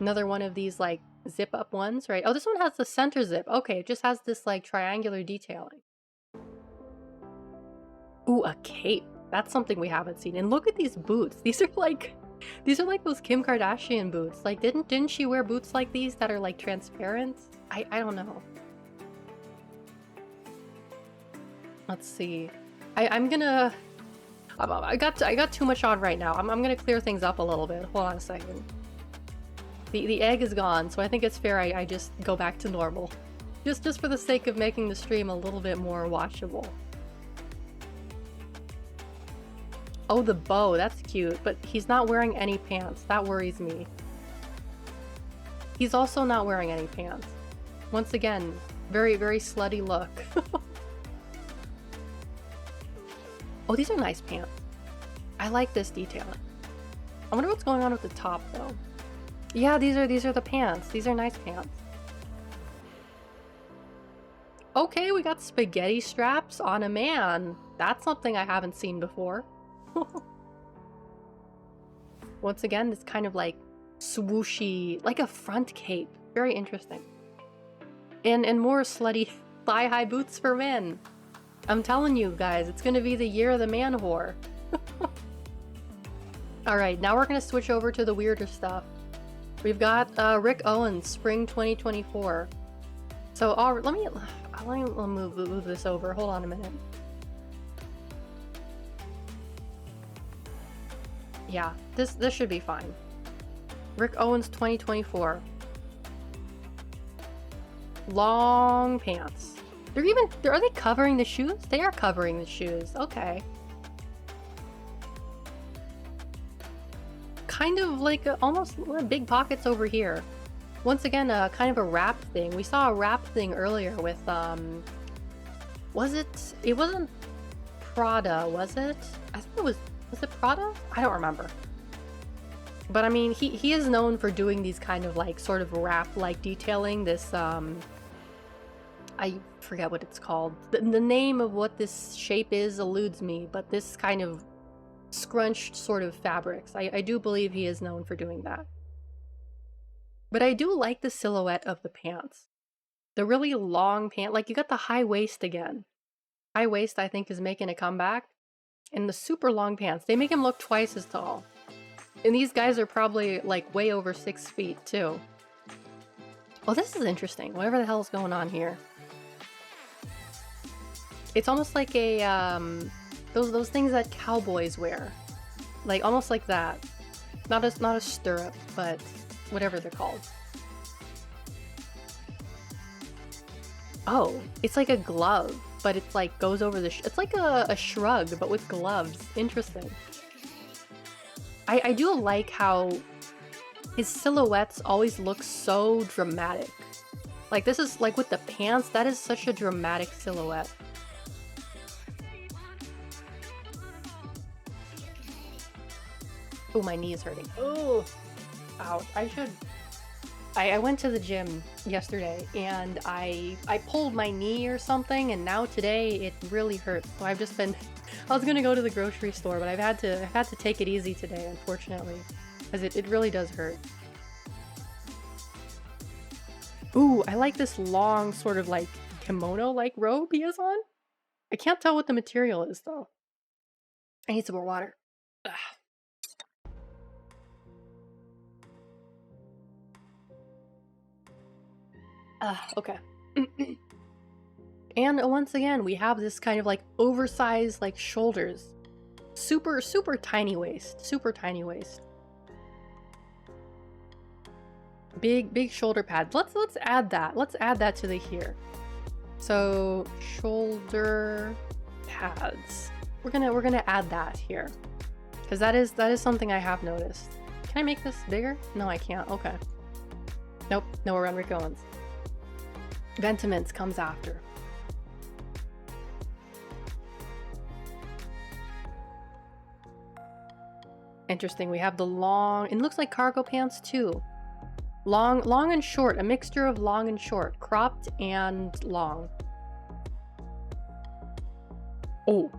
Another one of these like zip up ones, right? Oh, this one has the center zip. Okay, it just has this like triangular detailing. Ooh, a cape. That's something we haven't seen. And look at these boots. These are like those Kim Kardashian boots. Like didn't she wear boots like these that are like transparent? I don't know. Let's see. I got too much on right now. I'm gonna clear things up a little bit. Hold on a second. The egg is gone, so I think it's fair I just go back to normal. Just for the sake of making the stream a little bit more watchable. Oh, the bow, that's cute, but he's not wearing any pants. That worries me. He's also not wearing any pants. Once again, very slutty look. Oh, these are nice pants. I like this detailing. I wonder what's going on with the top though. Yeah, these are the pants. These are nice pants. Okay, we got spaghetti straps on a man. That's something I haven't seen before. Once again, this kind of like swooshy, like a front cape. Very interesting. And more slutty thigh-high boots for men. I'm telling you guys, it's gonna be the year of the man whore. Alright, now we're gonna switch over to the weirder stuff. We've got Rick Owens, Spring 2024. So let me move this over. Hold on a minute. Yeah, this should be fine. Rick Owens 2024. Long pants. Are they covering the shoes? They are covering the shoes. Okay. Kind of like almost big pockets over here. Once again, kind of a wrap thing. We saw a wrap thing earlier with it wasn't Prada, was it? I think it was it Prada? I don't remember. But I mean, he is known for doing these kind of like sort of wrap-like detailing. This I forget what it's called. The name of what this shape is eludes me, but this kind of scrunched sort of fabrics. I do believe he is known for doing that. But I do like the silhouette of the pants. The really long pant, like you got the high waist again. High waist, I think, is making a comeback. And the super long pants, they make him look twice as tall. And these guys are probably like way over 6 feet too. Oh, this is interesting. Whatever the hell is going on here. It's almost like a those things that cowboys wear, like almost like that. Not a stirrup, but whatever they're called. Oh, it's like a glove, but it's like goes over the. It's like a shrug, but with gloves. Interesting. I do like how his silhouettes always look so dramatic. Like this is like with the pants, that is such a dramatic silhouette. Oh, my knee is hurting. Oh, ouch. I went to the gym yesterday and I pulled my knee or something, and now today it really hurts. So I've just been, I was gonna go to the grocery store, but I've had to take it easy today, unfortunately, because it really does hurt. Ooh, I like this long sort of like kimono-like robe he has on. I can't tell what the material is though. I need some more water. Ugh. Okay. And once again, we have this kind of like oversized like shoulders. Super tiny waist. Super tiny waist. Big shoulder pads. Let's add that. Let's add that to the here. So shoulder pads. We're gonna add that here. Because that is something I have noticed. Can I make this bigger? No, I can't. Okay. Nope, no, we're on Rick Owens. Ventiments comes after. Interesting, we have the long, it looks like cargo pants too. Long and short, a mixture of long and short, cropped and long. Oh.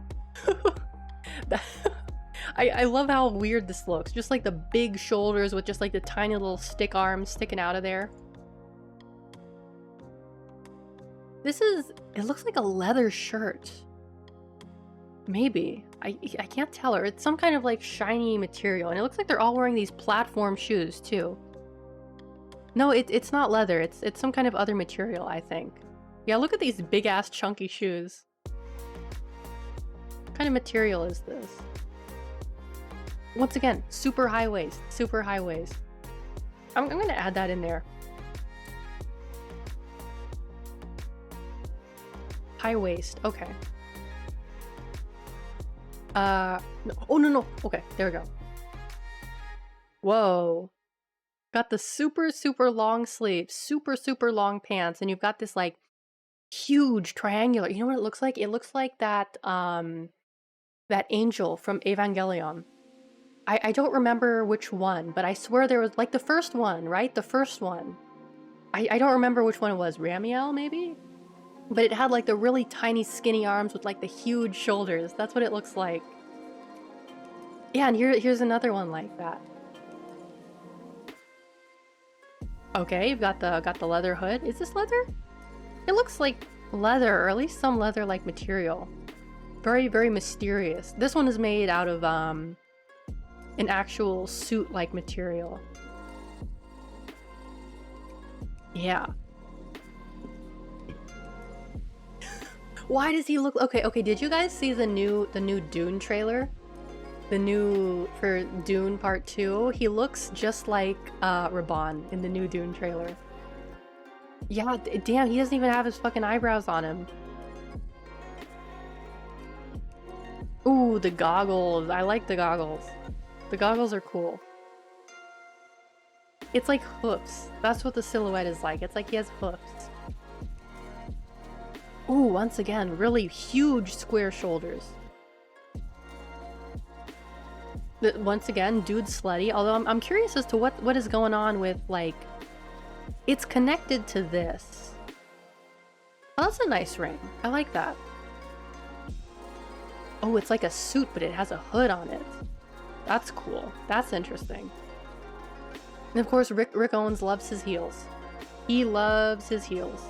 I love how weird this looks. Just like the big shoulders with just like the tiny little stick arms sticking out of there. It looks like a leather shirt. Maybe. I can't tell her. It's some kind of like shiny material. And it looks like they're all wearing these platform shoes too. No, it's not leather. It's some kind of other material, I think. Yeah, look at these big ass chunky shoes. What kind of material is this? Once again, super high waist. Super high waist. I'm gonna add that in there. High waist, okay. No. Oh, no. Okay, there we go. Whoa. Got the super long sleeves, super long pants, and you've got this like huge triangular. You know what it looks like? It looks like that that angel from Evangelion. I don't remember which one, but I swear there was like the first one, right? The first one. I don't remember which one it was. Ramiel, maybe? But it had like the really tiny skinny arms with like the huge shoulders. That's what it looks like. Yeah, and here's another one like that. Okay, you've got the leather hood. Is this leather? It looks like leather, or at least some leather-like material. Very, very mysterious. This one is made out of an actual suit-like material. Yeah. Why does he look... Okay, did you guys see the new Dune trailer? The new... for Dune Part 2? He looks just like Raban in the new Dune trailer. Yeah, damn, he doesn't even have his fucking eyebrows on him. Ooh, the goggles. I like the goggles. The goggles are cool. It's like hoofs. That's what the silhouette is like. It's like he has hoofs. Ooh, once again, really huge square shoulders. Once again, dude slutty. Although I'm curious as to what is going on with, like... It's connected to this. Oh, that's a nice ring. I like that. Oh, it's like a suit, but it has a hood on it. That's cool. That's interesting. And of course, Rick Owens loves his heels. He loves his heels.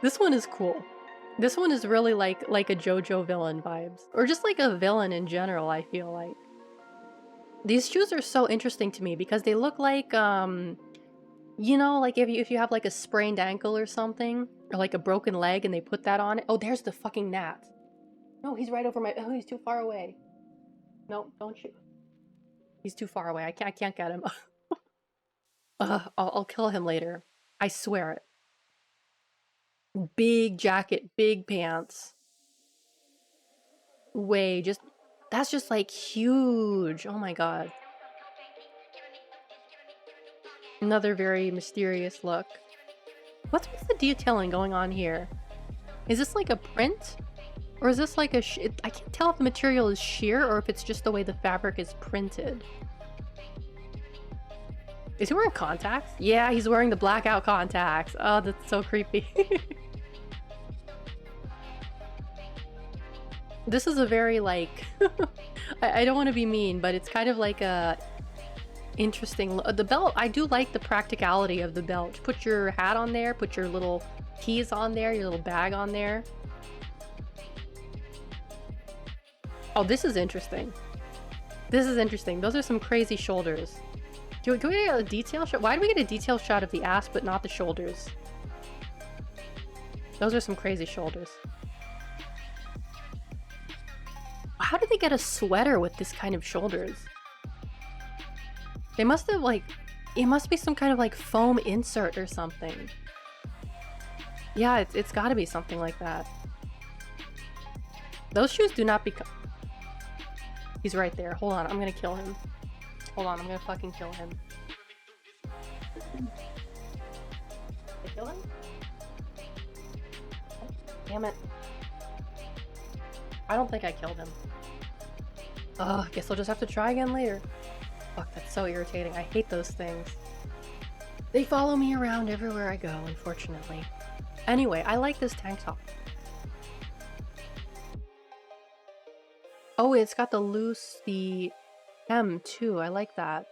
This one is cool. This one is really like a JoJo villain vibes. Or just like a villain in general, I feel like. These shoes are so interesting to me because they look like, you know, like if you have like a sprained ankle or something, or like a broken leg and they put that on it. Oh, there's the fucking gnat. No, he's right over my... Oh, he's too far away. No, don't shoot. He's too far away. I can't get him. I'll kill him later. I swear it. Big jacket, big pants. That's just like huge. Oh my god. Another very mysterious look. What's with the detailing going on here? Is this like a print? Or is this like a I can't tell if the material is sheer or if it's just the way the fabric is printed. Is he wearing contacts? Yeah, he's wearing the blackout contacts. Oh, that's so creepy. This is a very, like... I don't want to be mean, but it's kind of like a... interesting... The belt, I do like the practicality of the belt. Put your hat on there, put your little keys on there, your little bag on there. Oh, this is interesting. This is interesting. Those are some crazy shoulders. Can we get a detail shot? Why did we get a detail shot of the ass but not the shoulders? Those are some crazy shoulders. How did they get a sweater with this kind of shoulders? They must have, like... It must be some kind of, like, foam insert or something. Yeah, it's gotta be something like that. Those shoes do not become... He's right there. Hold on, I'm gonna kill him. Hold on, I'm gonna fucking kill him. Did I kill him? Oh, damn it. I don't think I killed him. Ugh, guess I'll just have to try again later. Fuck, that's so irritating. I hate those things. They follow me around everywhere I go, unfortunately. Anyway, I like this tank top. Oh, it's got the hem too. I like that.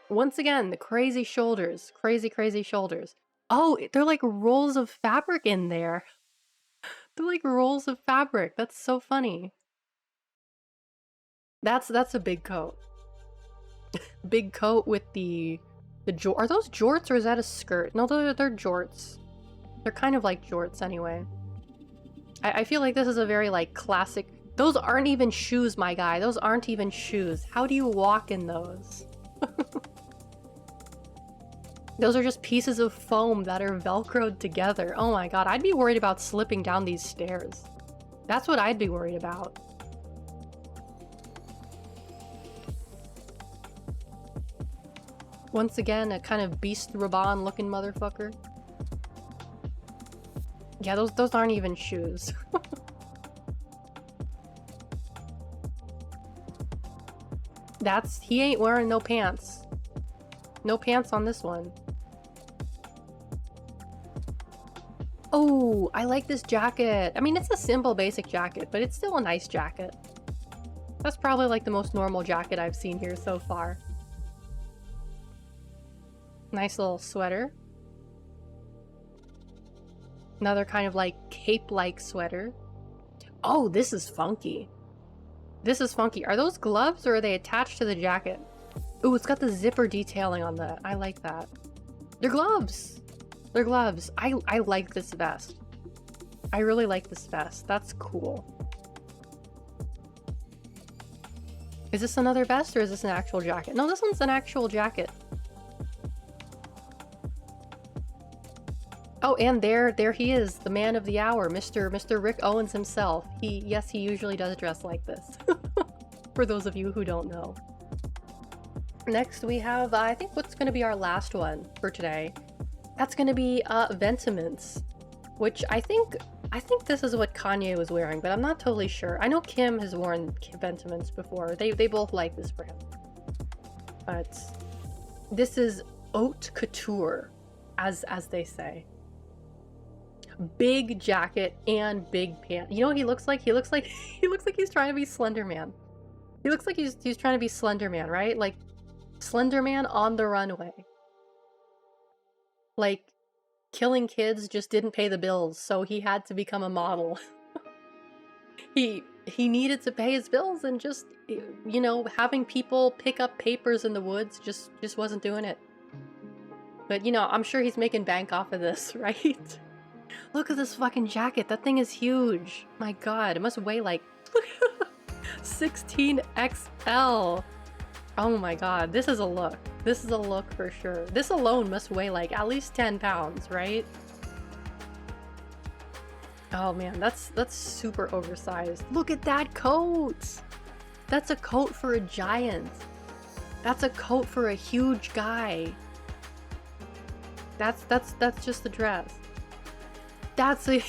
Once again, the crazy shoulders. Crazy, crazy shoulders. Oh, they're like rolls of fabric in there. They're like rolls of fabric. That's so funny. That's a big coat. Big coat with the are those jorts or is that a skirt? No, they're jorts. They're kind of like jorts anyway. I feel like this is a very like classic. Those aren't even shoes, my guy. Those aren't even shoes. How do you walk in those? Those are just pieces of foam that are velcroed together. Oh my god, I'd be worried about slipping down these stairs. That's what I'd be worried about. Once again, a kind of Beast Raban looking motherfucker. Yeah, those aren't even shoes. He ain't wearing no pants. No pants on this one. Oh, I like this jacket. I mean, it's a simple basic jacket, but it's still a nice jacket. That's probably like the most normal jacket I've seen here so far. Nice little sweater. Another kind of like cape-like sweater. Oh, this is funky. This is funky. Are those gloves or are they attached to the jacket? Ooh, it's got the zipper detailing on that. I like that. They're gloves. They're gloves. I like this vest. I really like this vest. That's cool. Is this another vest or is this an actual jacket? No, this one's an actual jacket. Oh, and there he is, the man of the hour, Mr. Rick Owens himself. Yes, he usually does dress like this. For those of you who don't know. Next we have, I think what's going to be our last one for today. That's going to be Ventiments, which I think this is what Kanye was wearing, but I'm not totally sure. I know Kim has worn Ventiments before. They both like this brand. But this is haute couture, as they say. Big jacket and big pants. You know what he looks like? He looks like he's trying to be Slender Man. He looks like he's trying to be Slender Man, right? Like Slender Man on the runway. Like killing kids just didn't pay the bills, so he had to become a model. he needed to pay his bills, and just, you know, having people pick up papers in the woods just wasn't doing it. But you know, I'm sure he's making bank off of this, right? Look at this fucking jacket. That thing is huge. My god, it must weigh like 16XL. Oh my god, this is a look. This is a look for sure. This alone must weigh like at least 10 pounds, right? Oh man, that's super oversized. Look at that coat! That's a coat for a giant. That's a coat for a huge guy. That's just the dress. That's a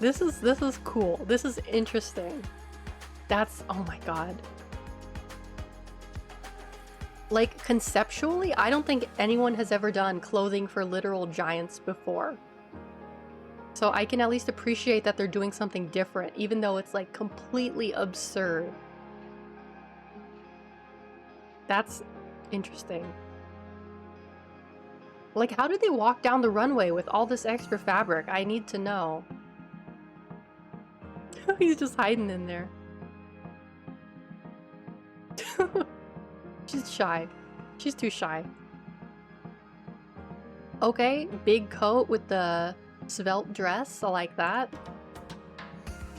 This is cool. This is interesting. That's, oh my god. Like, conceptually, I don't think anyone has ever done clothing for literal giants before. So I can at least appreciate that they're doing something different, even though it's like completely absurd. That's interesting. Like, how did they walk down the runway with all this extra fabric? I need to know. He's just hiding in there. She's shy. She's too shy. Okay, big coat with the svelte dress. I like that.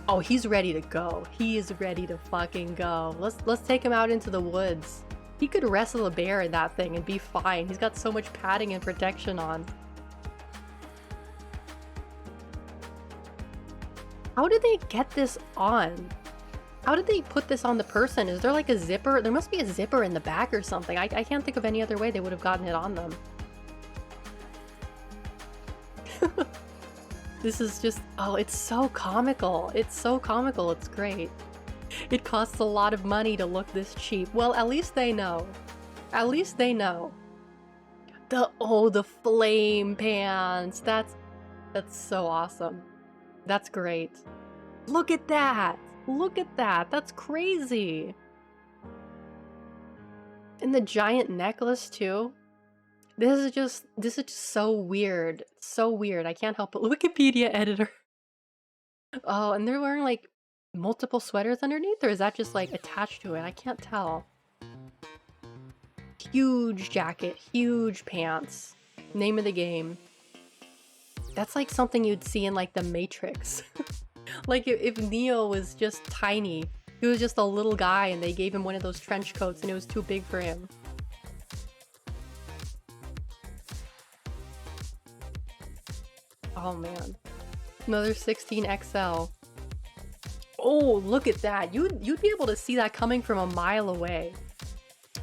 Oh, he's ready to go. He is ready to fucking go. Let's take him out into the woods. He could wrestle a bear in that thing and be fine. He's got so much padding and protection on. How did they get this on? How did they put this on the person? Is there like a zipper? There must be a zipper in the back or something. I can't think of any other way they would have gotten it on them. This is just, oh, it's so comical. It's so comical. It's great. It costs a lot of money to look this cheap. Well, at least they know. At least they know. The flame pants. That's so awesome. That's great. Look at that. Look at that. That's crazy. And the giant necklace too. This is just so weird. So weird. I can't help it. Wikipedia editor. Oh, and they're wearing like multiple sweaters underneath, or is that just like attached to it? I can't tell. Huge jacket, huge pants. Name of the game. That's like something you'd see in like The Matrix. Like if Neo was just tiny. He was just a little guy and they gave him one of those trench coats and it was too big for him. Oh man. Another 16XL. Oh, look at that. You'd be able to see that coming from a mile away.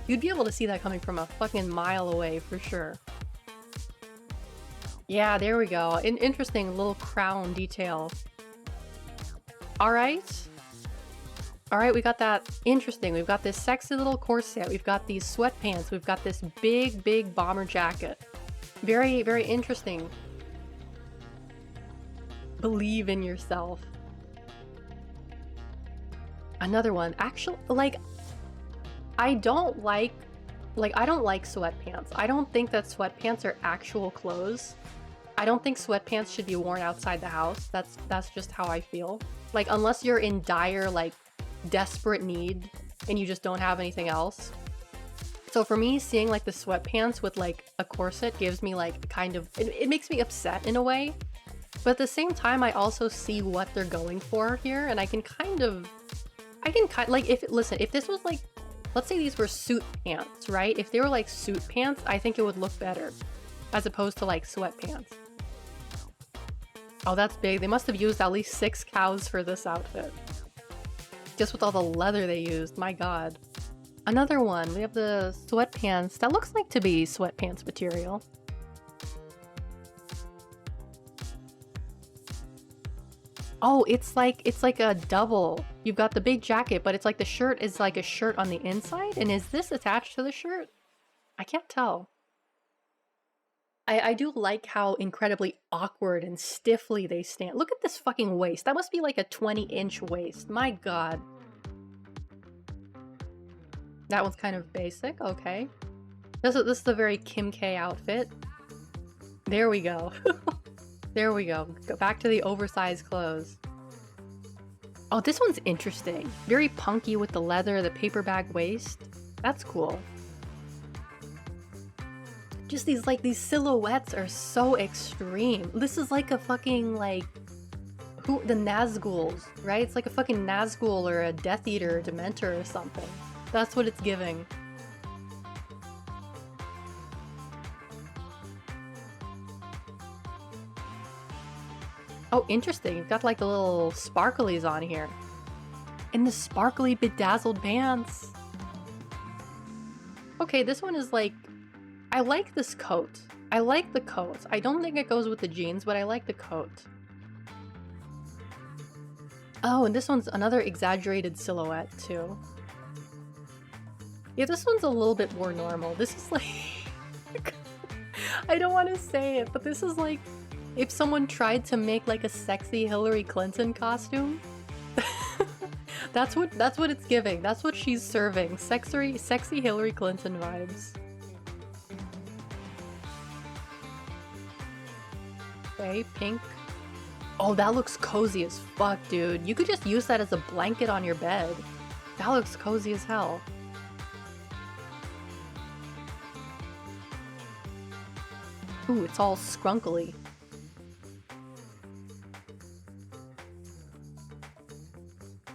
You'd be able to see that coming from a fucking mile away for sure. Yeah, there we go. An interesting little crown detail. Alright. Alright, we got that. Interesting. We've got this sexy little corset. We've got these sweatpants. We've got this big bomber jacket. Very, very interesting. Believe in yourself. Another one. Actually, like, I don't like sweatpants. I don't think that sweatpants are actual clothes. I don't think sweatpants should be worn outside the house. That's just how I feel. Like, unless you're in dire, like, desperate need and you just don't have anything else. So for me, seeing like the sweatpants with like a corset gives me like kind of, it makes me upset in a way. But at the same time, I also see what they're going for here, and I can kind of, like, if this was like, let's say these were suit pants, right? If they were like suit pants, I think it would look better as opposed to like sweatpants. Oh, that's big. They must have used at least 6 cows for this outfit. Just with all the leather they used, my god. Another one, we have the sweatpants. That looks like to be sweatpants material. Oh, it's like a double. You've got the big jacket, but it's like the shirt is like a shirt on the inside. And is this attached to the shirt? I can't tell. I do like how incredibly awkward and stiffly they stand. Look at this fucking waist. That must be like a 20-inch waist. My god. That one's kind of basic. Okay. This is a very Kim K outfit. There we go. There we go. Go back to the oversized clothes. Oh, this one's interesting. Very punky with the leather, the paper bag waist. That's cool. Just these silhouettes are so extreme. This is like a fucking like the Nazguls, right? It's like a fucking Nazgul or a Death Eater or Dementor or something. That's what it's giving. Oh, interesting. You've got like the little sparklies on here. And the sparkly bedazzled pants. Okay, this one is like... I like this coat. I like the coat. I don't think it goes with the jeans, but I like the coat. Oh, and this one's another exaggerated silhouette, too. Yeah, this one's a little bit more normal. This is like... I don't want to say it, but this is like... if someone tried to make like a sexy Hillary Clinton costume. That's what it's giving. That's what she's serving. Sexy Hillary Clinton vibes. Okay, pink. Oh, that looks cozy as fuck, dude. You could just use that as a blanket on your bed. That looks cozy as hell. Ooh, it's all scrunkly.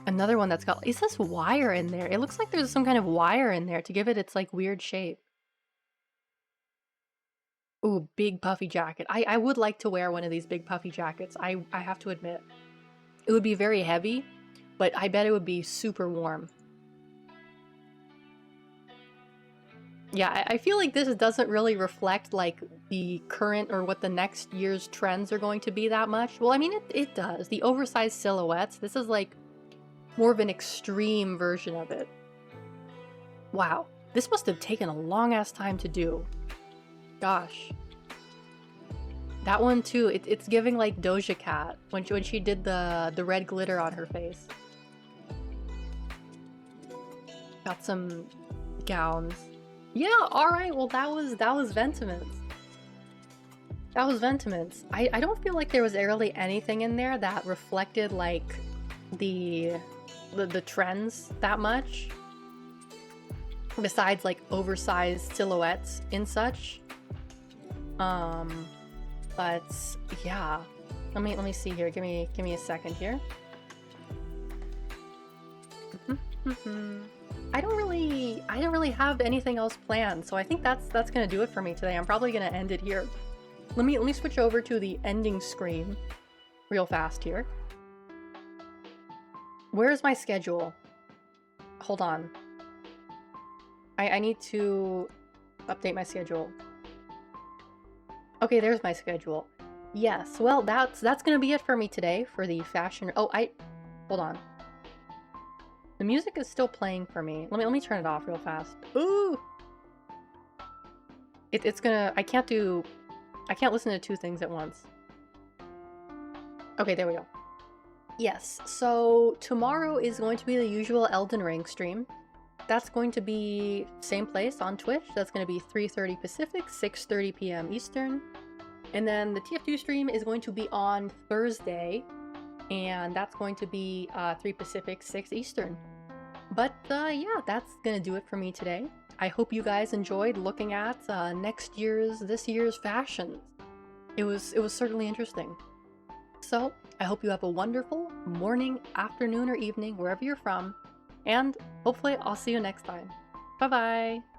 Another one that's got... is this wire in there? It looks like there's some kind of wire in there to give it its like weird shape. Ooh, big puffy jacket. I would like to wear one of these big puffy jackets. I have to admit. It would be very heavy, but I bet it would be super warm. Yeah, I feel like this doesn't really reflect like the current or what the next year's trends are going to be that much. Well, I mean, it does. The oversized silhouettes, this is like more of an extreme version of it. Wow, this must have taken a long-ass time to do. Gosh. That one too, it's giving like Doja Cat when she did the red glitter on her face. Got some gowns. Yeah, alright, well that was Ventiments. That was Ventiments. I don't feel like there was really anything in there that reflected like the trends that much. Besides like oversized silhouettes and such. But yeah. Let me see here. Give me a second here. I don't really have anything else planned, so I think that's gonna do it for me today. I'm probably gonna end it here. Let me switch over to the ending screen real fast here. Where's my schedule? Hold on. I need to update my schedule. Okay, there's my schedule. Yes, well, that's gonna be it for me today for the fashion. Oh, hold on. The music is still playing for me. Let me turn it off real fast. Ooh! It's gonna... I can't listen to 2 things at once. Okay, there we go. Yes, so tomorrow is going to be the usual Elden Ring stream. That's going to be same place on Twitch. That's going to be 3:30 Pacific, 6:30 p.m. Eastern. And then the TF2 stream is going to be on Thursday, and that's going to be 3 Pacific, 6 Eastern. But yeah, that's gonna do it for me today. I hope you guys enjoyed looking at this year's fashions. It was certainly interesting. So I hope you have a wonderful morning, afternoon, or evening wherever you're from, and hopefully I'll see you next time. Bye bye.